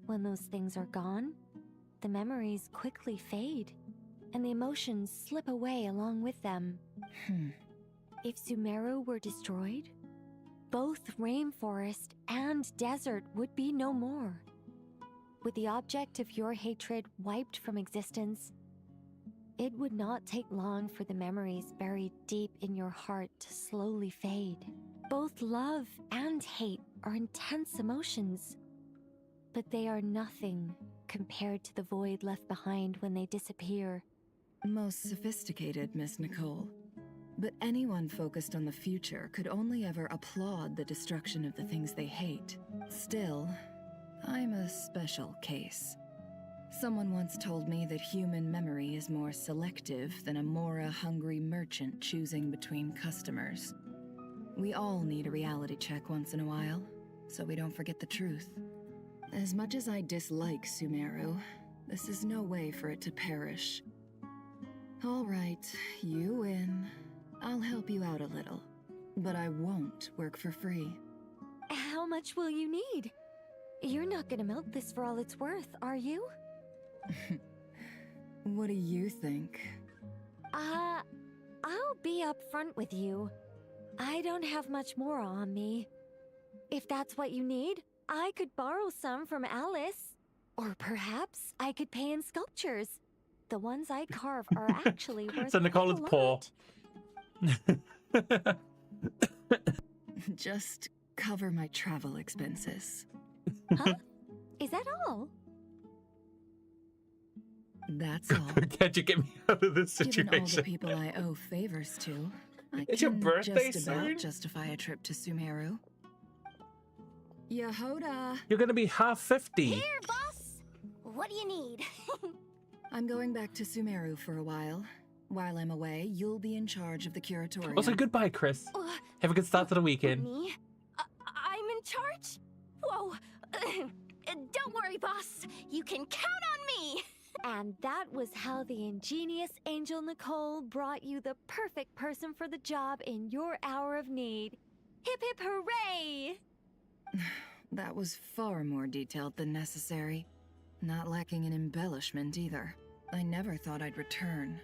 When those things are gone, the memories quickly fade, and the emotions slip away along with them. If Sumeru were destroyed, both rainforest and desert would be no more. with the object of your hatred wiped from existence, it would not take long for the memories buried deep in your heart to slowly fade. Both love and hate are intense emotions, but they are nothing compared to the void left behind when they disappear. Most sophisticated, Miss Nicole. But anyone focused on the future could only ever applaud the destruction of the things they hate. Still, I'm a special case. Someone once told me that human memory is more selective than a Mora-hungry merchant choosing between customers. We all need a reality check once in a while, so we don't forget the truth. As much as I dislike Sumeru, this is no way for it to perish. All right, you win. I'll help you out a little, but I won't work for free. How much will you need? You're not gonna milk this for all it's worth, are you? What do you think? I'll be upfront with you. I don't have much more on me. If that's what you need, I could borrow some from Alice. Or perhaps I could pay in sculptures. The ones I carve are actually worth So Nicole is poor. Just cover my travel expenses. Huh? Is that all? That's all. Can't you get me out of this Given all the situation? people I owe favors to, I It's your can birthday just about soon? justify a trip to Sumeru. Yehoda! You're gonna be half 50. Here, boss! What do you need? I'm going back to Sumeru for a while. While I'm away, you'll be in charge of the curatorium. Also, goodbye, Chris. Have a good start to the weekend. Me? I'm in charge? Whoa. Don't worry, boss. You can count on me. And that was how the ingenious Angel Nicole brought you the perfect person for the job in your hour of need. Hip hip hooray! That was far more detailed than necessary. Not lacking in embellishment either. I never thought I'd return.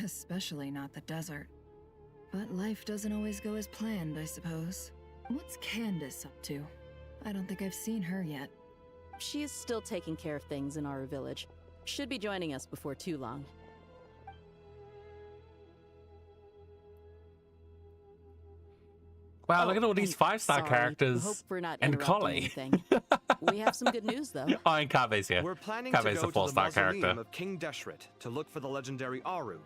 Especially not the desert. But life doesn't always go as planned, I suppose. What's Candace up to? I don't think I've seen her yet. She is still taking care of things in our village. Should be joining us before too long. Wow, look at all these 5-star Sorry, characters. Hope we're not And interrupting Collie. anything. We have some good news, though. Oh, and Kave's here. We're planning Kave's to a go to the 4-star mausoleum character. of King Deshret to look for the legendary Aru,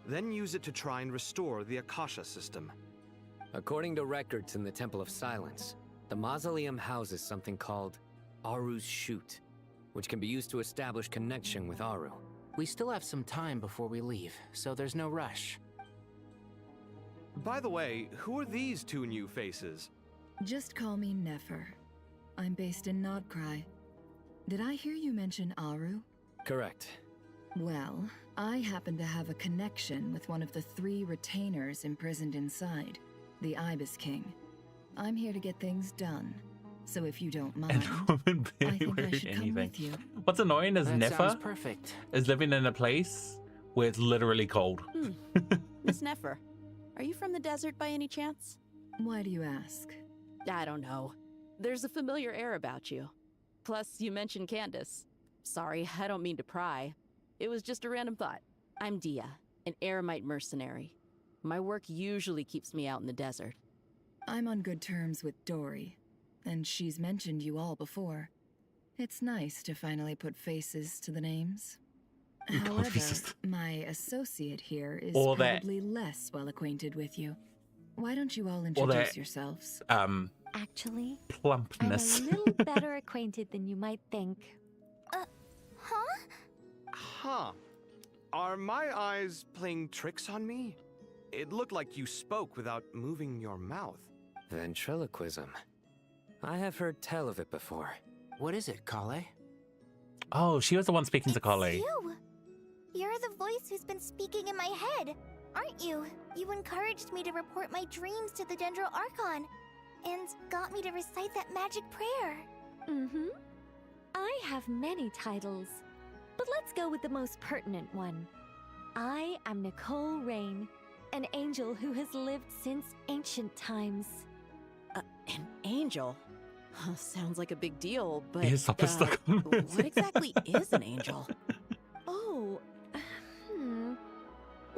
then use it to try and restore the Akasha system. According to records in the Temple of Silence, the mausoleum houses something called Aru's Chute, which can be used to establish connection with Aru. We still have some time before we leave, so there's no rush. By the way, who are these two new faces? Just call me Nefer. I'm based in Nodcry. Did I hear you mention Aru? Correct. Well, I happen to have a connection with one of the 3 retainers imprisoned inside, the Ibis King. I'm here to get things done. So if you don't mind, Woman I barely think I wearing should come anything. with you. What's annoying is That sounds Nefa perfect. is living in a place where it's literally cold. Miss Nefer, are you from the desert by any chance? Why do you ask? I don't know. There's a familiar air about you. Plus, you mentioned Candace. Sorry, I don't mean to pry. It was just a random thought. I'm Dia, an Eremite mercenary. My work usually keeps me out in the desert. I'm on good terms with Dory, and she's mentioned you all before. It's nice to finally put faces to the names. However, my associate here is Or that- probably less well acquainted with you. Why don't you all introduce yourselves? Actually, Plumpness. I'm a little better acquainted than you might think. Huh? Huh. Are my eyes playing tricks on me? It looked like you spoke without moving your mouth. Ventriloquism. I have heard tell of it before. What is it, Kale? Oh, she was the one speaking to Collie. You! You're the voice who's been speaking in my head, aren't you? You encouraged me to report my dreams to the Dendro Archon, and got me to recite that magic prayer. Mm-hmm. I have many titles, but let's go with the most pertinent one. I am Nicole Rain, an angel who has lived since ancient times. An angel? Sounds like a big deal, but Here's Supper stuck on what exactly is an angel? Oh,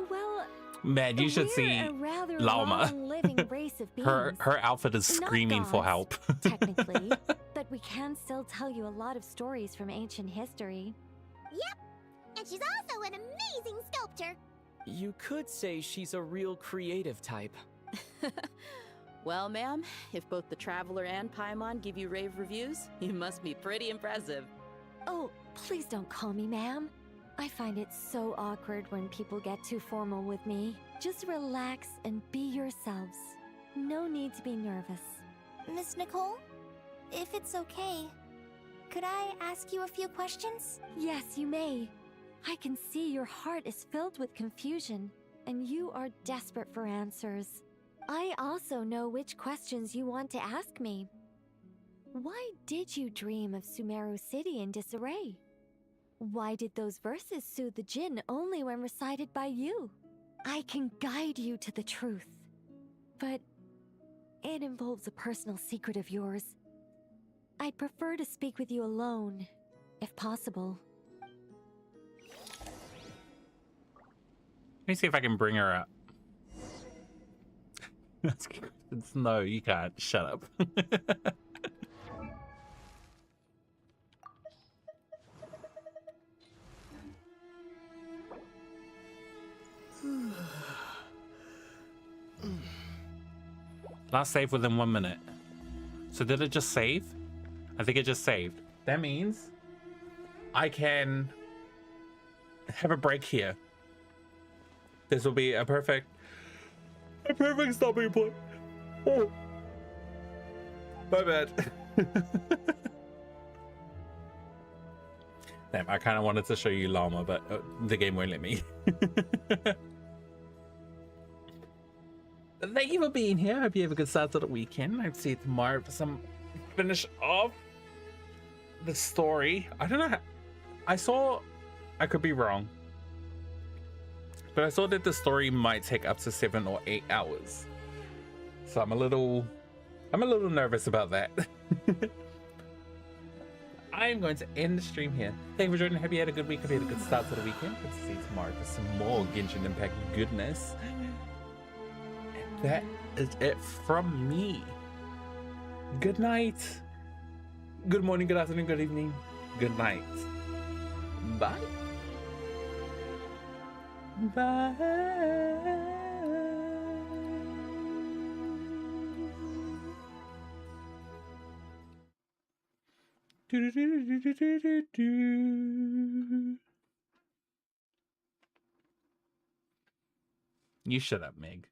well, Man, you should we're see a rather Llama. long-living race of beings. Her outfit is Not screaming for gods, help. technically, but we can still tell you a lot of stories from ancient history. Yep, and she's also an amazing sculptor. You could say she's a real creative type. Well, ma'am, if both the Traveler and Paimon give you rave reviews, you must be pretty impressive. Oh, please don't call me ma'am. I find it so awkward when people get too formal with me. Just relax and be yourselves. No need to be nervous. Miss Nicole, if it's okay, could I ask you a few questions? Yes, you may. I can see your heart is filled with confusion, and you are desperate for answers. I also know which questions you want to ask me. Why did you dream of Sumeru City in disarray? Why did those verses soothe the djinn only when recited by you? I can guide you to the truth, but it involves a personal secret of yours. I'd prefer to speak with you alone, if possible. Let me see if I can bring her up. No, you can't. Shut up. Last save within 1 minute. So did it just save? I think it just saved. That means I can have a break here. This will be a perfect stopping point. Oh, my bad. Damn, I kind of wanted to show you Llama, but the game won't let me. Thank you for being here. Hope you have a good start to the weekend. I'll see you tomorrow for some finish off the story. I don't know how, I could be wrong, but I saw that the story might take up to 7 or 8 hours. So I'm a little nervous about that. I'm going to end the stream here. Thank you for joining. Hope you had a good week. Hope you had a good start to the weekend. Hope to see you tomorrow for some more Genshin Impact goodness. And that is it from me. Good night. Good morning, good afternoon, good evening, good night. Bye. Bye. You shut up, Meg.